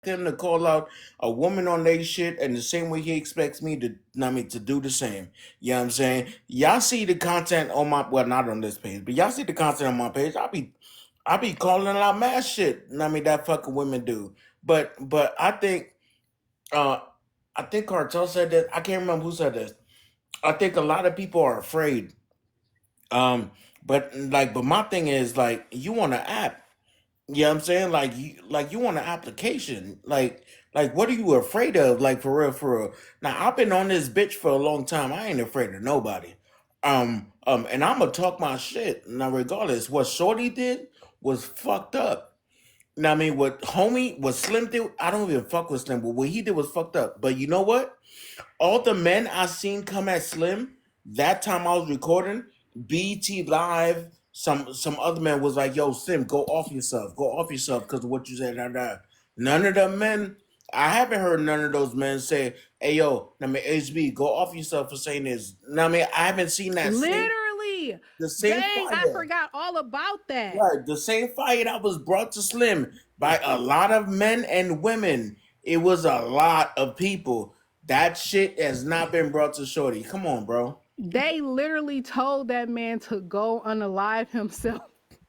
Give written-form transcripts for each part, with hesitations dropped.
him to call out a woman on their shit, and the same way he expects me to, I mean, to do the same. You know what I'm saying? Y'all see the content on my, well, not on this page, but y'all see the content on my page. I be calling out mad shit. I mean, that fucking women do. But uh, I think Cartel said that. I can't remember who said this. I think a lot of people are afraid. Um, but my thing is like, you want an app. You know what I'm saying? Like you want an application. Like what are you afraid of? Like for real, for real. Now I've been on this bitch for a long time. I ain't afraid of nobody. And I'm gonna talk my shit. Now regardless, what Shorty did was fucked up. Now I mean, what Slim did, I don't even fuck with Slim, but what he did was fucked up. But you know what? All the men I seen come at Slim that time I was recording, BT Live, some other man was like, "Yo, Slim, go off yourself, because of what you said." None of the men, I haven't heard none of those men say, "Hey, yo, I mean, HB, go off yourself for saying this." I mean, I haven't seen that same Literally. the same Dang, I fire. forgot all about that. Right, the same fire that was brought to Slim by a lot of men and women. It was a lot of people. That shit has not been brought to Shorty. Come on, bro. They literally told that man to go unalive himself.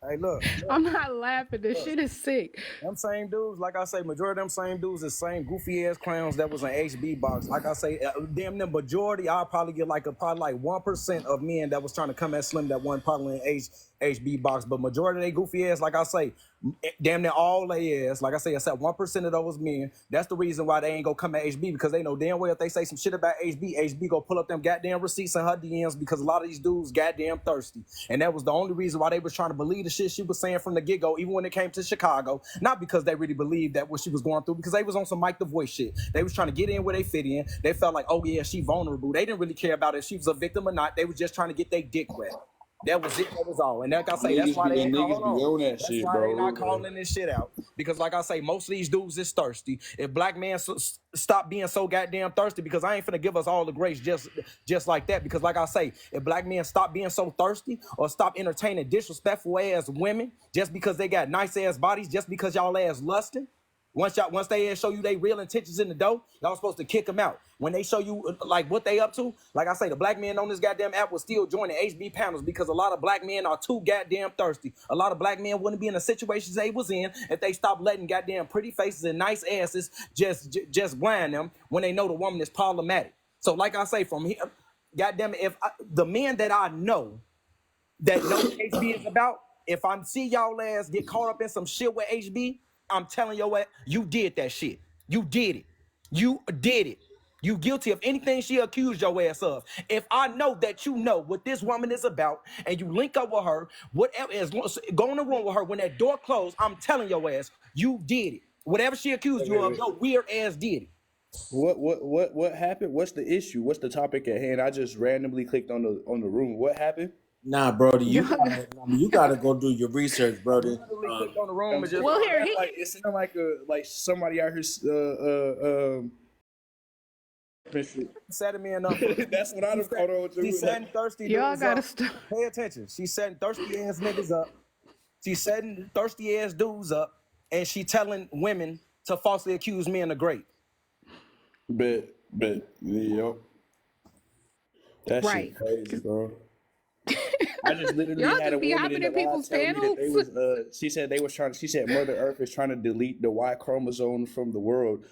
Hey, look, I'm not laughing. This look. shit is sick. Them same dudes, like I say, majority of them same dudes is same goofy ass clowns that was in HB box. Like I say, damn the majority, I'll probably get like probably like 1% of men that was trying to come at Slim that wasn't probably in HB box. But majority of they goofy ass, like I say, damn near all they ass, like I say, except 1% of those men. That's the reason why they ain't gonna come at HB, because they know damn well if they say some shit about HB go pull up them goddamn receipts in her DMs, because a lot of these dudes goddamn thirsty. And that was the only reason why they was trying to believe the shit she was saying from the get-go, even when it came to Chicago. Not because they really believed that what she was going through, because they was on some Mike the Voice shit. They was trying to get in where they fit in. They felt like, oh yeah, she vulnerable. They didn't really care about if she was a victim or not. They was just trying to get their dick wet. That was it. That was all. And like I say, that's why they ain't Niggas be on that That's shit, why they bro. not calling this shit out. Because like I say, most of these dudes is thirsty. If black men stop being so goddamn thirsty, because I ain't finna give us all the grace just like that. Because like I say, if black men stop being so thirsty or stop entertaining disrespectful ass women just because they got nice ass bodies, just because y'all ass lusting. Once they show you they real intentions in the dough, y'all supposed to kick them out. When they show you like what they up to, like I say, the black men on this goddamn app will still join the HB panels, because a lot of black men are too goddamn thirsty. A lot of black men wouldn't be in the situations they was in if they stopped letting goddamn pretty faces and nice asses just blind them when they know the woman is problematic. So like I say, from here, goddamn it, the men that I know that know what HB is about, if I see y'all ass get caught up in some shit with HB, I'm telling you what, you did that shit. You did it. You did it. You guilty of anything she accused your ass of. If I know that you know what this woman is about and you link up with her, whatever is going in the room with her when that door closed, I'm telling your ass, you did it. Whatever she accused you of, your weird ass did it. What happened? What's the issue? What's the topic at hand? I just randomly clicked on the room. What happened? Nah, Brody, Y'all got- you gotta go do your research, Brody. Literally clicked on the room and just Well, here, Like it sounded like somebody out here. setting me enough. That's what I done caught on to. She's setting thirsty y'all dudes gotta up. stop. Pay attention. She's setting thirsty ass niggas up. She's setting thirsty ass dudes up, and she telling women to falsely accuse men of great. But yo, that Right. shit crazy, bro. I just literally Y'all had a just be woman hopping in the in live people's tell me that they panels. was she said they was trying. She said Mother Earth is trying to delete the Y chromosome from the world.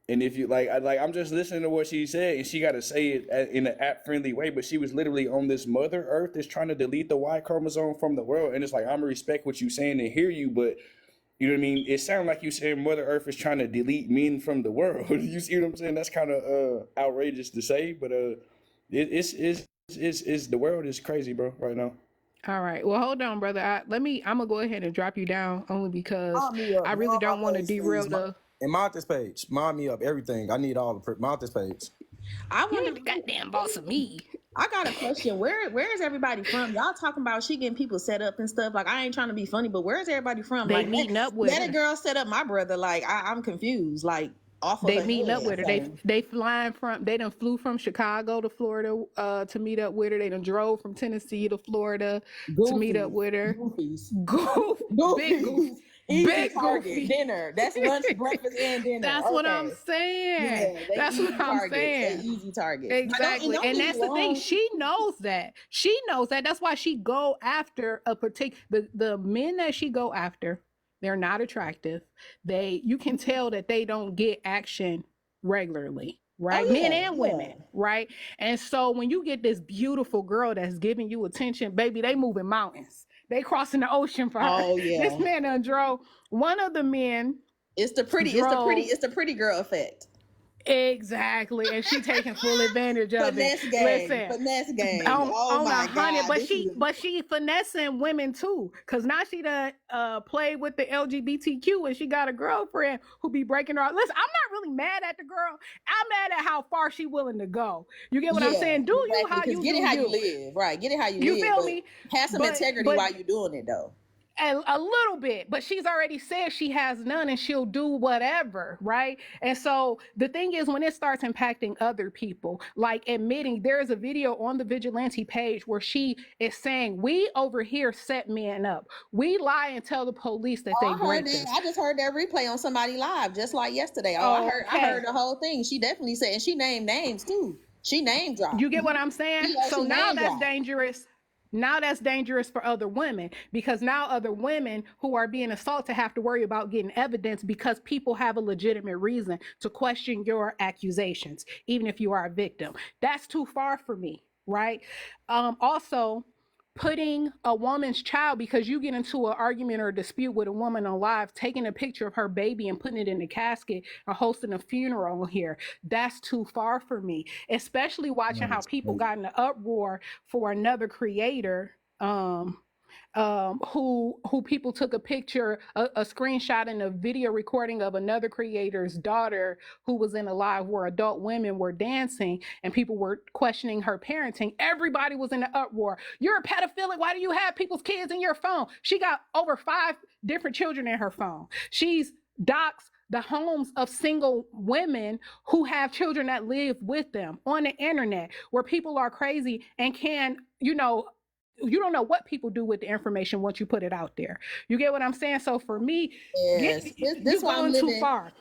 And if you I'm just listening to what she said, and she got to say it in an app friendly way. But she was literally on this Mother Earth is trying to delete the Y chromosome from the world, and it's like, I'm gonna respect what you saying and hear you, but you know what I mean. It sounds like you saying Mother Earth is trying to delete men from the world. You see what I'm saying? That's kind of outrageous to say, but it's the world is crazy, bro, right now. All right. Well, hold on, brother. I'm gonna go ahead and drop you down only because Mod me up. I really Mod my don't want to page, derail please. the. And mod this page. Mod me up. Everything. I need all the mod this page. I You wonder. ain't the goddamn boss of me. I got a question. Where is everybody from? Y'all talking about she getting people set up and stuff. Like I ain't trying to be funny, but where is everybody from? They Like meeting up with let a her. girl set up my brother. Like I'm confused. Like off of They her meeting up head. with her. They flying from. They done flew from Chicago to Florida to meet up with her. They done drove from Tennessee to Florida to meet up Goofies. with her. Goofies. Goof, big goof. Goofies. Easy Big target. goofy. Dinner. That's lunch, breakfast, and dinner. That's what I'm Okay. saying. Yeah, they That's easy what I'm targets. They saying. easy targets. Exactly. Don't And get me that's the thing. wrong. She knows that. She knows that. That's why she go after a particular the men that she go after, they're not attractive. You can tell that they don't get action regularly, right? Oh Men yeah, and yeah. women, right? And so when you get this beautiful girl that's giving you attention, baby, they moving mountains. They crossing the ocean for her. Oh This yeah. man done drove. One of the men It's the pretty girl effect. exactly, and she taking full advantage of it. Listen, Finesse game. on Oh on my 100, God, this is but she finessing women too, cause now she done played with the LGBTQ and she got a girlfriend who be breaking her out. Listen, I'm not really mad at the girl. I'm mad at how far she willing to go. You get what I'm saying? Do you exactly. how Because you get do it how you you? live, right? Get it how you You live, feel but me? have some integrity But while you doing it though. a little bit, but she's already said she has none and she'll do whatever, right? And so the thing is, when it starts impacting other people, like admitting, there's a video on the vigilante page where she is saying, we over here set men up, we lie and tell the police that they I heard raped that. us. I just heard that replay on somebody live just like yesterday. Oh, I Okay, heard the whole thing. She definitely said, and she named names too. She name dropped. you get what I'm saying? She So actually now name that's dropped. dangerous. Now that's dangerous for other women, because now other women who are being assaulted have to worry about getting evidence because people have a legitimate reason to question your accusations, even if you are a victim. That's too far for me, right? Also, putting a woman's child, because you get into an argument or a dispute with a woman on live, taking a picture of her baby and putting it in the casket or hosting a funeral here, that's too far for me, especially watching how people got in the uproar for another creator, who people took a picture, a screenshot and a video recording of another creator's daughter who was in a live where adult women were dancing and people were questioning her parenting. Everybody was in the uproar. You're a pedophilic. Why do you have people's kids in your phone? She got over 5 different children in her phone. She's doxed the homes of single women who have children that live with them on the internet, where people are crazy and can, you don't know what people do with the information once you put it out there. You get what I'm saying? So for me, Yes, you're this why I'm going too living. far.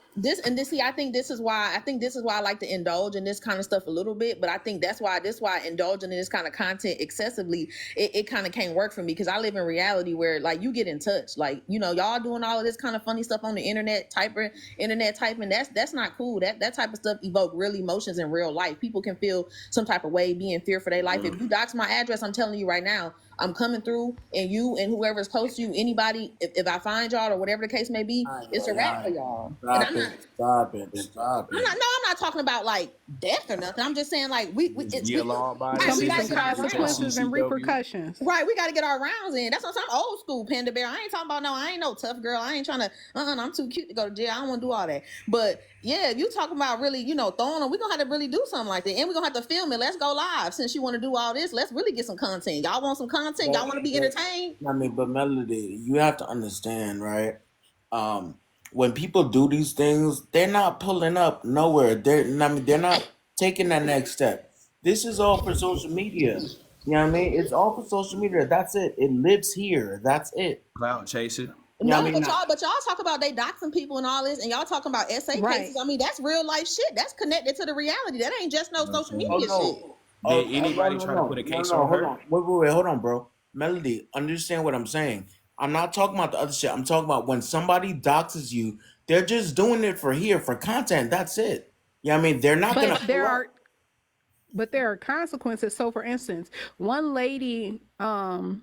See, I think this is why I like to indulge in this kind of stuff a little bit, but I think that's why indulging in this kind of content excessively, it kind of can't work for me, because I live in reality where, like, you get in touch, like, y'all doing all of this kind of funny stuff on the internet typing, that's not cool. That type of stuff evoke real emotions in real life. People can feel some type of way, be in fear for their life. If you dox my address, I'm telling you right now, I'm coming through, and you and whoever's close to you, anybody, if I find y'all or whatever the case may be, it's a wrap for y'all. Stop it. I'm not talking about like death or nothing. I'm just saying, like, Some we be gotta some get our consequences and repercussions. right. We got to get our rounds in. That's what I'm old school Panda Bear. I ain't talking about I ain't no tough girl. I ain't trying to. I'm too cute to go to jail. I don't want to do all that. But yeah, if you talking about really, throwing them, we gonna have to really do something like that, and we gonna have to film it. Let's go live. Since you want to do all this, let's really get some content. Y'all want some content? Y'all want to be entertained? But Melody, you have to understand, right? When people do these things, they're not pulling up nowhere. They're not taking that next step. This is all for social media. You know what I mean? It's all for social media. That's it. It lives here. That's it. Cloud chaser. No, but y'all talk about they doxing people and all this, and y'all talking about SA Right. cases. I mean, that's real life shit. That's connected to the reality. That ain't just no social media shit. Did anybody try to put a case on her? Wait, hold on, bro. Melody, understand what I'm saying. I'm not talking about the other shit. I'm talking about when somebody doxes you, they're just doing it for content. That's it. You know what I mean? They're not gonna But there are consequences. So for instance, one lady, when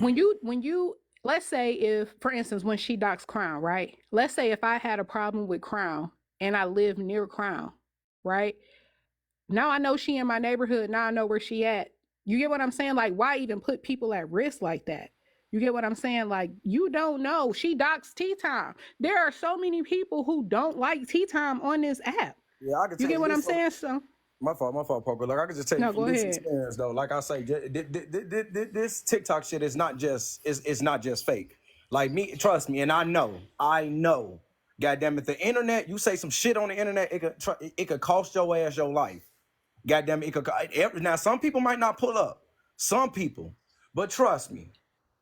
you let's say, if for instance, when she docs Crown, right? Let's say if I had a problem with Crown and I live near Crown, right? Now I know she in my neighborhood. Now I know where she at. You get what I'm saying? Like, why even put people at risk like that? You get what I'm saying? Like, you don't know. She docs Tea Time. There are so many people who don't like Tea Time on this app. Yeah, I can You tell get what I'm this saying? So My fault, Poker. Like, I can just tell you No, from go this ahead. experience, though. Like I say, this TikTok shit is not just it's not just fake. Like, me, trust me, and I know. God damn it, the internet. You say some shit on the internet, it could cost your ass your life. God damn it, now some people might not pull up, some people, but trust me,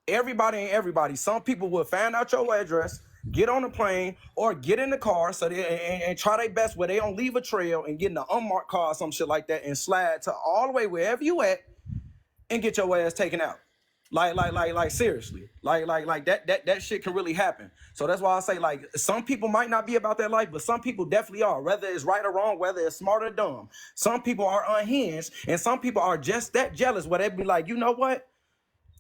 Everybody ain't everybody. Some people will find out your address, get on the plane, or get in the car and try their best where they don't leave a trail and get in an unmarked car or some shit like that and slide to all the way wherever you at and get your ass taken out. Like seriously. Like that shit can really happen. So that's why I say, like, some people might not be about that life, but some people definitely are, whether it's right or wrong, whether it's smart or dumb. Some people are unhinged, and some people are just that jealous where they be like, you know what?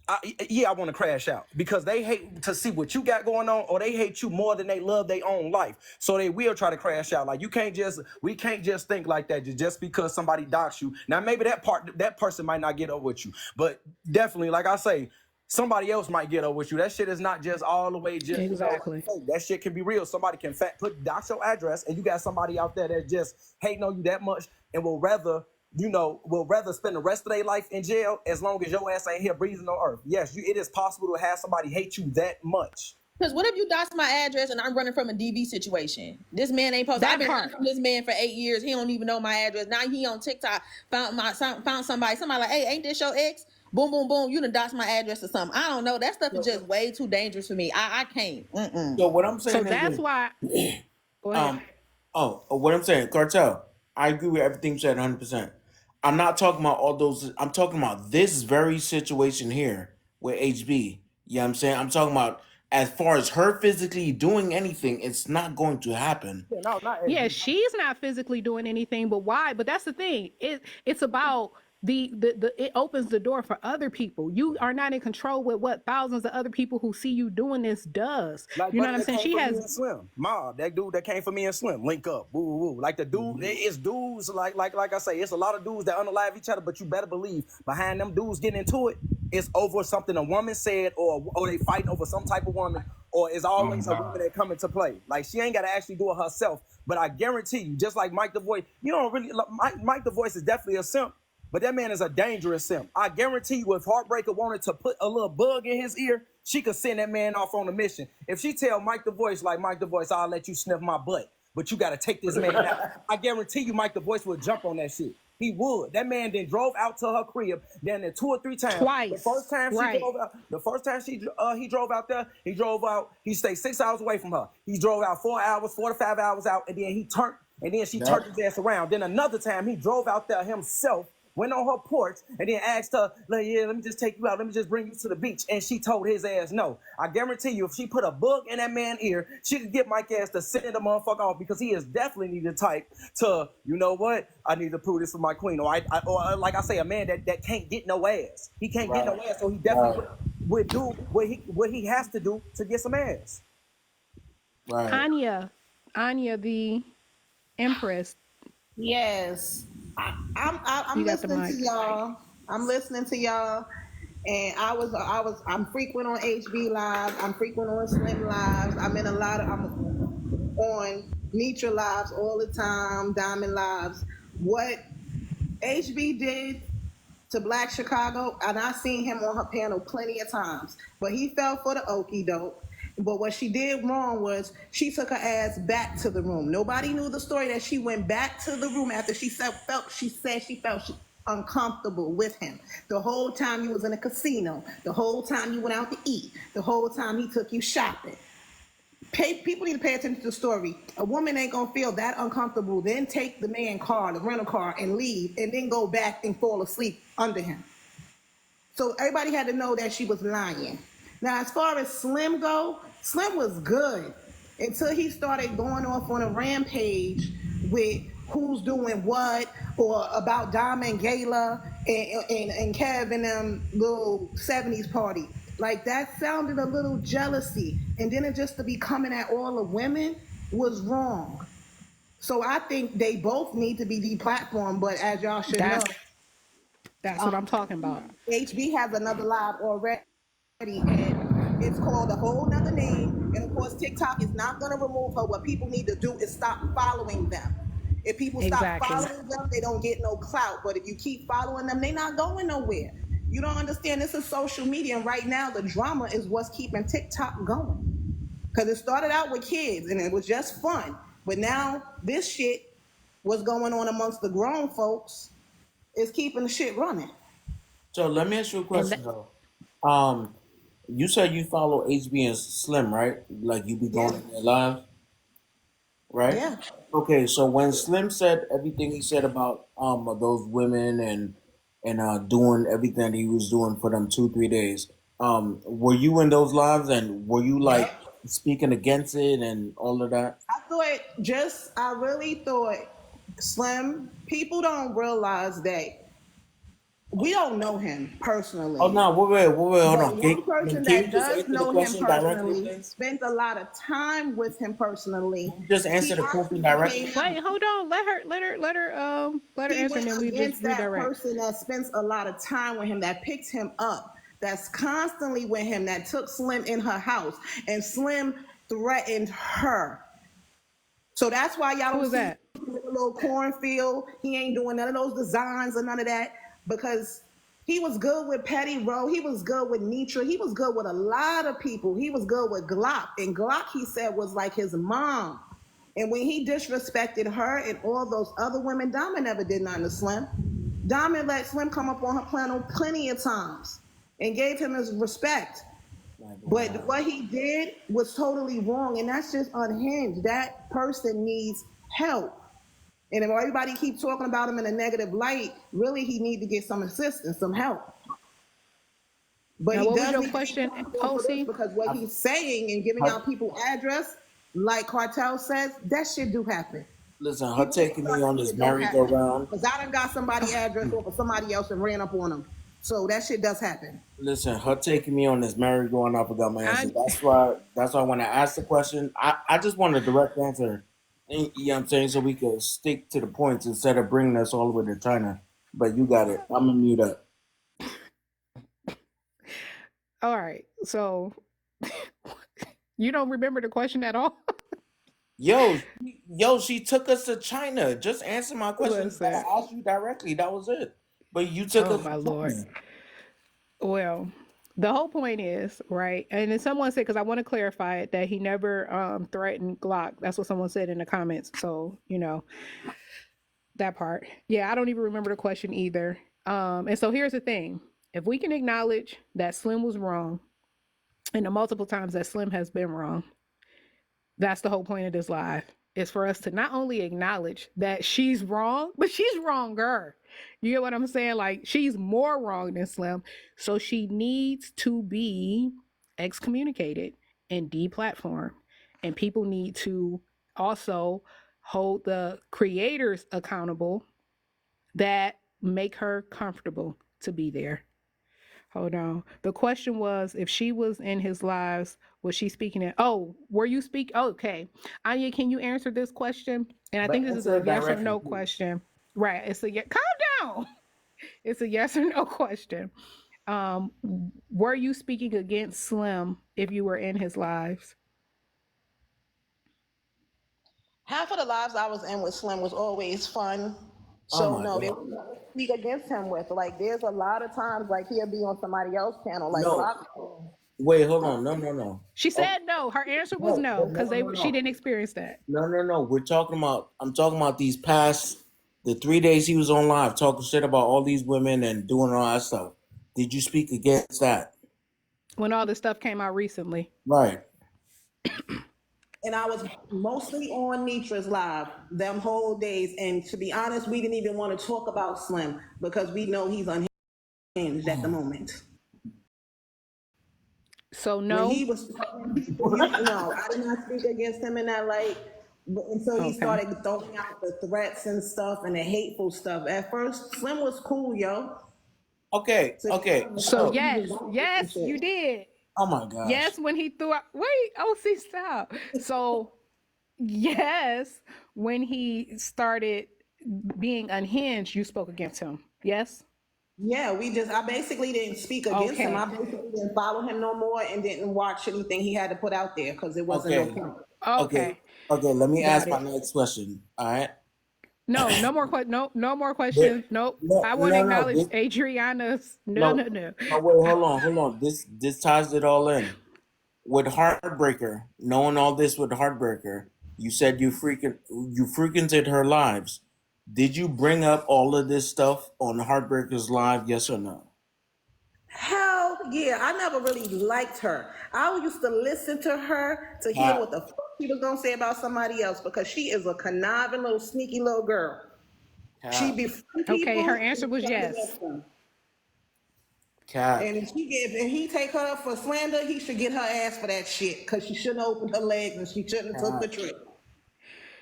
I want to crash out because they hate to see what you got going on, or they hate you more than they love their own life. So they will try to crash out. Like, we can't just think like that just because somebody docks you. Now maybe that person might not get up with you, but definitely, like I say, somebody else might get up with you. That shit is not just all the way just Exactly. that shit can be real. Somebody can dox your address, and you got somebody out there that just hating on you that much and will rather spend the rest of their life in jail as long as your ass ain't here breathing on earth. Yes, it is possible to have somebody hate you that much. Because what if you dox my address and I'm running from a DV situation? This man ain't supposed to. I've been running from this man for 8 years. He don't even know my address. Now he on TikTok, found somebody like, hey, ain't this your ex? Boom, boom, boom. You done dox my address or something. I don't know. That stuff is just way too dangerous for me. I can't. So what I'm saying So that's why. Go ahead. What I'm saying, Cartel, I agree with everything you said 100%. I'm not talking about all those. I'm talking about this very situation here with HB. You know what I'm saying? I'm talking about as far as her physically doing anything, it's not going to happen. Yeah, no, not Yeah, she's not physically doing anything, but why? But that's the thing. It's about the it opens the door for other people. You are not in control with what thousands of other people who see you doing this does. Like, you know what I'm saying? She has Slim. Mob, that dude that came for me and Slim, link up. Woo, woo, woo. Like the dude, it's dudes like I say, it's a lot of dudes that unalive each other, but you better believe behind them dudes getting into it, it's over something a woman said, or they fighting over some type of woman, or it's always a woman that come into play. Like, she ain't gotta actually do it herself. But I guarantee you, just like Mike the Voice, you don't really Mike the Voice is definitely a simp. But that man is a dangerous simp. I guarantee you, if Heartbreaker wanted to put a little bug in his ear, she could send that man off on a mission. If she tell Mike the Voice, like, Mike the Voice, I'll let you sniff my butt, but you got to take this man out. I guarantee you Mike the Voice would jump on that shit. He would. That man then drove out to her crib, then 2 or 3 times. Twice. The first time he drove out there, he stayed 6 hours away from her. He drove out 4 hours, 4 to 5 hours out, and then she turned his ass around. Then another time he drove out there himself, went on her porch, and then asked her, like, yeah, let me just take you out. Let me just bring you to the beach. And she told his ass no. I guarantee you, if she put a bug in that man's ear, she could get Mike ass to send the motherfucker off, because he is definitely need to type to, you know what, I need to prove this for my queen. Or like I say, a man that can't get no ass. He can't get no ass, so he definitely would do what he has to do to get some ass. Right. Anya the Empress. Yes. I'm listening to y'all. And I'm frequent on HB Live. I'm frequent on Slim Lives. I'm on Nitra Lives all the time, Diamond Lives. What HB did to Black Chicago, and I seen him on her panel plenty of times, but he fell for the okie doke. But what she did wrong was she took her ass back to the room. Nobody knew the story that she went back to the room after she said she felt uncomfortable with him. The whole time you was in a casino, the whole time you went out to eat, the whole time he took you shopping. People need to pay attention to the story. A woman ain't gonna feel that uncomfortable, then take the man car, the rental car, and leave, and then go back and fall asleep under him. So everybody had to know that she was lying. Now, as far as Slim go, Slim was good until he started going off on a rampage with who's doing what, or about Diamond Gala and Kev and them little 70s party. Like, that sounded a little jealousy. And then it just to be coming at all the women was wrong. So I think they both need to be deplatformed, but as y'all should know. That's what I'm talking about. HB has another live already, and it's called a whole nother name. And of course, TikTok is not going to remove her. What people need to do is stop following them. If people stop following them, they don't get no clout. But if you keep following them, they're not going nowhere. You don't understand. This is social media, and right now the drama is what's keeping TikTok going. Because it started out with kids, and it was just fun. But now this shit, what's going on amongst the grown folks, is keeping the shit running. So let me ask you a question though. You said you follow HB and Slim, right? Like you be Yeah, going in their live, right? yeah. Okay, so when Slim said everything he said about those women and doing everything he was doing for them 2 3 days, were you in those lives and were you like Yep. speaking against it and all of that? I really thought, Slim, people don't realize that we don't know him Oh personally. no, wait, hold But on. one person Can you that just does answer the know him question directly, personally, please? spent a lot of time with him personally. Can you just answer He the question actually directly? came Wait, out. hold on. Let her He answer, and went then we just against that redirect. person that spends a lot of time with him, that picks him up, that's constantly with him, that took Slim in her house, and Slim threatened her. So that's why y'all Who don't is see that? him in a little cornfield. He ain't doing none of those designs or none of that because he was good with Petty Rowe. He was good with Nitra. He was good with a lot of people. He was good with Glock. And Glock, he said, was like his mom. And when he disrespected her and all those other women, Diamond never did nothing to Slim. Diamond let Slim come up on her panel plenty of times and gave him his respect. Like, But wow. what he did was totally wrong, and that's just unhinged. That person needs help. And if everybody keeps talking about him in a negative light, really he needs to get some assistance, some help. But Now, he what was does your need to be question, accountable for this OC? because what I, he's saying and giving her, out people address, like Cartel says, that shit do happen. listen, her People don't taking me start on that this shit don't happen. merry-go-round. Because I done got somebody address off of somebody else and ran up on them. So that shit does happen. Listen, her taking me on this merry-go-round. I forgot my answer. I That's why when I asked the question, I just want a direct answer. You know what I'm saying? So we can stick to the points instead of bringing us all the way to China. But you got it. I'm gonna mute up. all right. So you don't remember the question at all? Yo, she took us to China. Just answer my question that Listen. I asked you directly. That was it. But you took Oh us my to lord. China. Well, the whole point is, right? And then someone said, because I want to clarify it, that he never threatened Glock. That's what someone said in the comments. So, that part. Yeah, I don't even remember the question either. And so here's the thing. If we can acknowledge that Slim was wrong and the multiple times that Slim has been wrong, that's the whole point of this live. Is for us to not only acknowledge that she's wrong, but she's wronger. You get what I'm saying? Like she's more wrong than Slim. So she needs to be excommunicated and deplatformed. And people need to also hold the creators accountable that make her comfortable to be there. Hold on. The question was if she was in his lives, was she speaking in? Oh, were you speak? Okay. Anya, can you answer this question? And I think But this is answer a it yes or directly, no please. question. Right. It's a yes. Calm down. It's a yes or no question. Um, were you speaking against Slim if you were in his lives? Half of the lives I was in with Slim was always fun. Oh So my no, they god. would speak against him with. Like there's a lot of times like he'll be on somebody else's panel, like No. Glock. Wait, hold on. No, no, no. She Oh, said no. Her answer was no, no no, because no, they no, she no. didn't experience that. No, no, no. I'm talking about these past the 3 days he was on live talking shit about all these women and doing all that stuff. Did you speak against that? When all this stuff came out recently. Right. And I was mostly on Nitra's live them whole days. And to be honest, we didn't even want to talk about Slim because we know he's unhinged at the moment. So When no. he was talking, no, I did not speak against him in that light until he Okay. started throwing out the threats and stuff and the hateful stuff. At first, Slim was cool, yo. Okay, To be okay. honest, So like, So, he was yes, on some yes, you shit. did. oh my gosh. Yes, when he threw out. Wait, OC, stop. So yes, when he started being unhinged, you spoke against him. Yes. Yeah, I basically didn't speak against him. I Okay. basically didn't follow him no more and didn't watch anything he had to put out there because it wasn't no Okay. point. Okay. Okay. Okay, let me Got ask my it. next question. All right. No, no more no, no more There, questions. Nope. no, I want to no, no. acknowledge Adriana's. No, No, no, no. no, wait, hold on. This ties it all in. With Heartbreaker, knowing all this with Heartbreaker, you said you frequented her lives. Did you bring up all of this stuff on Heartbreaker's live? Yes or no? Hell I never really liked her. I used to listen to her to hear Cap, what the fuck she was gonna say about somebody else because she is a conniving little sneaky little girl. She cap, befriend Okay, her people answer and was fuck yes. against them. cap. And if he take her up for slander, he should get her ass for that shit because she shouldn't have opened her legs and she shouldn't have took the Cap. trick.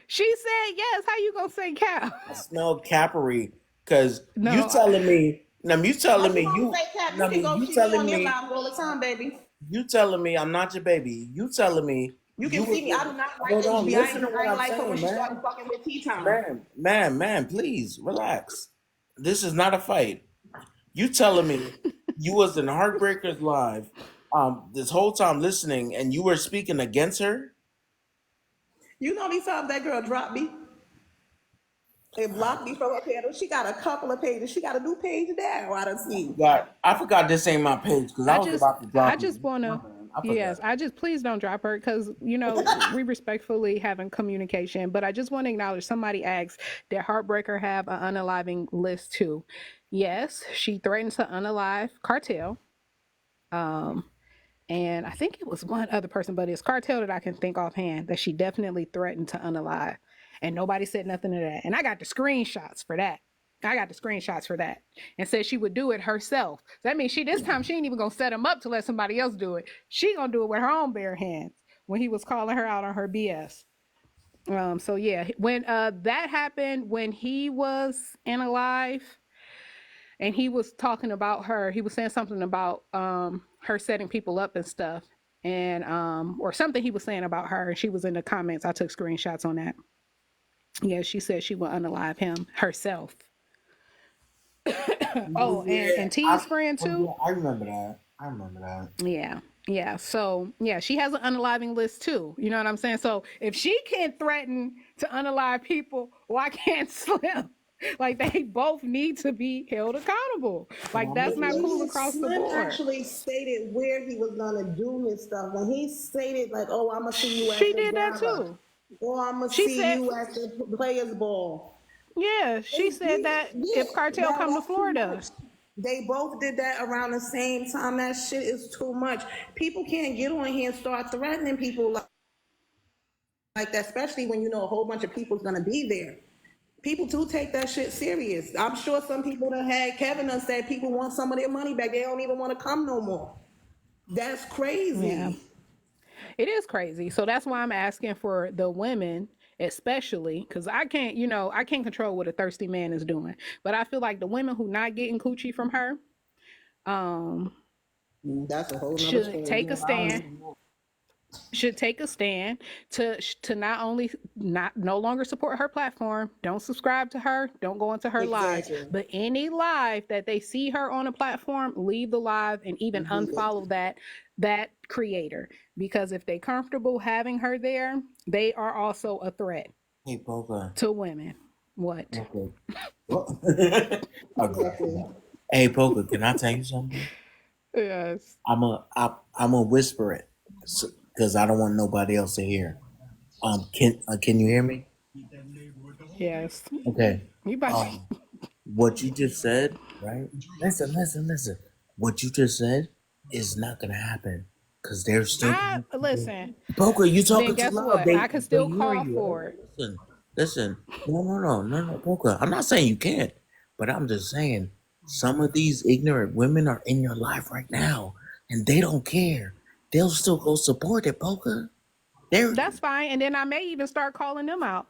She said yes. How you gonna say cow? I smell capery because you No, telling me. Now you Why telling you me want to you. say Cap? I You can mean go you see me on telling your me. live all the time, baby. You telling me I'm not your baby. You telling me You you can was see me. I with. do not like Hold on, HB. listen to I what ain't I'm like her when saying, she started man. fucking with T-Time. Man, please relax. This is not a fight. You telling me you was in Heartbreakers Live this whole time listening and you were speaking against her? You know these times that girl dropped me and blocked me from her panel. She got a couple of pages. She got a new page now. I done see. I forgot this ain't my page because I was about to I drop you. just My wanna, bad. I yes, forgot. I just please don't drop her because we respectfully having communication. But I just want to acknowledge somebody asked, did Heartbreaker have an unaliving list too? Yes, she threatened to unalive Cartel. Um, and I think it was one other person, but it's Cartel that I can think offhand that she definitely threatened to unalive, and nobody said nothing to that. And I got the screenshots for that. And said she would do it herself. So that means this time she ain't even gonna set him up to let somebody else do it. She gonna do it with her own bare hands when he was calling her out on her BS. So yeah, when that happened, when he was in alive, and he was talking about her. He was saying something about her setting people up and stuff, and or something he was saying about her. And she was in the comments. I took screenshots on that. Yeah, she said she would unalive him herself. Oh, and T's friend too. Yeah, I remember that. I remember that. Yeah. Yeah. So yeah, she has an unaliving list too. You know what I'm saying? So if she can't threaten to unalive people, why can't Slim? Like they both need to be held accountable. Can Like I that's make not cool this? across the Slim board. actually stated where he was gonna do his stuff. When he stated like, "Oh, I'm gonna see you at She the did that gala," too. or "I'm gonna She see said, you at the Players Ball." yeah, she said that if Cartel come to That's too Florida, much. They both did that around the same time. That shit is too much. People can't get on here and start threatening people like that, especially when you know a whole bunch of people's gonna be there. People do take that shit serious. I'm sure some people that had Kevin done said people want some of their money back. They don't even want to come no more. That's yeah, crazy. it is crazy. So that's why I'm asking for the women, especially, because I can't control what a thirsty man is doing. But I feel like the women who not getting coochie from her, um, That's a whole nother should story. take a stand to not only not no longer support her platform, don't subscribe to her, don't go into her lives, Exactly. but any live that they see her on a platform, leave the live and even unfollow that creator, because if they comfortable having her there, they are also a threat Hey, Poker. to women. What? Okay. What? Okay. Exactly. Hey, Poker. Can I tell you something? Yes. I'm a whisper it because I don't want nobody else to hear. Can you hear me? Yes. Okay. You about to, Um, what you just said, right? Listen. What you just said is not gonna happen because there's still I gonna be people. listen. Poker, you Then talking too guess loud. what? I could They still hearing call you. Right? for it. Listen. No, Poker. I'm not saying you can't, but I'm just saying some of these ignorant women are in your life right now, and they don't care. They'll still go support it, Poker. They're That's fine. And then I may even start calling them out.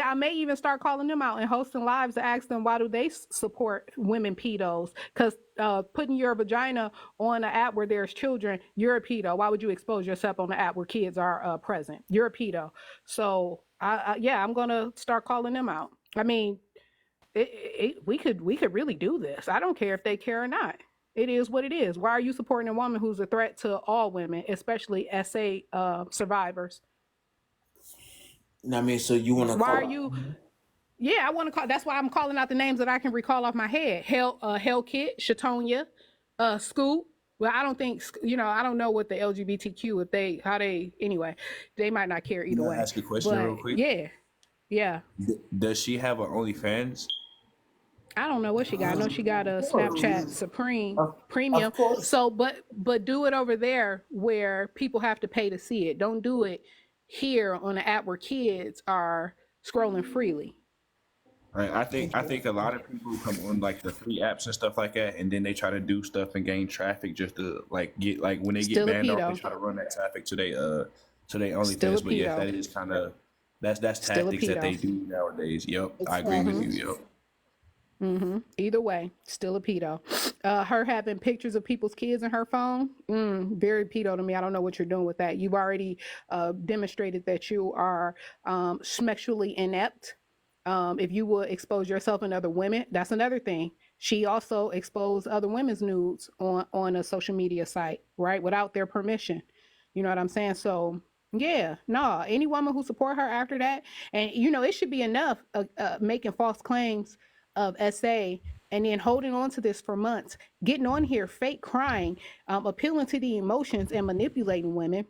I may even start calling them out and hosting lives to ask them why do they support women pedos? Because putting your vagina on an app where there's children, you're a pedo. Why would you expose yourself on the app where kids are present? You're a pedo. So yeah, I'm gonna start calling them out. I mean, we could really do this. I don't care if they care or not. It is what it is. Why are you supporting a woman who's a threat to all women, especially SA survivors? I mean, so you want to Why are call? you? Yeah, I want to call. That's why I'm calling out the names that I can recall off my head. Hell Kit, Shatonia, Scoop. Well, I don't think I don't know what the LGBTQ if they how they anyway. They might not care either Can I way. ask a question But real quick? yeah, yeah. Does she have an OnlyFans? I don't know what she got. I know she got a Snapchat Supreme Premium. Of course. So, but do it over there where people have to pay to see it. Don't do it here on the app where kids are scrolling freely. Right. I think a lot of people come on like the free apps and stuff like that, and then they try to do stuff and gain traffic just to like get like when they get Still a banned off, they pedo. try to run that traffic to they Still a OnlyFans. But yeah, that pedo. is kind of that's Still a tactics that they pedo. do nowadays. Yep, I agree with Mm-hmm. Exactly. you. Yep. Either way, still a pedo. Her having pictures of people's kids in her phone, very pedo to me. I don't know what you're doing with that. You've already demonstrated that you are sexually inept. If you would expose yourself and other women, that's another thing. She also exposed other women's nudes on a social media site, right, without their permission. You know what I'm saying? So yeah, no, any woman who support her after that, and it should be enough making false claims of SA and then holding on to this for months, getting on here, fake crying, appealing to the emotions and manipulating women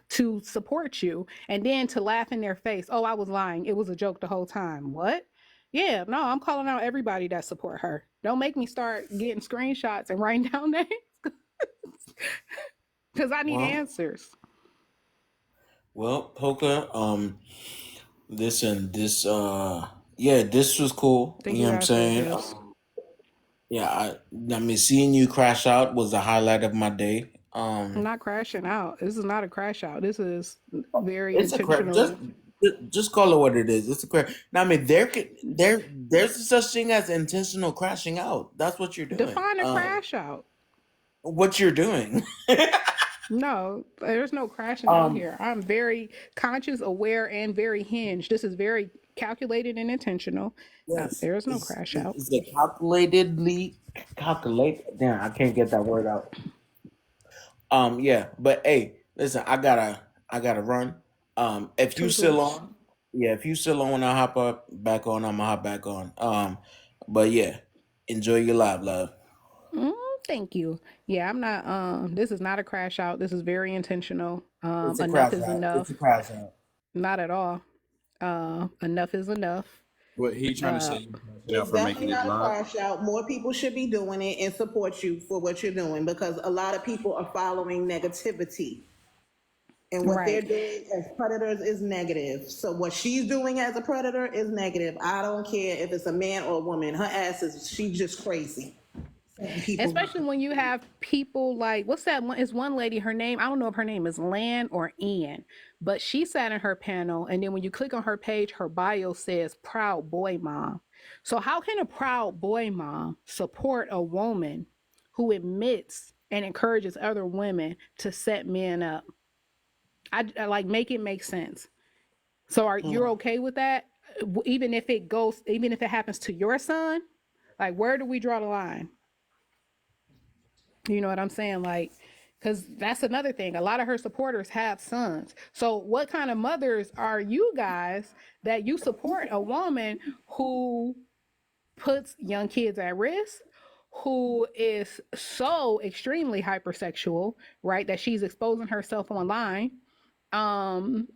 to support you, and then to laugh in their face. Oh, I was lying. It was a joke the whole time. What? Yeah, no, I'm calling out everybody that support her. Don't make me start getting screenshots and writing down names because I need Well, answers. Poker, listen, yeah, this was cool. Thank You you know what I'm guys for saying? this. Yeah, I mean, seeing you crash out was the highlight of my day. I'm not crashing out. This is not a crash out. This is very It's a crash. intentional. Just call it what it is. It's a crash. Now, I mean, there's such thing as intentional crashing out. That's what you're doing. Define a crash out. What you're doing. No, there's no crashing out um, here. I'm very conscious, aware, and very hinged. This is very calculated and intentional. yes, There is no crash out. it's a calculatedly calculate. Damn, I can't get that word out. Yeah, but hey, listen, I gotta run. If you still Toodles. on, yeah, if you still on when I hop up back on, I'm gonna hop back on. But yeah, enjoy your live, love. Mm, thank you. Yeah, I'm not. This is not a crash out. This is very intentional. It's a Enough crash is out. It's a enough. crash out. Not at all. Enough is enough. What he trying to Uh, say? You It's for making definitely it not a live. crash out. More people should be doing it and support you for what you're doing because a lot of people are following negativity. And what they're right. doing as predators is negative. So what she's doing as a predator is negative. I don't care if it's a man or a woman. Her ass is she's just crazy. People. Especially when you have people like what's that one? Is one lady? Her name, I don't know if her name is Lan or Ian, but she sat in her panel, and then when you click on her page, her bio says "proud boy mom." So how can a proud boy mom support a woman who admits and encourages other women to set men up? I like make it make sense. So are you're Hmm. okay with that? Even if it goes, even if it happens to your son, like where do we draw the line? You know what I'm saying? Like, because that's another thing. A lot of her supporters have sons. So, what kind of mothers are you guys that you support a woman who puts young kids at risk, who is so extremely hypersexual, right? That she's exposing herself online,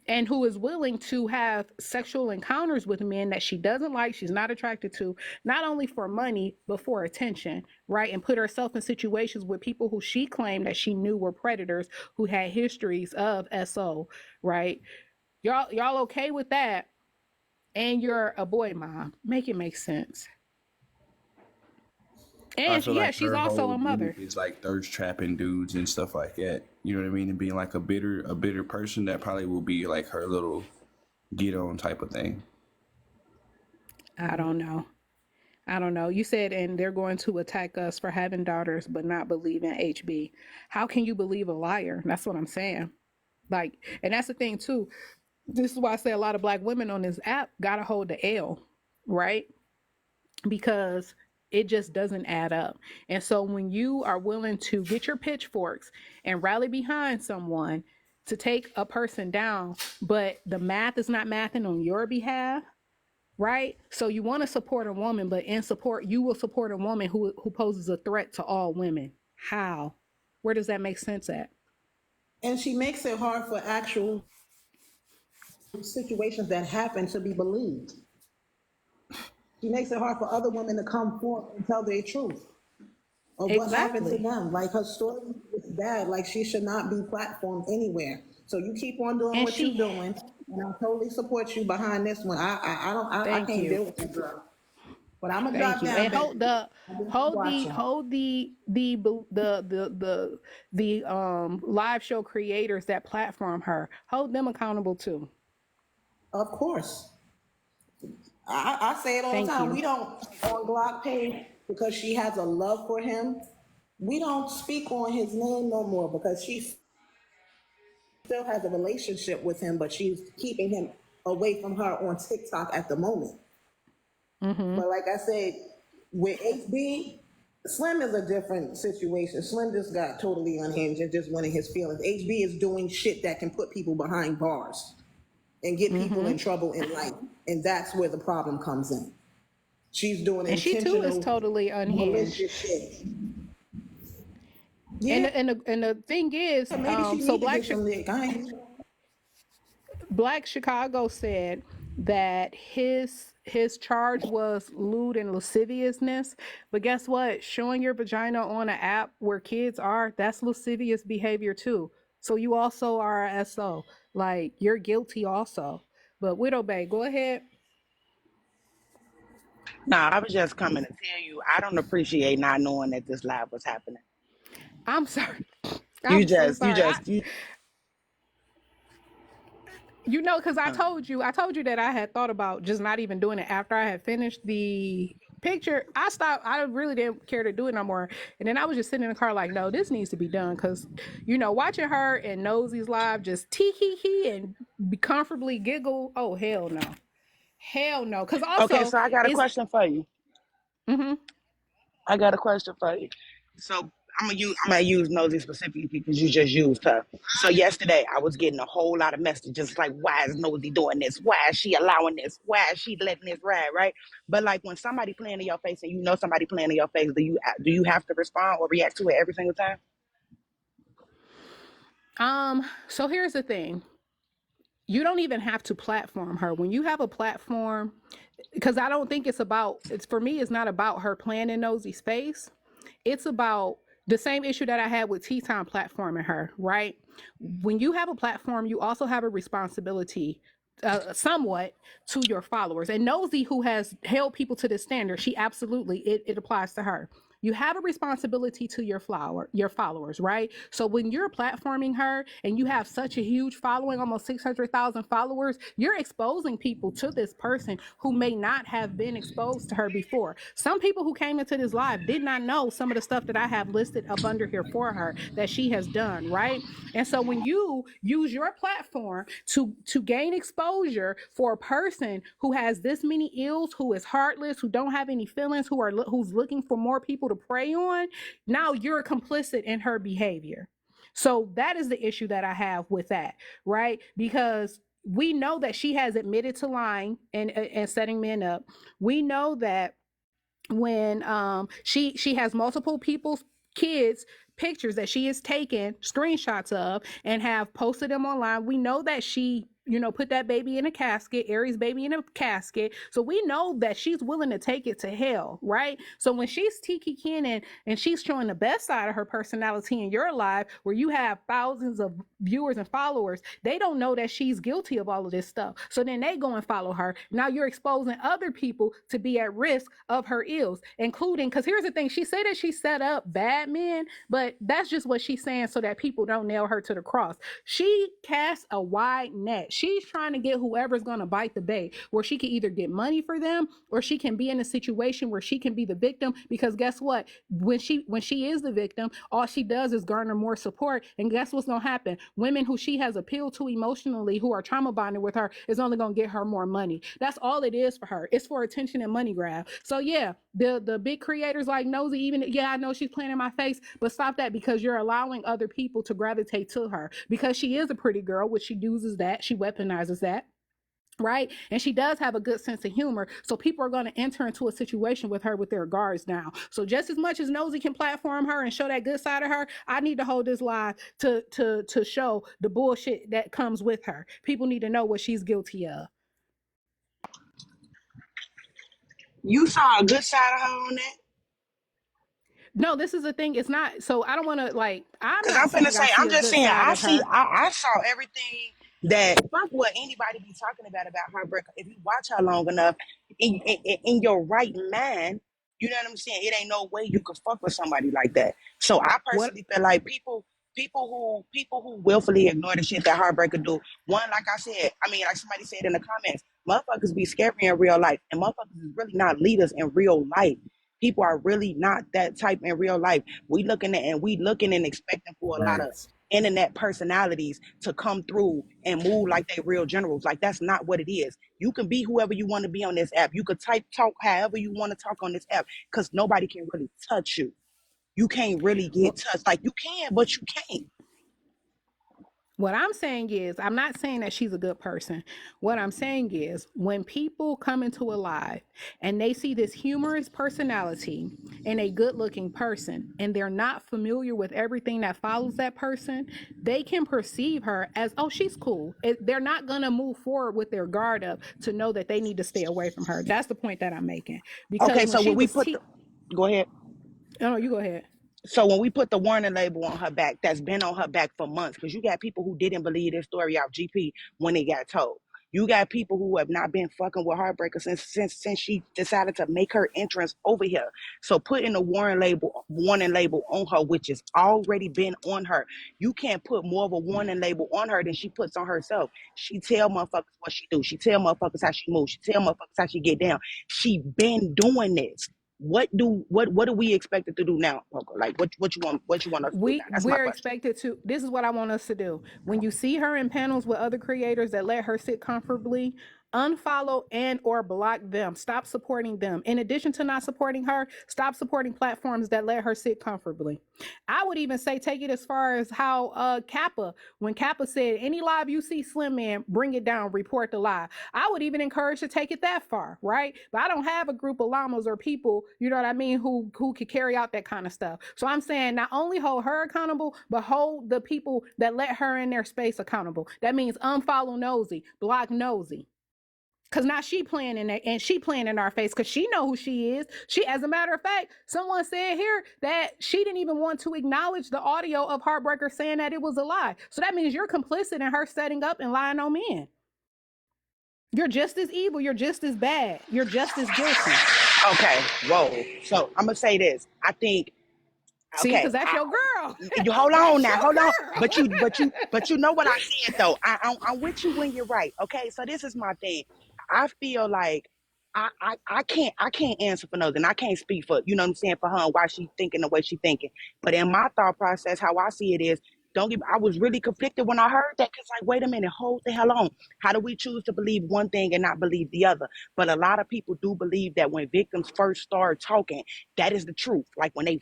and who is willing to have sexual encounters with men that she doesn't like, she's not attracted to, not only for money but for attention, right? And put herself in situations with people who she claimed that she knew were predators, who had histories of SO, right? Y'all okay with that? And you're a boy mom. Make it make sense. I And feel yeah, like she's her also whole a gimmick mother. is like thirst trapping dudes and stuff like that. You know what I mean? And being like a bitter person that probably will be like her little get on type of thing. I don't know. I don't know. You said, and they're going to attack us for having daughters but not believe in HB. How can you believe a liar? That's what I'm saying. Like, and that's the thing too. This is why I say a lot of black women on this app gotta hold the L, right? Because it just doesn't add up. And so when you are willing to get your pitchforks and rally behind someone to take a person down, but the math is not mathing on your behalf, right? So you want to support a woman, but in support, you will support a woman who poses a threat to all women. How? Where does that make sense at? And she makes it hard for actual situations that happen to be believed. She makes it hard for other women to come forth and tell their truth of what happened to Exactly. them. Like her story is bad. Like she should not be platformed anywhere. So you keep on doing And what you're she, doing, and I totally support you behind this one. I thank can't you. deal with that girl. But I'm gonna Thank drop you. down, And baby. I've been watching. hold the live show creators that platform her. Hold them accountable too. Of course. I say it all the Thank time. you. We don't on Glock page because she has a love for him. We don't speak on his name no more because she still has a relationship with him, but she's keeping him away from her on TikTok at the moment. Mm-hmm. But like I said, with HB, Slim is a different situation. Slim just got totally unhinged and just went in his feelings. HB is doing shit that can put people behind bars and get people Mm-hmm. in trouble in life. And that's where the problem comes in. She's doing And she too is intentional, totally unhinged. malicious shit. And Yeah, the thing is, maybe she so need to get some lick. Black Chicago said that his charge was lewd and lasciviousness, but guess what? Showing your vagina on an app where kids are, that's lascivious behavior too. So you also are a SO. Like you're guilty also. But Widow Bay, go ahead. Nah, I was just coming to tell you, I don't appreciate not knowing that this live was happening. I'm sorry. You I'm so just, you sorry. just, you. Because I told you that I had thought about just not even doing it after I had finished the picture. I stopped. I really didn't care to do it no more. And then I was just sitting in the car like, no, this needs to be done. Because, watching her and Nosey's live just tee hee hee and be comfortably giggle. Oh, hell no. Hell no. Because Okay, also, so I got a it's, question for you. mm-hmm. I got a question for you. So I'm gonna use Nosy specifically because you just used her. So yesterday I was getting a whole lot of messages like, why is Nosy doing this? Why is she allowing this? Why is she letting this ride? Right? But like when somebody playing in your face and you know somebody playing in your face, do you have to respond or react to it every single time? So here's the thing. You don't even have to platform her. When you have a platform, because I don't think it's for me, it's not about her playing in Nosy's face. It's about the same issue that I had with T-Time platforming her, right? When you have a platform, you also have a responsibility somewhat to your followers. And Nosy, who has held people to this standard, she absolutely, it applies to her. You have a responsibility to your followers, right? So when you're platforming her and you have such a huge following, almost 600,000 followers, you're exposing people to this person who may not have been exposed to her before. Some people who came into this live did not know some of the stuff that I have listed up under here for her that she has done, right? And so when you use your platform to gain exposure for a person who has this many ills, who is heartless, who don't have any feelings, who's looking for more people to prey on, now you're complicit in her behavior. So that is the issue that I have with that, right? Because we know that she has admitted to lying and setting men up. We know that when she has multiple people's kids pictures that she has taken screenshots of and have posted them online. We know that she put that baby in a casket, Aries baby in a casket. So we know that she's willing to take it to hell, right? So when she's Tiki Cannon and she's showing the best side of her personality in your life, where you have thousands of viewers and followers, they don't know that she's guilty of all of this stuff. So then they go and follow her. Now you're exposing other people to be at risk of her ills, including, because here's the thing, she said that she set up bad men, but that's just what she's saying so that people don't nail her to the cross. She casts a wide net. She's trying to get whoever's going to bite the bait, where she can either get money for them or she can be in a situation where she can be the victim. Because guess what? When she is the victim, all she does is garner more support. And guess what's going to happen? Women who she has appealed to emotionally, who are trauma bonded with her, is only going to get her more money. That's all it is for her. It's for attention and money grab. So yeah, the big creators like Nosy, even I know she's playing in my face, but stop that, because you're allowing other people to gravitate to her because she is a pretty girl, which she uses that, she weaponizes that. Right. And she does have a good sense of humor. So people are going to enter into a situation with her with their guards down. So just as much as Nosy can platform her and show that good side of her, I need to hold this live to show the bullshit that comes with her. People need to know what she's guilty of. You saw a good side of her on that? No, this is the thing. It's not. So I don't want to like. I'm Cause not I'm finna saying say, I see I'm a just good saying, side of her. I saw everything that fuck what anybody be talking about heartbreak. If you watch her long enough, in your right mind, you know what I'm saying. It ain't no way you could fuck with somebody like that. So I What personally feel like people who willfully ignore the shit that heartbreaker do. One, like I said, I mean, like somebody said in the comments, motherfuckers be scary in real life, and motherfuckers is really not leaders in real life. People are really not that type in real life. We looking and expecting for a lot of Right. internet personalities to come through and move like they real generals. Like that's not what it is. You can be whoever you want to be on this app. You could talk however you want to talk on this app because nobody can really touch you. You can't really get what touched. Like you can, but you can't. What I'm saying is, I'm not saying that she's a good person. What I'm saying is, when people come into a live and they see this humorous personality and a good looking person, and they're not familiar with everything that follows that person, they can perceive her as, oh, she's cool. They're not going to move forward with their guard up to know that they need to stay away from her. That's the point that I'm making. Because Okay, when so she when we was, put go ahead. oh, no, you go ahead. So when we put the warning label on her back, that's been on her back for months, because you got people who didn't believe this story out GP when it got told. You got people who have not been fucking with Heartbreaker since she decided to make her entrance over here. So putting the warning label on her, which has already been on her. You can't put more of a warning label on her than she puts on herself. She tell motherfuckers what she do. She tell motherfuckers how she moves. She tell motherfuckers how she get down. She been doing this. What do we expect it to do now, Poco? Like what you want us to do now? That's my We're question. expected to, this is what I want us to do. When you see her in panels with other creators that let her sit comfortably, unfollow and or block them. Stop supporting them. In addition to not supporting her, stop supporting platforms that let her sit comfortably. I would even say take it as far as how Kappa, when Kappa said any live you see Slim Man, bring it down, report the live. I would even encourage to take it that far, right? But I don't have a group of llamas or people, you know what I mean, who could carry out that kind of stuff. So I'm saying not only hold her accountable, but hold the people that let her in their space accountable. That means unfollow nosy, block nosy. Cause now she playing in there and she playing in our face because she know who she is. She, as a matter of fact, someone said here that she didn't even want to acknowledge the audio of Heartbreaker saying that it was a lie. So that means you're complicit in her setting up and lying on men. You're just as evil. You're just as bad. You're just as guilty. Okay, whoa. So I'm gonna say this. I think See, okay. because that's your girl. You hold on That's now, your hold on. girl. But you know what I said though. I'm with you when you're right. Okay, so this is my thing. I feel like I can't answer for nothing. I can't speak for, you know what I'm saying, for her and why she thinking the way she thinking. But in my thought process, how I see it is, don't get. I was really conflicted when I heard that, because like, wait a minute, hold the hell on. How do we choose to believe one thing and not believe the other? But a lot of people do believe that when victims first start talking, that is the truth. Like when they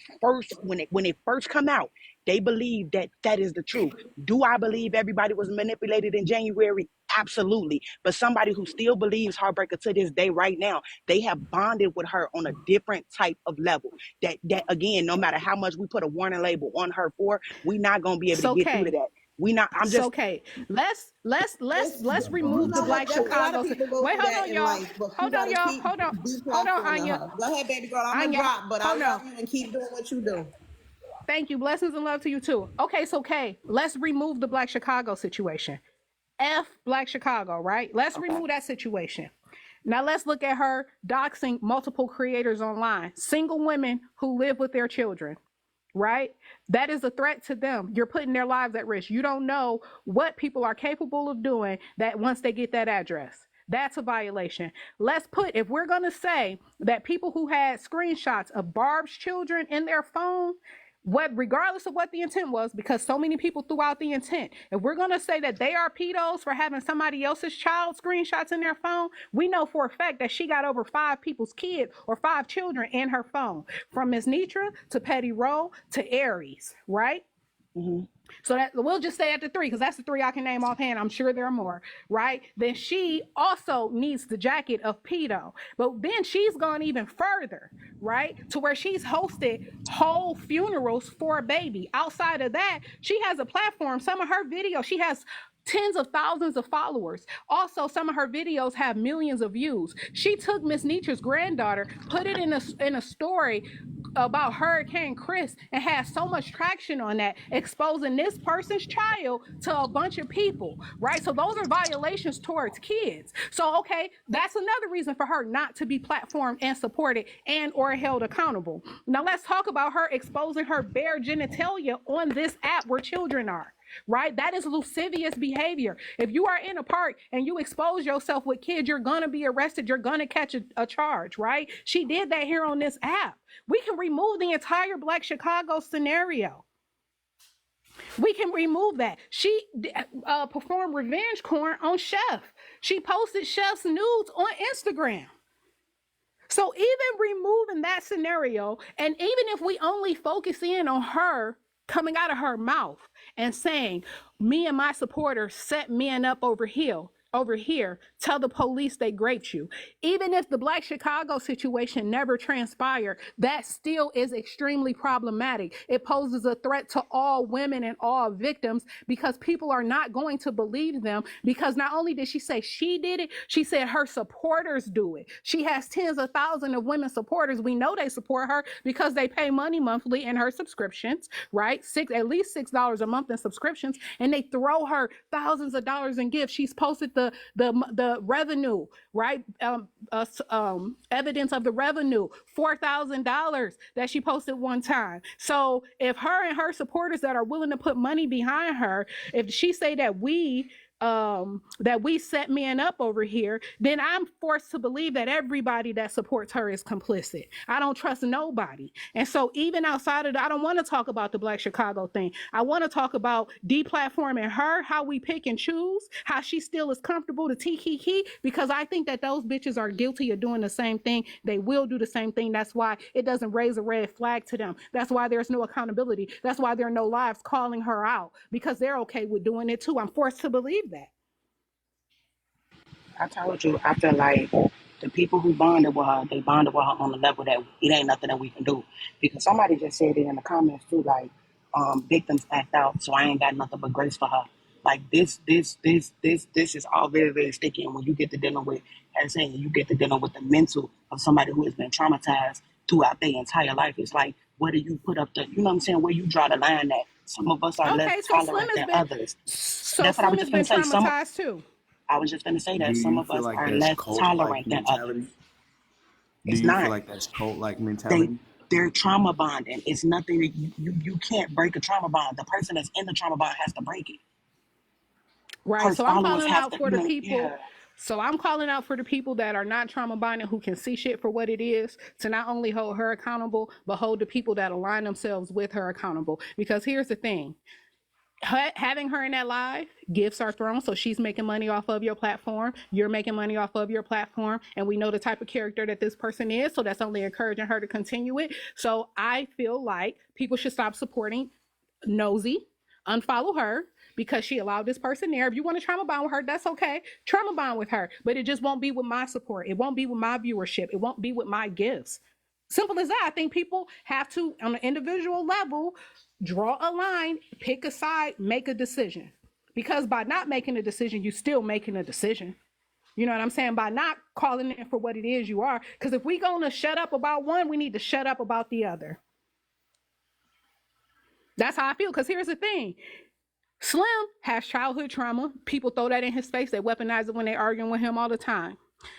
first come out, they believe that that is the truth. Do I believe everybody was manipulated in January? Absolutely. But somebody who still believes Heartbreaker to this day, right now, they have bonded with her on a different type of level. That again, no matter how much we put a warning label on her for, we're not gonna be able It's to get through to okay. that. We not. I'm It's just okay. Let's let's let's It's let's you remove the know what? Black A lot of Chicago. people go Wait, through hold that on, in y'all. life, but you Hold on, gotta y'all. keep Hold on, deplatforming Anya. her. Go ahead, baby girl. I'm gonna Anya, drop, but I hold love on. you and keep doing what you do. Thank you. Blessings and love to you too. Okay, so okay, let's remove the Black Chicago situation. F Black Chicago, right? Let's okay. remove that situation. Now let's look at her doxing multiple creators online, single women who live with their children, right? That is a threat to them. You're putting their lives at risk. You don't know what people are capable of doing that once they get that address. That's a violation. Let's put, if we're going to say that people who had screenshots of Barb's children in their phone, what, regardless of what the intent was, because so many people threw out the intent, if we're going to say that they are pedos for having somebody else's child screenshots in their phone, we know for a fact that she got over 5 people's kids or 5 children in her phone, from Miss Nitra to Petty Rowe to Aries, right? Mm-hmm. So that we'll just stay at the 3 because that's the 3 I can name offhand. I'm sure there are more, right? Then she also needs the jacket of pedo, but then she's gone even further, right? To where she's hosted whole funerals for a baby. Outside of that, she has a platform. Some of her videos, she has tens of thousands of followers. Also, some of her videos have millions of views. She took Miss Nietzsche's granddaughter, put it in a story about Hurricane Chris, and had so much traction on that, exposing this person's child to a bunch of people, right? So those are violations towards kids. So, okay, that's another reason for her not to be platformed and supported and or held accountable. Now let's talk about her exposing her bare genitalia on this app where children are. Right? That is lascivious behavior. If you are in a park and you expose yourself with kids, you're going to be arrested. You're going to catch a charge, right? She did that here on this app. We can remove the entire Black Chicago scenario. We can remove that. She performed revenge porn on Chef. She posted Chef's nudes on Instagram. So even removing that scenario, and even if we only focus in on her coming out of her mouth and saying, me and my supporters set men up over here, tell the police they raped you. Even if the Black Chicago situation never transpired, that still is extremely problematic. It poses a threat to all women and all victims because people are not going to believe them, because not only did she say she did it, she said her supporters do it. She has tens of thousands of women supporters. We know they support her because they pay money monthly in her subscriptions, right? At least $6 a month in subscriptions, and they throw her thousands of dollars in gifts. She's posted the revenue, right? Evidence of the revenue, $4,000 that she posted one time. So if her and her supporters that are willing to put money behind her, if she say that we set men up over here, then I'm forced to believe that everybody that supports her is complicit. I don't trust nobody. And so even outside of that, I don't want to talk about the Black Chicago thing. I want to talk about deplatforming her, how we pick and choose, how she still is comfortable to tee, because I think that those bitches are guilty of doing the same thing. They will do the same thing. That's why it doesn't raise a red flag to them. That's why there's no accountability. That's why there are no lives calling her out, because they're okay with doing it too. I'm forced to believe that. I told you, I feel like the people who bonded with her, they bonded with her on the level that it ain't nothing that we can do. Because somebody just said it in the comments too, like, victims act out, so I ain't got nothing but grace for her. Like this is all very, very sticky. And when you get to dealing with, as saying, you get to dealing with the mental of somebody who has been traumatized throughout their entire life, it's like, where do you put up the, you know what I'm saying, where you draw the line at? Some of us are less tolerant than others. So That's what I was Slim just has going been to say. traumatized too. I was just going to say Do that some you of feel us like are that's less cult-like tolerant than others. mentality? Do It's you not. feel like that's cult-like mentality? They're trauma bonding. It's nothing that you can't break a trauma bond. The person that's in the trauma bond has to break it. Right. Her So I'm followers calling have out to, for the people. yeah. So I'm calling out for the people that are not trauma bonded, who can see shit for what it is, to not only hold her accountable, but hold the people that align themselves with her accountable. Because here's the thing. Having her in that live, gifts are thrown, so she's making money off of your platform, you're making money off of your platform, and we know the type of character that this person is, so that's only encouraging her to continue it. So I feel like people should stop supporting Nosy, unfollow her, because she allowed this person there. If you want to trauma bond with her, that's okay. Trauma bond with her, but it just won't be with my support. It won't be with my viewership. It won't be with my gifts. Simple as that. I think people have to, on an individual level, draw a line, pick a side, make a decision. Because by not making a decision, you're still making a decision. You know what I'm saying? By not calling it for what it is you are. Because if we're going to shut up about one, we need to shut up about the other. That's how I feel. Because here's the thing. Slim has childhood trauma. People throw that in his face. They weaponize it when they're arguing with him all the time.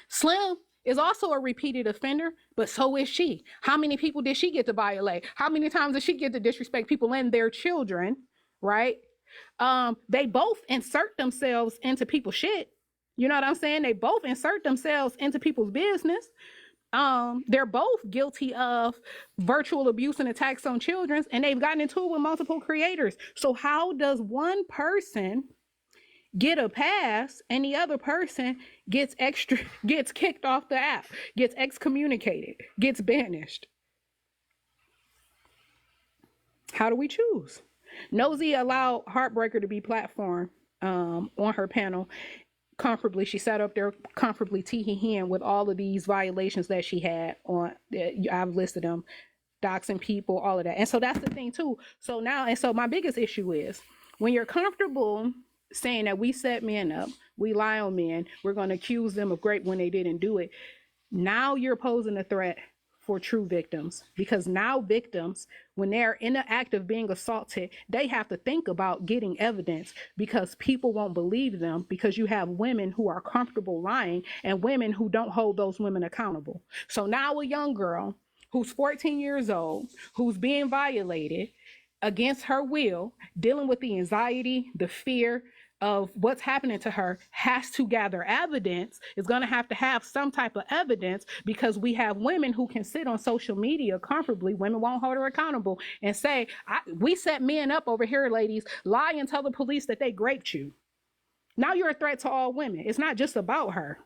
Slim is also a repeated offender, but so is she. How many people did she get to violate? How many times did she get to disrespect people and their children, right? They both insert themselves into people's shit. You know what I'm saying? They both insert themselves into people's business. They're both guilty of virtual abuse and attacks on children, and they've gotten into it with multiple creators. So how does one person get a pass and the other person gets kicked off the app, gets excommunicated, gets banished? How do we choose? Nosy allowed Heartbreaker to be platformed on her panel comfortably. She sat up there comfortably tee-hee-heeing with all of these violations that she had on. I've listed them, doxing people, all of that. And so that's the thing too. So now, and so my biggest issue is when you're comfortable saying that we set men up, we lie on men, we're going to accuse them of rape when they didn't do it. Now you're posing a threat for true victims, because now victims, when they're in the act of being assaulted, they have to think about getting evidence, because people won't believe them, because you have women who are comfortable lying and women who don't hold those women accountable. So now a young girl who's 14 years old, who's being violated against her will, dealing with the anxiety, the fear of what's happening to her, has to gather evidence, is going to have some type of evidence, because we have women who can sit on social media comfortably, women won't hold her accountable, and say, we set men up over here, ladies, lie and tell the police that they raped you. Now you're a threat to all women. It's not just about her.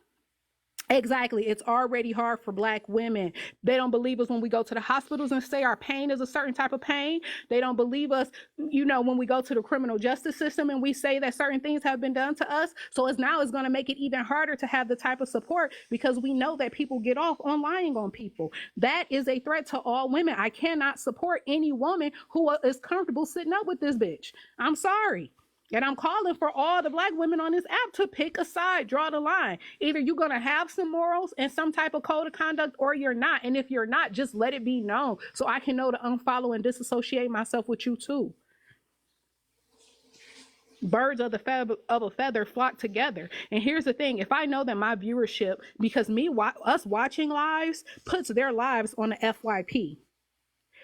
Exactly. It's already hard for Black women. They don't believe us when we go to the hospitals and say our pain is a certain type of pain. They don't believe us, when we go to the criminal justice system and we say that certain things have been done to us. So it's going to make it even harder to have the type of support, because we know that people get off on lying on people. That is a threat to all women. I cannot support any woman who is comfortable sitting up with this bitch. I'm sorry. And I'm calling for all the Black women on this app to pick a side, draw the line. Either you're going to have some morals and some type of code of conduct, or you're not. And if you're not, just let it be known so I can know to unfollow and disassociate myself with you too. Birds of a feather flock together. And here's the thing: if I know that my viewership, because us watching lives puts their lives on the FYP.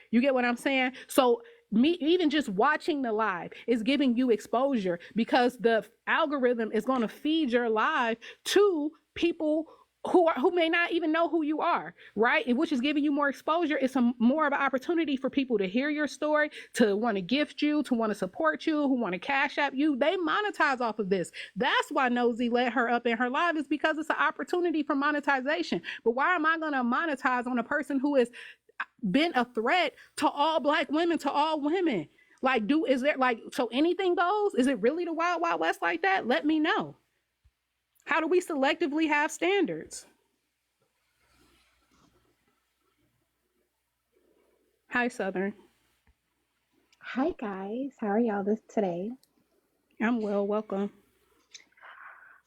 You get what I'm saying? So me even just watching the live is giving you exposure, because the algorithm is going to feed your live to people who may not even know who you are, right? Which is giving you more exposure. It's more of an opportunity for people to hear your story, to want to gift you, to want to support you, who want to cash app you. They monetize off of this. That's why Nosy let her up in her live, is because it's an opportunity for monetization. But why am I going to monetize on a person who has been a threat to all Black women, to all women? Is there so anything goes? Is it really the wild, wild west like that? Let me know. How do we selectively have standards? Hi, Southern. Hi guys, how are y'all today? I'm well, welcome.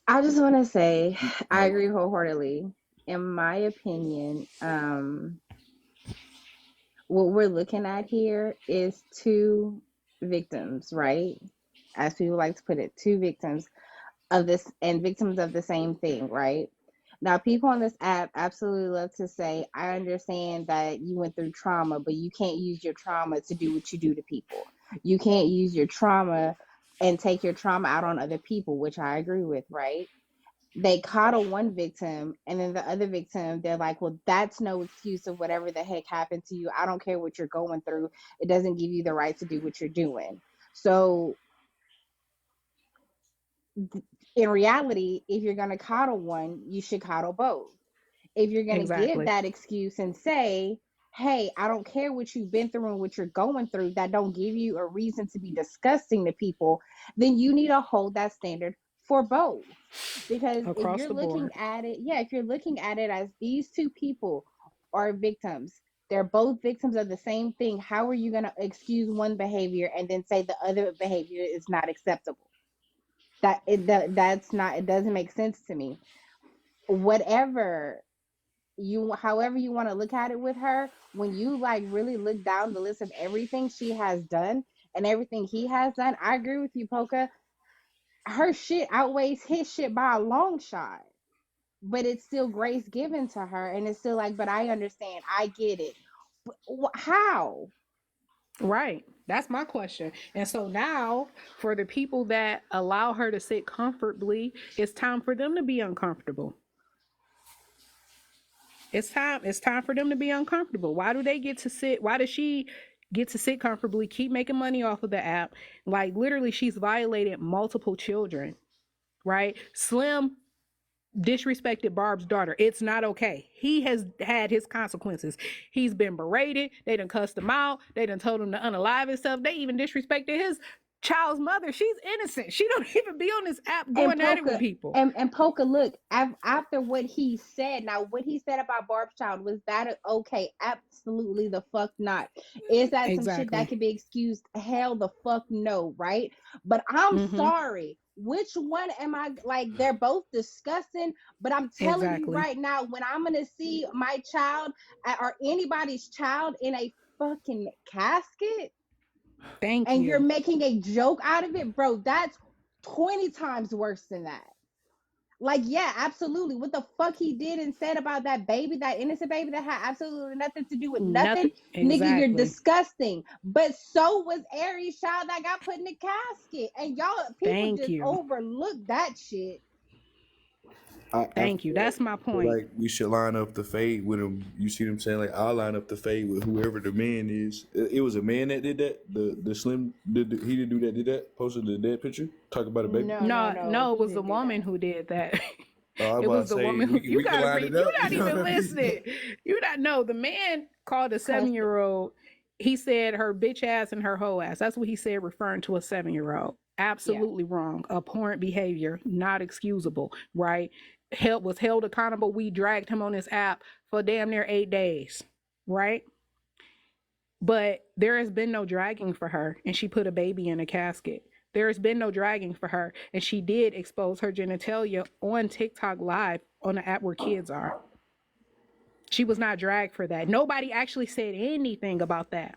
I just want to say I agree wholeheartedly. In my opinion, what we're looking at here is two victims, right? As people like to put it, two victims of this, and victims of the same thing, right? Now, people on this app absolutely love to say, I understand that you went through trauma, but you can't use your trauma to do what you do to people. You can't use your trauma and take your trauma out on other people, which I agree with, right? They coddle one victim, and then the other victim, they're like, well, that's no excuse of whatever the heck happened to you. I don't care what you're going through. It doesn't give you the right to do what you're doing. So in reality, if you're going to coddle one, you should coddle both. If you're going to give that excuse and say, hey, I don't care what you've been through and what you're going through, that don't give you a reason to be disgusting to people, then you need to hold that standard for both. Because if you're looking at it, if you're looking at it as these two people are victims, they're both victims of the same thing, how are you going to excuse one behavior and then say the other behavior is not acceptable? That's not, it doesn't make sense to me. However you want to look at it with her, when you really look down the list of everything she has done and everything he has done, I agree with you, Polka. Her shit outweighs his shit by a long shot, but it's still grace given to her, and it's still but I understand, I get it. But how? Right. That's my question. And so now, for the people that allow her to sit comfortably, it's time for them to be uncomfortable. It's time for them to be uncomfortable. Why do they get to sit? Why does she get to sit comfortably, keep making money off of the app? Literally, she's violated multiple children, right? Slim disrespected Barb's daughter. It's not okay. He has had his consequences. He's been berated. They done cussed him out. They done told him to unalive himself. They even disrespected his child's mother. She's innocent. She don't even be on this app going at it with people. And Polka, look, after what he said, now what he said about Barb's child, was that okay? Absolutely the fuck not. Is that some shit that can be excused? Hell the fuck no, right? But I'm sorry. which one am I like? They're both disgusting, but I'm telling you Exactly. right now, when I'm gonna see my child or anybody's child in a fucking casket Thank and you're you. making a joke out of it, bro, that's 20 times worse than that. Like, yeah, absolutely. What the fuck he did and said about that baby, that innocent baby that had absolutely nothing to do with nothing, Nothing. nigga, you're Exactly. disgusting. But so was Aries' child that got put in the casket. And y'all, people Thank just you. overlook that shit. I Thank you. That's my point. like we should line up the fade with him. You see what I'm saying? Like I'll line up the fade with whoever the man is. It was a man that did that. The Slim he didn't do that. Did that? Posted the dead picture. Talk about a baby. No, it He was the didn't do woman that. who did that. Oh, I was It about was to the say woman who you we can gotta line read. it You're up. not You know even what I listening. mean? You not know the man called a Trust me. 7-year-old. He said her bitch ass and her hoe ass. That's what he said, referring to a 7-year-old. Yeah. Absolutely wrong. Abhorrent behavior, not excusable. Right? Was held accountable. We dragged him on this app for damn near 8 days. Right? But there has been no dragging for her, and she put a baby in a casket. There has been no dragging for her, and she did expose her genitalia on TikTok Live on the app where kids are. She was not dragged for that. Nobody actually said anything about that.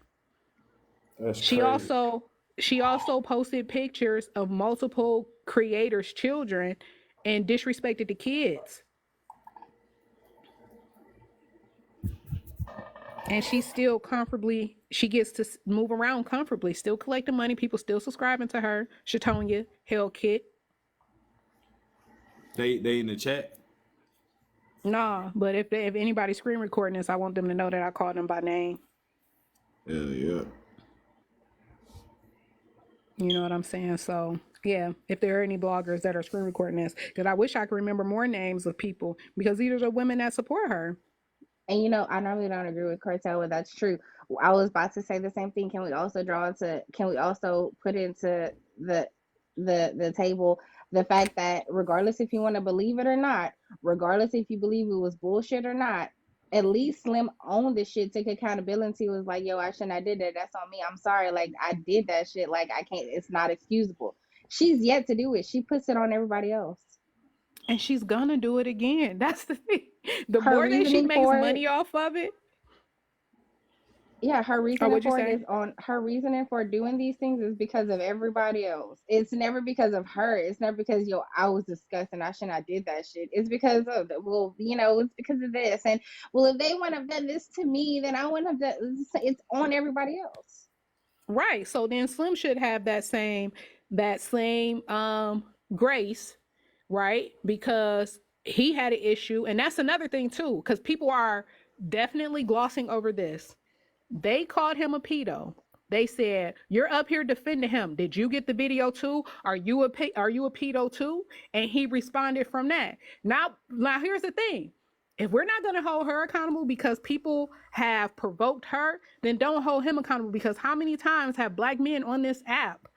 That's She crazy. also posted pictures of multiple creators' children and disrespected the kids. And she still comfortably, she gets to move around comfortably, still collecting money. People still subscribing to her. Shatonia, Hellkit. They in the chat. Nah, but if anybody screen recording this, I want them to know that I called them by name. Yeah. You know what I'm saying? So yeah, if there are any bloggers that are screen recording this, because I wish I could remember more names of people, because these are the women that support her. And you know, I normally don't agree with Cartel, but that's true. I was about to say the same thing. Can we also put into the table the fact that regardless if you want to believe it or not, regardless if you believe it was bullshit or not, at least Slim owned the shit, took accountability, was like, yo, I shouldn't have did that. That's on me. I'm sorry. Like I did that shit. Like I can't, it's not excusable. She's yet to do it. She puts it on everybody else. And she's gonna do it again. That's the thing. The Her more that she reasoning makes for it, money off of it. yeah, her Oh, reasoning what'd you for it say? is on her reasoning for doing these things is because of everybody else. It's never because of her. It's never because yo, I was disgusting. I shouldn't have did that shit. It's because of it's because of this. And well, if they wouldn't have done this to me, then I wouldn't have done. It's on everybody else. Right. So then Slim should have that same grace, right? Because he had an issue, and that's another thing too, because people are definitely glossing over this. They called him a pedo. They said, "You're up here defending him. Did you get the video too? Are you a pedo too?" And he responded from that. Now here's the thing. If we're not going to hold her accountable because people have provoked her, then don't hold him accountable, because how many times have black men on this app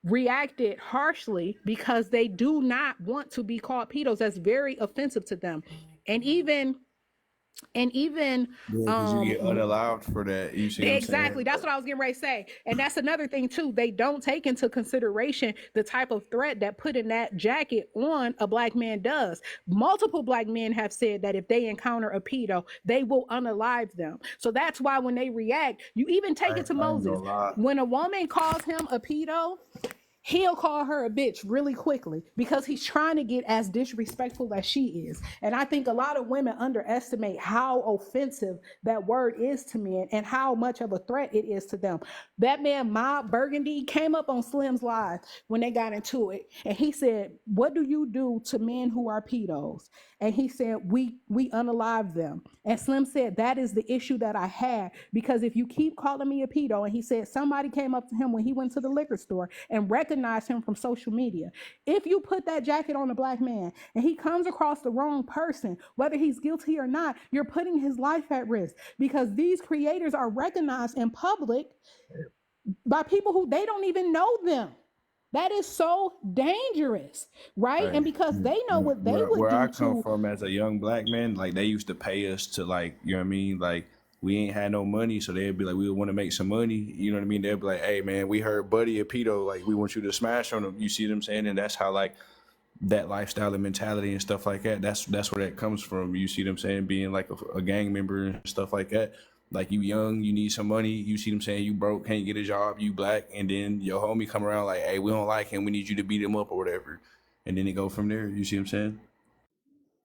reacted harshly because they do not want to be called pedos? That's very offensive to them. And even Yeah, because you get um unallowed for that. You see what I'm saying? exactly. That's what I was getting ready to say. And that's another thing too. They don't take into consideration the type of threat that putting that jacket on a black man does. Multiple black men have said that if they encounter a pedo, they will unalive them. So that's why when they react, you even take it to I ain't Moses. gonna lie. When a woman calls him a pedo, he'll call her a bitch really quickly because he's trying to get as disrespectful as she is. And I think a lot of women underestimate how offensive that word is to men and how much of a threat it is to them. That man, Mob Burgundy, came up on Slim's Live when they got into it. And he said, "What do you do to men who are pedos?" And he said, we unalive them. And Slim said, "That is the issue that I had, because if you keep calling me a pedo," and he said somebody came up to him when he went to the liquor store and recognized him from social media. "If you put that jacket on a black man and he comes across the wrong person, whether he's guilty or not, you're putting his life at risk, because these creators are recognized in public by people who they don't even know them." That is so dangerous, right? Right. And because they know what they would Where I do come to, from as a young black man, like they used to pay us to, like, you know what I mean, like we ain't had no money, so they'd be like, we want to make some money. You know what I mean? They'd be like, hey man, we heard Buddy a pedo, like we want you to smash on him. You see what I'm saying? And that's how like that lifestyle and mentality and stuff like that. That's where that comes from. You see what I'm saying? Being like a gang member and stuff like that. Like you young, you need some money. You see what I'm saying? You broke, can't get a job. You black, and then your homie come around like, hey, we don't like him. We need you to beat him up or whatever. And then it go from there. You see what I'm saying?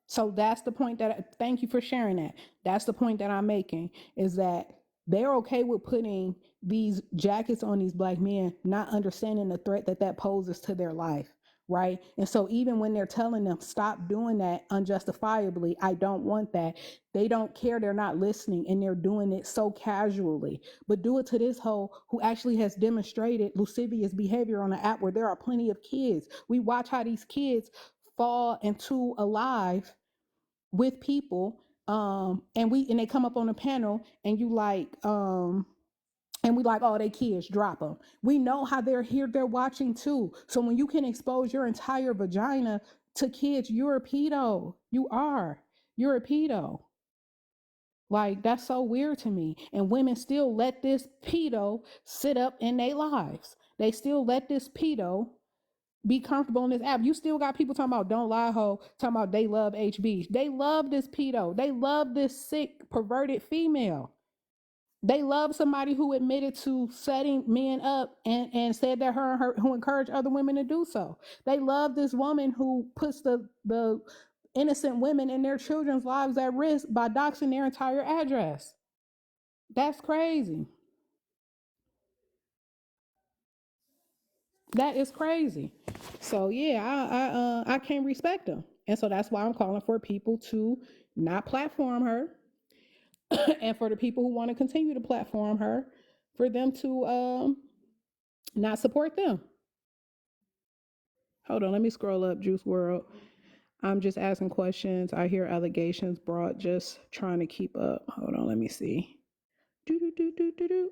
So that's the point thank you for sharing that. That's the point that I'm making, is that they're okay with putting these jackets on these black men, not understanding the threat that poses to their life. Right. And so even when they're telling them stop doing that unjustifiably, I don't want that, they don't care. They're not listening, and they're doing it so casually. But do it to this hoe who actually has demonstrated lascivious behavior on the app where there are plenty of kids. We watch how these kids fall into a live with people, and they come up on a panel, and you like, and we like, oh, they kids, drop them. We know how they're here, they're watching too. So when you can expose your entire vagina to kids, you're a pedo. You're a pedo. Like, that's so weird to me. And women still let this pedo sit up in their lives. They still let this pedo be comfortable on this app. You still got people talking about don't lie, ho, talking about they love HB. They love this pedo. They love this sick, perverted female. They love somebody who admitted to setting men up and said that her who encouraged other women to do so. They love this woman who puts the innocent women and their children's lives at risk by doxing their entire address. That's crazy. That is crazy. So yeah, I can't respect them, and so that's why I'm calling for people to not platform her, and for the people who want to continue to platform her, for them to not support them. Hold on, let me scroll up. Juice World. I'm just asking questions. I hear allegations brought. Just trying to keep up. Hold on, let me see. Do do do do do do.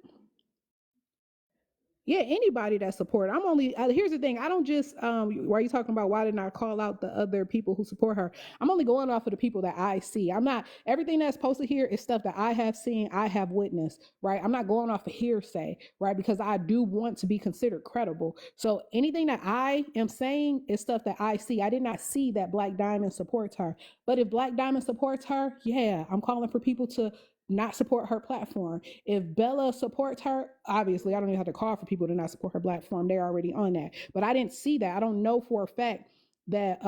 Yeah, anybody that support. I'm only here's the thing. I don't just why are you talking about why didn't I call out the other people who support her? I'm only going off of the people that I see. I'm not everything that's posted here is stuff that I have seen, I have witnessed, right? I'm not going off of hearsay, right? Because I do want to be considered credible. So anything that I am saying is stuff that I see. I did not see that Black Diamond supports her. But if Black Diamond supports her, yeah, I'm calling for people to not support her platform. If Bella supports her, obviously I don't even have to call for people to not support her platform. They're already on that. But I didn't see that. I don't know for a fact that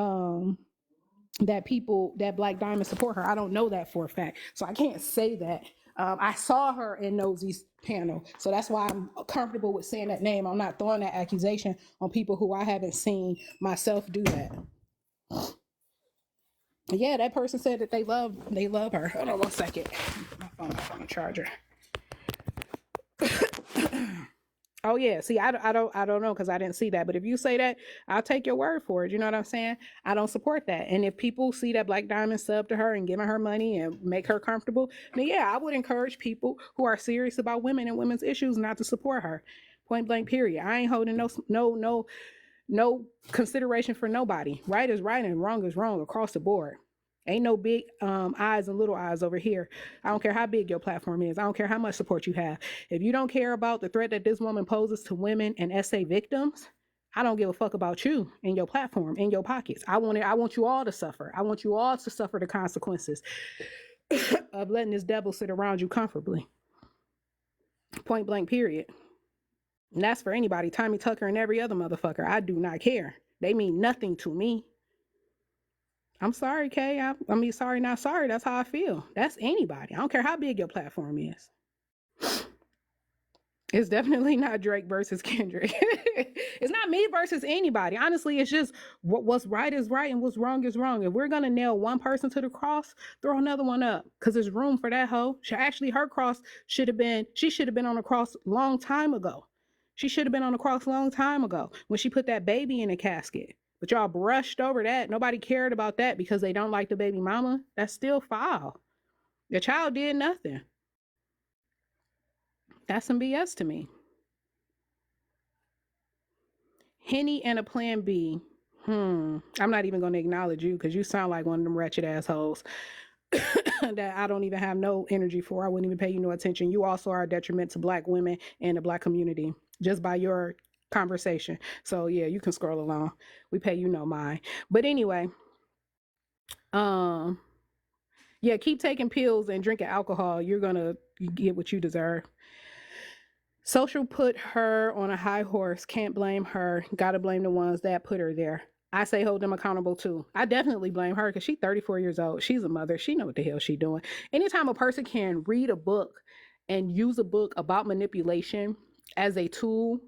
that people that Black Diamond support her. I don't know that for a fact. So I can't say that. I saw her in Nosy's panel. So that's why I'm comfortable with saying that name. I'm not throwing that accusation on people who I haven't seen myself do that. Yeah, that person said that they love her. Hold on one second. My phone's on the charger. Oh yeah, see, I don't know because I didn't see that. But if you say that, I'll take your word for it. You know what I'm saying? I don't support that. And if people see that Black Diamond sub to her and giving her money and make her comfortable, then yeah, I would encourage people who are serious about women and women's issues not to support her. Point blank. Period. I ain't holding no consideration for nobody. Right is right and wrong is wrong across the board. Ain't no big eyes and little eyes over here. I don't care how big your platform is. I don't care how much support you have. If you don't care about the threat that this woman poses to women and SA victims, I don't give a fuck about you and your platform, in your pockets. I want you all to suffer. I want you all to suffer the consequences of letting this devil sit around you comfortably. Point blank, period. And that's for anybody, Tommy Tucker and every other motherfucker. I do not care. They mean nothing to me. I'm sorry, Kay. I mean, sorry, not sorry. That's how I feel. That's anybody. I don't care how big your platform is. It's definitely not Drake versus Kendrick. It's not me versus anybody. Honestly, it's just what's right is right and what's wrong is wrong. If we're going to nail one person to the cross, throw another one up because there's room for that hoe. Her cross she should have been on the cross long time ago. She should have been on the cross long time ago when she put that baby in a casket. But y'all brushed over that. Nobody cared about that because they don't like the baby mama. That's still foul. The child did nothing. That's some BS to me. Henny and a plan B. I'm not even going to acknowledge you because you sound like one of them wretched assholes. that I don't even have no energy for. I wouldn't even pay you no attention. You also are a detriment to Black women and the Black community just by your conversation. So yeah, you can scroll along. We pay you no mind. But anyway, um, yeah, keep taking pills and drinking alcohol. You're gonna get what you deserve. Social put her on a high horse. Can't blame her. Gotta blame the ones that put her there. I say hold them accountable too. I definitely blame her because she's 34 years old. She's a mother. She know what the hell she doing. Anytime a person can read a book and use a book about manipulation as a tool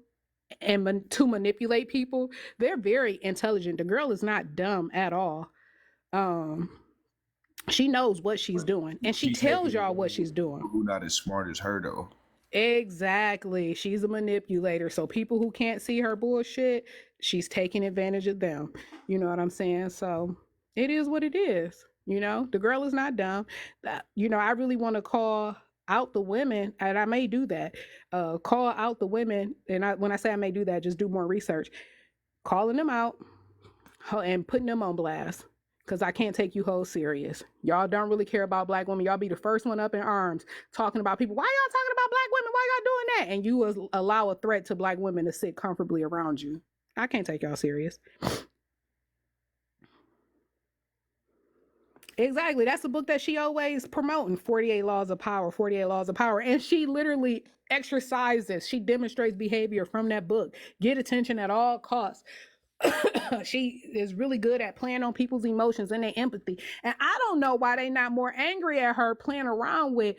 and to manipulate people, they're very intelligent. The girl is not dumb at all. Um, she knows what she's doing, and she tells y'all what she's doing. Who not as smart as her though? Exactly. She's a manipulator. So people who can't see her bullshit, she's taking advantage of them. You know what I'm saying? So it is what it is. You know, the girl is not dumb. You know, I really want to call out the women, and I may do that. Call out the women, and when I say I may do that, just do more research. Calling them out and putting them on blast. Because I can't take you whole serious. Y'all don't really care about Black women. Y'all be the first one up in arms talking about people. Why y'all talking about Black women? Why y'all doing that? And you allow a threat to Black women to sit comfortably around you. I can't take y'all serious. Exactly. That's the book that she always promoting, 48 Laws of Power, 48 Laws of Power. And she literally exercises. She demonstrates behavior from that book. Get attention at all costs. She is really good at playing on people's emotions and their empathy. And I don't know why they not more angry at her playing around with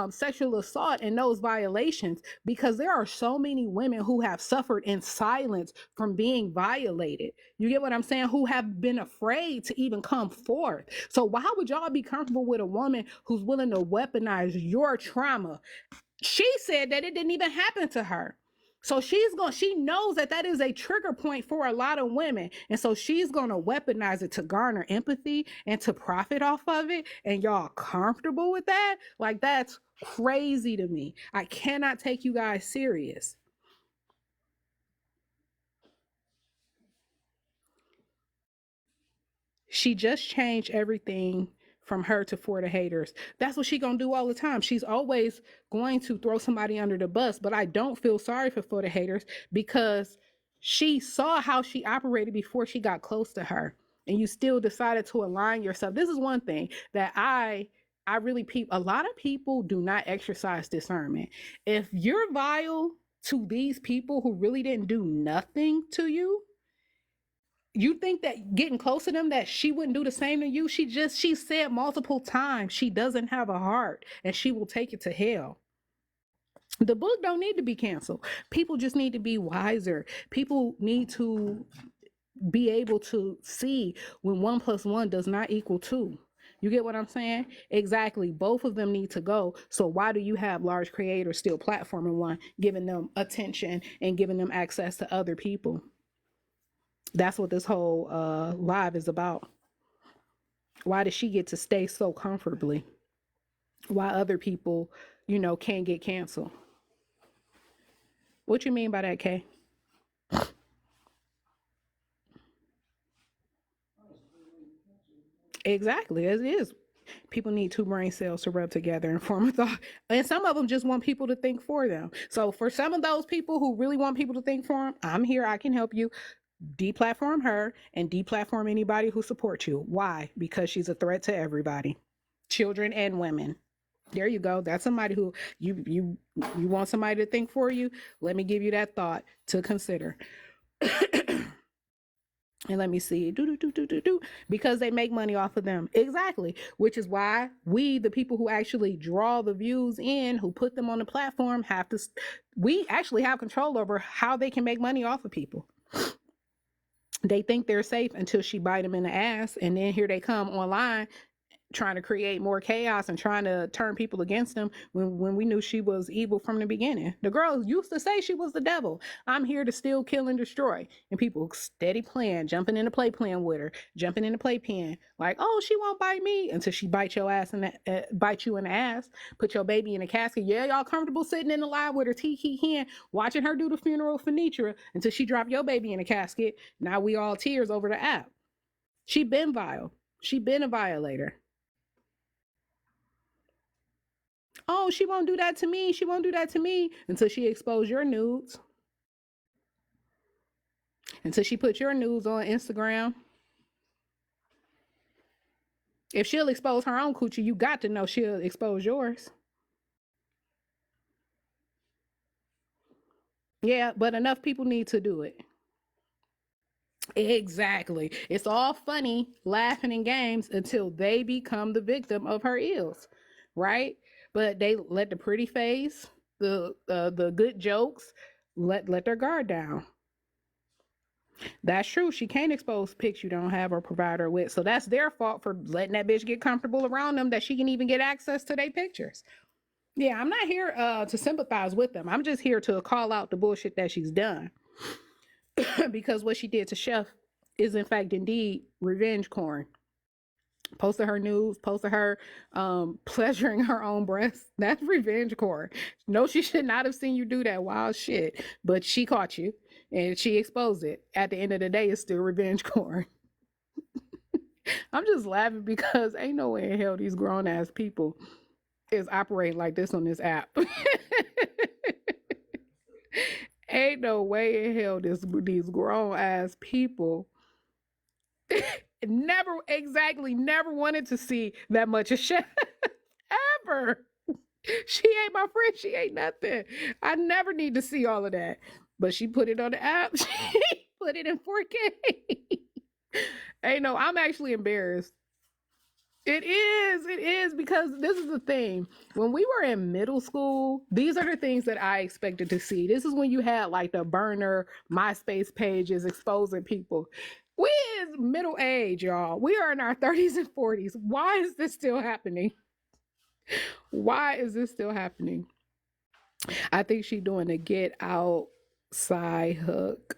sexual assault and those violations, because there are so many women who have suffered in silence from being violated. You get what I'm saying? Who have been afraid to even come forth. So why would y'all be comfortable with a woman who's willing to weaponize your trauma? She said that it didn't even happen to her. So she knows that that is a trigger point for a lot of women. And so she's going to weaponize it to garner empathy and to profit off of it. And y'all comfortable with that? Like, that's crazy to me. I cannot take you guys serious. She just changed everything from her to for the haters. That's what she gonna do all the time. She's always going to throw somebody under the bus, but I don't feel sorry for the haters because she saw how she operated before she got close to her, and you still decided to align yourself. This is one thing that I really a lot of people do not exercise discernment. If you're vile to these people who really didn't do nothing to you, you think that getting close to them that she wouldn't do the same to you? She said multiple times she doesn't have a heart and she will take it to hell. The book don't need to be canceled. People just need to be wiser. People need to be able to see when 1 + 1 does not equal 2. You get what I'm saying? Exactly. Both of them need to go. So why do you have large creators still platforming one, giving them attention and giving them access to other people? That's what this whole live is about. Why does she get to stay so comfortably? Why other people, can't get canceled? What you mean by that, Kay? Exactly, as it is. People need 2 brain cells to rub together and form a thought. And some of them just want people to think for them. So for some of those people who really want people to think for them, I'm here. I can help you. Deplatform her and deplatform anybody who supports you. Why? Because she's a threat to everybody, children and women. There you go. That's somebody who you want somebody to think for you. Let me give you that thought to consider. And let me see, because they make money off of them. Exactly. Which is why we, the people who actually draw the views in, who put them on the platform, we actually have control over how they can make money off of people. They think they're safe until she bite them in the ass, and then here they come online trying to create more chaos and trying to turn people against them when we knew she was evil from the beginning. The girl used to say she was the devil. I'm here to steal, kill, and destroy. And people steady playing, jumping in the playpen with her, jumping in the playpen, like, oh, she won't bite me, until she bite your ass and bite you in the ass, put your baby in a casket. Yeah, y'all comfortable sitting in the live with her tiki hen, watching her do the funeral for Nitra until she drop your baby in a casket. Now we all tears over the app. She been vile. She been a violator. Oh, she won't do that to me. She won't do that to me until she exposed your nudes. Until she put your nudes on Instagram. If she'll expose her own coochie, you got to know she'll expose yours. Yeah, but enough people need to do it. Exactly. It's all funny, laughing and games until they become the victim of her ills, right? But they let the pretty face, the good jokes, let their guard down. That's true. She can't expose pics you don't have or provide her with. So that's their fault for letting that bitch get comfortable around them that she can even get access to their pictures. Yeah, I'm not here to sympathize with them. I'm just here to call out the bullshit that she's done. Because what she did to Chef is in fact indeed revenge porn. Posted her news, posted her pleasuring her own breasts. That's revenge porn. No, she should not have seen you do that wild shit, but she caught you and she exposed it. At the end of the day, it's still revenge porn. I'm just laughing because ain't no way in hell these grown ass people is operating like this on this app. Ain't no way in hell these grown ass people never wanted to see that much of Chef ever. She ain't my friend. She ain't nothing. I never need to see all of that. But she put it on the app. She put it in 4K. Hey, no, I'm actually embarrassed. It is because this is the thing. When we were in middle school, these are the things that I expected to see. This is when you had like the burner MySpace pages exposing people. We is middle age, y'all. We are in our 30s and 40s. Why is this still happening? Why is this still happening? I think she's doing a get outside hook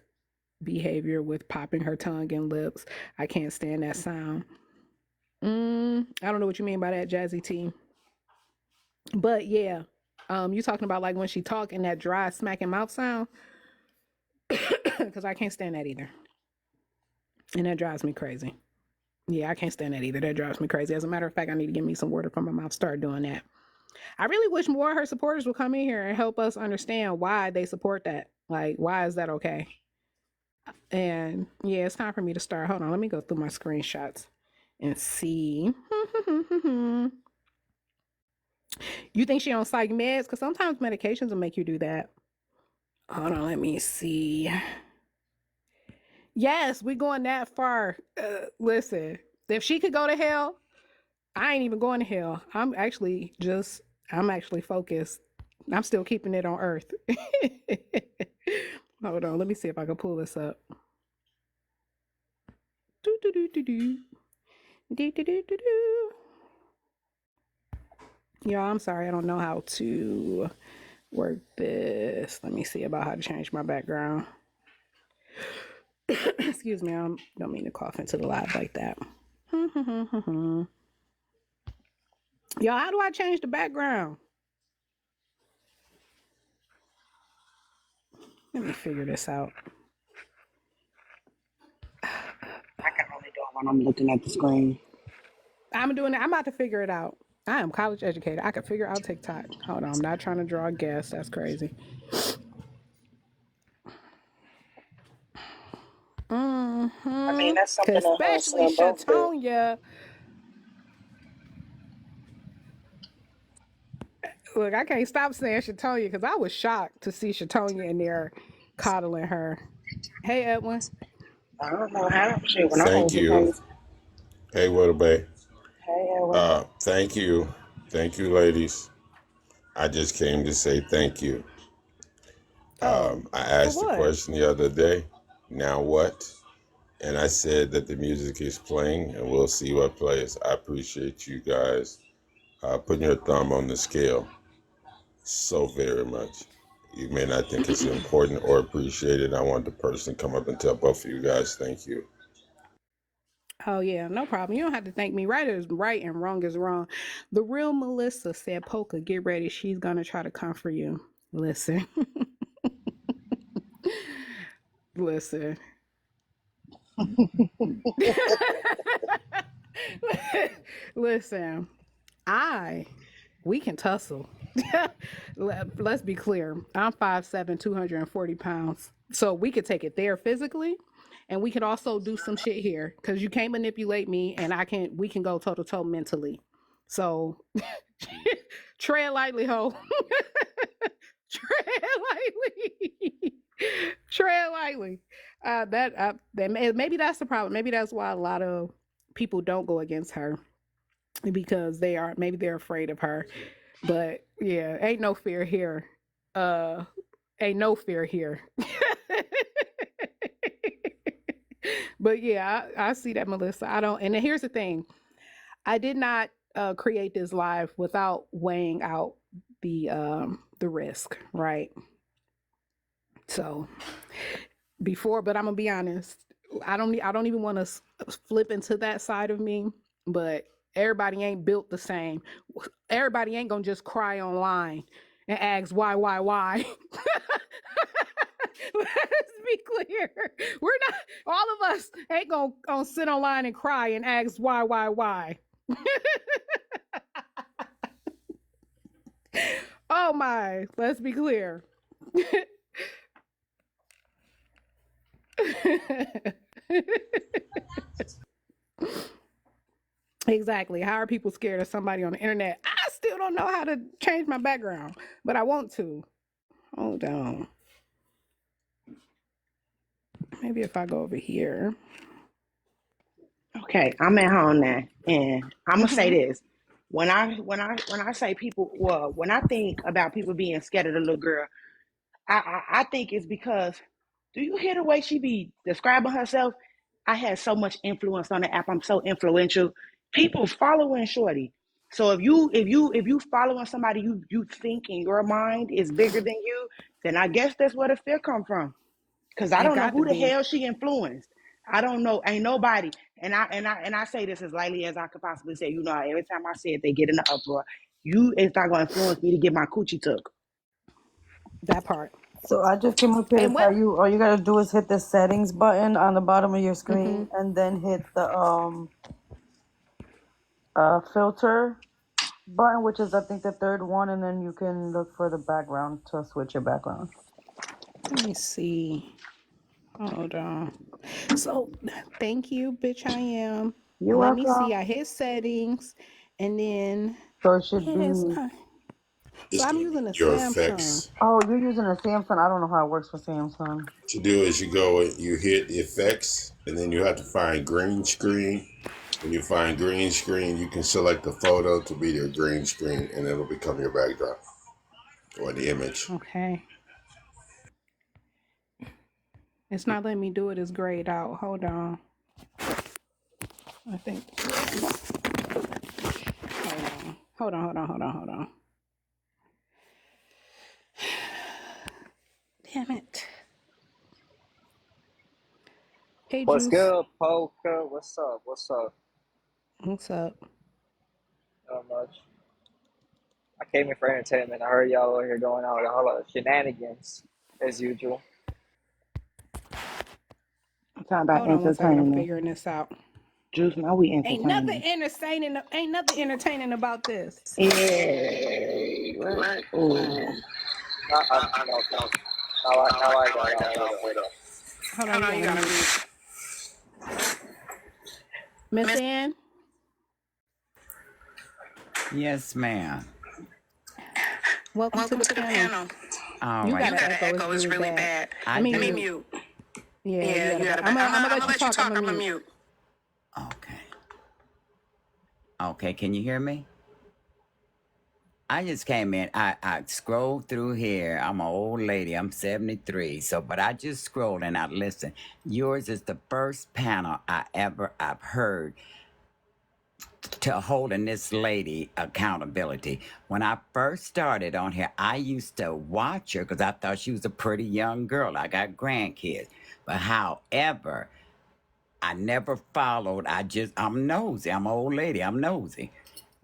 behavior with popping her tongue and lips. I can't stand that sound. I don't know what you mean by that, Jazzy T. But yeah, you talking about like when she talk in that dry smacking mouth sound? Because I can't stand that either. And that drives me crazy. Yeah, I can't stand that either. That drives me crazy. As a matter of fact, I need to get me some water from my mouth. Start doing that. I really wish more of her supporters would come in here and help us understand why they support that. Like, why is that okay? And yeah, it's time for me to start. Hold on, let me go through my screenshots and see. You think she on psych meds? Because sometimes medications will make you do that. Hold on, let me see. Yes, we going that far. Listen, if she could go to hell, I ain't even going to hell. I'm actually focused. I'm still keeping it on earth. Hold on, let me see if I can pull this up. Y'all, I'm sorry, I don't know how to work this. Let me see about how to change my background. Excuse me, I don't mean to cough into the live like that. Y'all, how do I change the background? Let me figure this out. I can only do it when I'm looking at the screen. I'm doing it. I'm about to figure it out. I am college educated. I can figure out TikTok. Hold on, I'm not trying to draw a guess. That's crazy. I mean, that's something that her and Especially Slim both do. Shatonia. Look, I can't stop saying Shatonia because I was shocked to see Shatonia in there coddling her. Hey, Edwin. I don't know how shit when I Thank hold your you. face. Hey, Widow Bay. Hey, Edwin. Thank you. Thank you, ladies. I just came to say thank you. Oh, I for asked the what? question the other day, now what? And I said that the music is playing and we'll see what plays. I appreciate you guys putting your thumb on the scale so very much. You may not think it's important or appreciated. I want the person to come up and tell both of you guys thank you. Oh, yeah, no problem. You don't have to thank me. Right is right and wrong is wrong. The real Melissa said, Polka, get ready. She's going to try to comfort you. Listen. Listen. Listen. We can tussle. Let's be clear. I'm 5'7", 240 pounds. So we could take it there physically, and we could also do some shit here because you can't manipulate me, and we can go toe to toe mentally. So tread lightly, ho. Tread lightly. Tread lightly. Maybe that's the problem. Maybe that's why a lot of people don't go against her because they're afraid of her. But yeah, ain't no fear here. Uh, ain't no fear here. But yeah, I see that, Melissa. I don't. And then here's the thing: I did not create this live without weighing out the risk, right? So but I'm gonna be honest. I don't even want to flip into that side of me, but everybody ain't built the same. Everybody ain't gonna just cry online and ask why. Let's be clear. We're not, all of us ain't gonna sit online and cry and ask why. Oh my, let's be clear. Exactly. How are people scared of somebody on the internet? I still don't know how to change my background, but I want to. Hold on. Maybe if I go over here. Okay, I'm at home now, and I'm gonna say this: when I say people, well, when I think about people being scared of the little girl, I think it's because, do you hear the way she be describing herself? I had so much influence on the app. I'm so influential. People following Shorty. So if you following somebody you think in your mind is bigger than you, then I guess that's where the fear come from. Because I It don't know got to who the be. hell she influenced. I don't know. Ain't nobody. And I say this as lightly as I could possibly say. You know, every time I say it, they get in the uproar. It's not gonna influence me to get my coochie took. That part. So I just came up here to And what? tell you all you gotta do is hit the settings button on the bottom of your Mm-hmm. screen and then hit the filter button, which is I think the third one, and then you can look for the background to switch your background. Let me see. Hold on. So thank you, bitch. I am. You're Let me see. welcome. I hit settings, and then So it should yeah, it's be. not. So It's I'm going to be using a your Samsung. effects. Oh, you're using a Samsung. I don't know how it works for Samsung. To do is you go, you hit effects, and then you have to find green screen. When you find green screen, you can select the photo to be your green screen, and it'll become your backdrop or the image. Okay. It's not letting me do it as grayed out. Hold on. I think. Hold on. Damn it. Hey, What's Juice. good, Poker? What's up? What's up? What's up? Not much. I came in for entertainment. I heard y'all over here going out with a whole lot of shenanigans, as usual. I'm talking about Hold on one second. I'm entertainment. figuring this out. Juice, now we Ain't nothing entertaining. entertaining. Ain't nothing entertaining about this. Yeah. What? Ooh. No, now I got out. Wait up. Hold on. You gotta mute. Miss Ann. Yes, ma'am. Welcome to the panel. All You right. got an echo. It's really bad. Let me mute. Yeah, you got to. I'm gonna let you talk. I'm gonna mute. Okay. Okay, can you hear me? I just came in. I scrolled through here. I'm an old lady. I'm 73. But I just scrolled and I listened. Yours is the first panel I've heard to holding this lady accountability. When I first started on here, I used to watch her because I thought she was a pretty young girl. I got grandkids. But however, I never followed. I'm nosy. I'm an old lady. I'm nosy.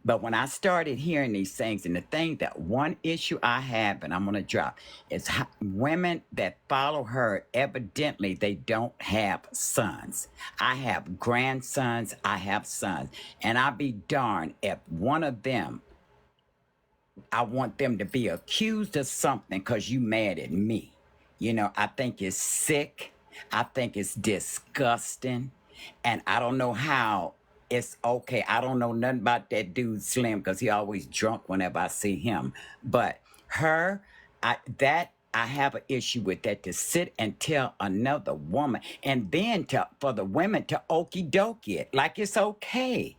But when I started hearing these things, and the thing that one issue I have, and I'm going to drop, is how women that follow her, evidently they don't have sons. I have grandsons, I have sons, and I'll be darned if one of them I want them to be accused of something because you mad at me. I think it's sick. I think it's disgusting. And I don't know how it's okay. I don't know nothing about that dude Slim because he always drunk whenever I see him. But her, I have an issue with that, to sit and tell another woman and then for the women to okie dokie it like it's okay.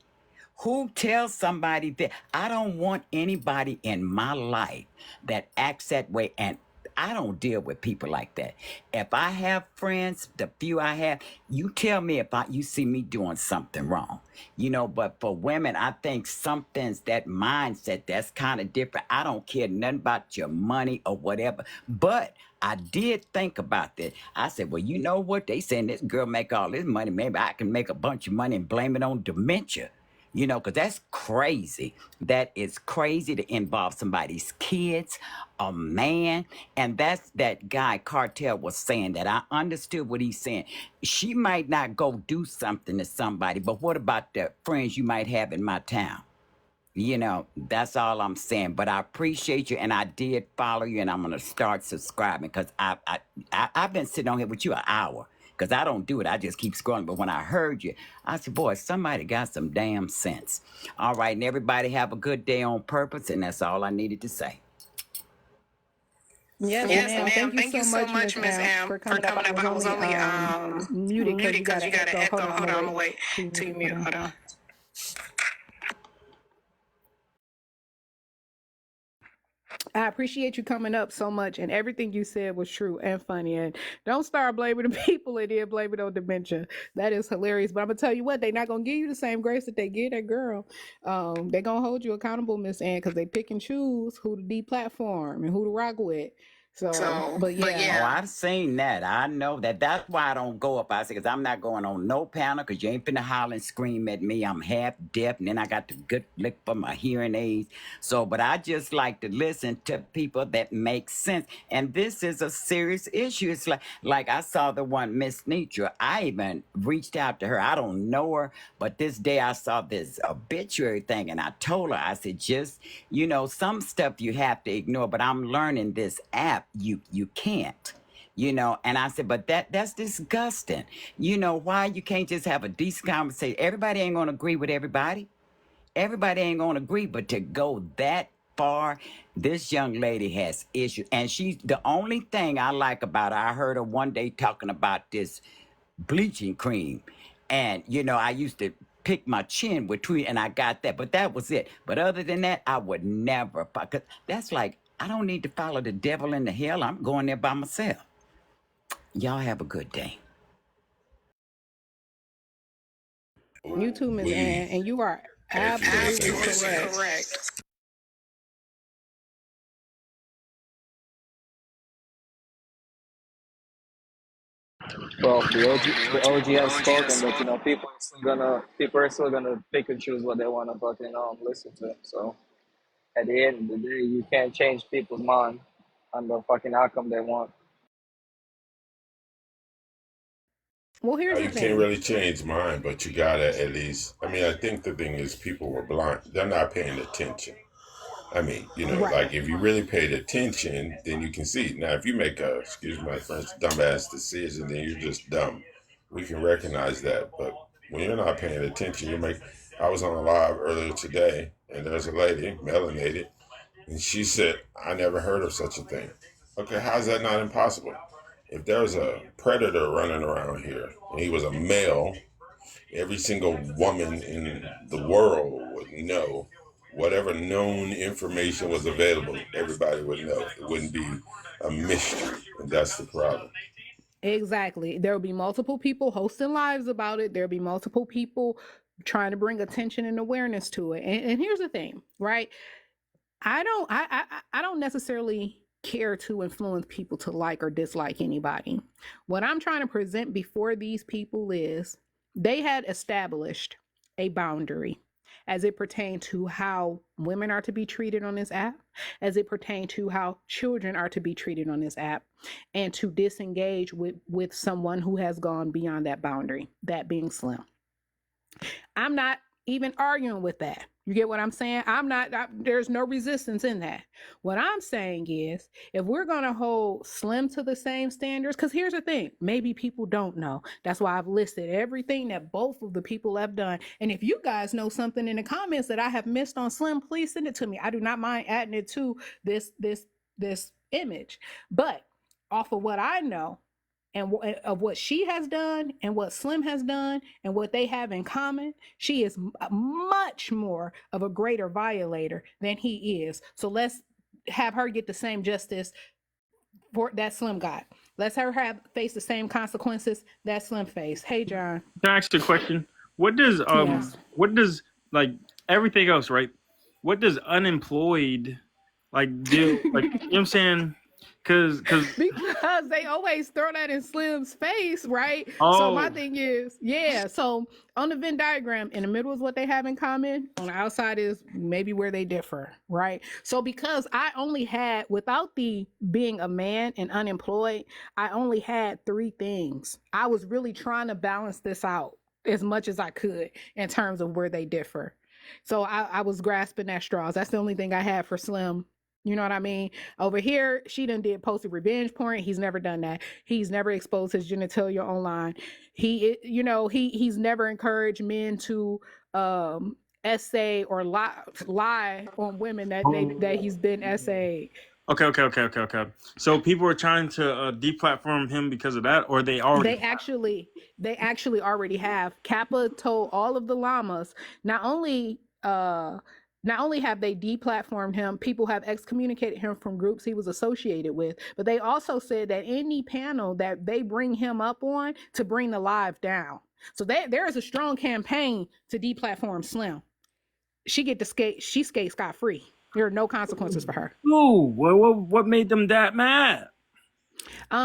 Who tells somebody that? I don't want anybody in my life that acts that way. And I don't deal with people like that. If I have friends, the few I have, you tell me if you see me doing something wrong. But for women, I think something's that mindset that's kind of different. I don't care nothing about your money or whatever. But I did think about that. I said, well, you know what? They saying this girl make all this money. Maybe I can make a bunch of money and blame it on dementia. Because that's crazy. That is crazy to involve somebody's kids, a man. And that's that guy Cartel was saying, that I understood what he's saying. She might not go do something to somebody, but what about the friends you might have in my town? That's all I'm saying. But I appreciate you, and I did follow you, and I'm gonna start subscribing because I've been sitting on here with you an hour because I don't do it. I just keep scrolling. But when I heard you, I said, boy, somebody got some damn sense. All right, and everybody have a good day on purpose, and that's all I needed to say. Yes, ma'am. Thank you so much, Miss M, for coming up. I was only muted because you got an echo. Hold on, I'm gonna wait till you mute. Hold on. I appreciate you coming up so much, and everything you said was true and funny. And don't start blaming the people and then blame it on dementia. That is hilarious. But I'm gonna tell you what, they're not gonna give you the same grace that they give that girl. They're gonna hold you accountable, Miss Ann, because they pick and choose who to deplatform and who to rock with. But yeah. Oh, I've seen that. I know that. That's why I don't go up. I say, because I'm not going on no panel, because you ain't finna holler and scream at me. I'm half deaf, and then I got the good lick for my hearing aids. But I just like to listen to people that make sense. And this is a serious issue. It's like I saw the one, Miss Nitra. I even reached out to her. I don't know her, but this day I saw this obituary thing, and I told her, I said, just, some stuff you have to ignore, but I'm learning this app. You can't, and I said, but that's disgusting. Why you can't just have a decent conversation? Everybody ain't gonna agree with everybody. Everybody ain't gonna agree, but to go that far, this young lady has issues. And she's the only thing I like about her. I heard her one day talking about this bleaching cream. And I used to pick my chin with tweet, and I got that, but that was it. But other than that, I would never, because that's like, I don't need to follow the devil into hell. I'm going there by myself. Y'all have a good day. You too, Miss Ann, and you are absolutely correct. Well, the OG has spoken, but people are still gonna pick and choose what they want to fucking listen to. So at the end of the day, you can't change people's mind on the fucking outcome they want. Well, here's the You can't thing. really change mine, but you gotta at least. I mean, I think the thing is people were blind. They're not paying attention. I mean, Right. like if you really paid attention, then you can see. Now, if you make a, excuse my French, dumbass decision, then you're just dumb. We can recognize that. But when you're not paying attention, I was on a live earlier today, and there's a lady, melanated, and she said, I never heard of such a thing. Okay, how's that not impossible? If there's a predator running around here, and he was a male, every single woman in the world would know. Whatever known information was available, everybody would know. It wouldn't be a mystery, and that's the problem. Exactly. There will be multiple people hosting lives about it. There'll be multiple people trying to bring attention and awareness to it. And here's the thing, right? I don't necessarily care to influence people to like or dislike anybody. What I'm trying to present before these people is they had established a boundary as it pertained to how women are to be treated on this app, as it pertained to how children are to be treated on this app, and to disengage with someone who has gone beyond that boundary, that being Slim. I'm not even arguing with that. You get what I'm saying? There's no resistance in that. What I'm saying is, if we're going to hold Slim to the same standards, because here's the thing, maybe people don't know. That's why I've listed everything that both of the people have done. And if you guys know something in the comments that I have missed on Slim, please send it to me. I do not mind adding it to this image. But off of what I know, and of what she has done and what Slim has done and what they have in common, she is much more of a greater violator than he is. So let's have her get the same justice for that Slim got. Let's her face the same consequences that Slim faced. Hey, John. Can I ask you a question? What does Yes. what does like everything else, right? What does unemployed like do? Like, you know what I'm saying? Because they always throw that in Slim's face, right? So my oh, thing is, yeah. So on the Venn diagram, in the middle is what they have in common. On the outside is maybe where they differ, right? So because I only had, without the being a man and unemployed, I only had 3 things. I was really trying to balance this out as much as I could in terms of where they differ. So I was grasping at straws. That's the only thing I had for Slim. You know what I mean? Over here, she done did posted revenge porn. He's never done that. He's never exposed his genitalia online. He's never encouraged men to essay or lie on women that he's been essayed. okay. So people are trying to deplatform him because of that, or they already. They actually already have. Kappa told all of the llamas not only have they deplatformed him, people have excommunicated him from groups he was associated with, but they also said that any panel that they bring him up on to bring the live down. So there is a strong campaign to deplatform Slim. She skates scot free. There are no consequences for her. Ooh, what made them that mad?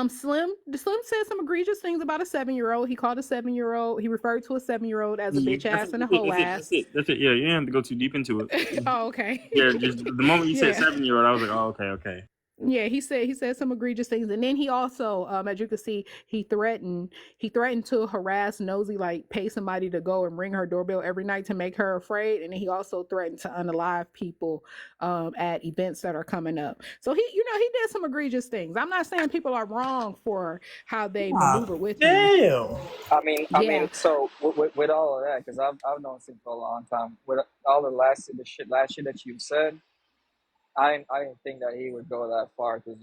Slim said some egregious things about a 7-year-old. He called a 7-year-old. He referred to a 7-year-old as a bitch ass and a hoe ass. That's it. Yeah, you didn't have to go too deep into it. Oh, okay. Yeah, just the moment you said Yeah. 7-year-old, I was like, oh, okay. Yeah, he said some egregious things, and then he also, as you can see, he threatened to harass Nosy, like pay somebody to go and ring her doorbell every night to make her afraid, and then he also threatened to unalive people at events that are coming up. So he did some egregious things. I'm not saying people are wrong for how they maneuver with him. Damn. I mean, so with all of that, because I've known Sim for a long time. With all the last shit that you said, I didn't think that he would go that far, because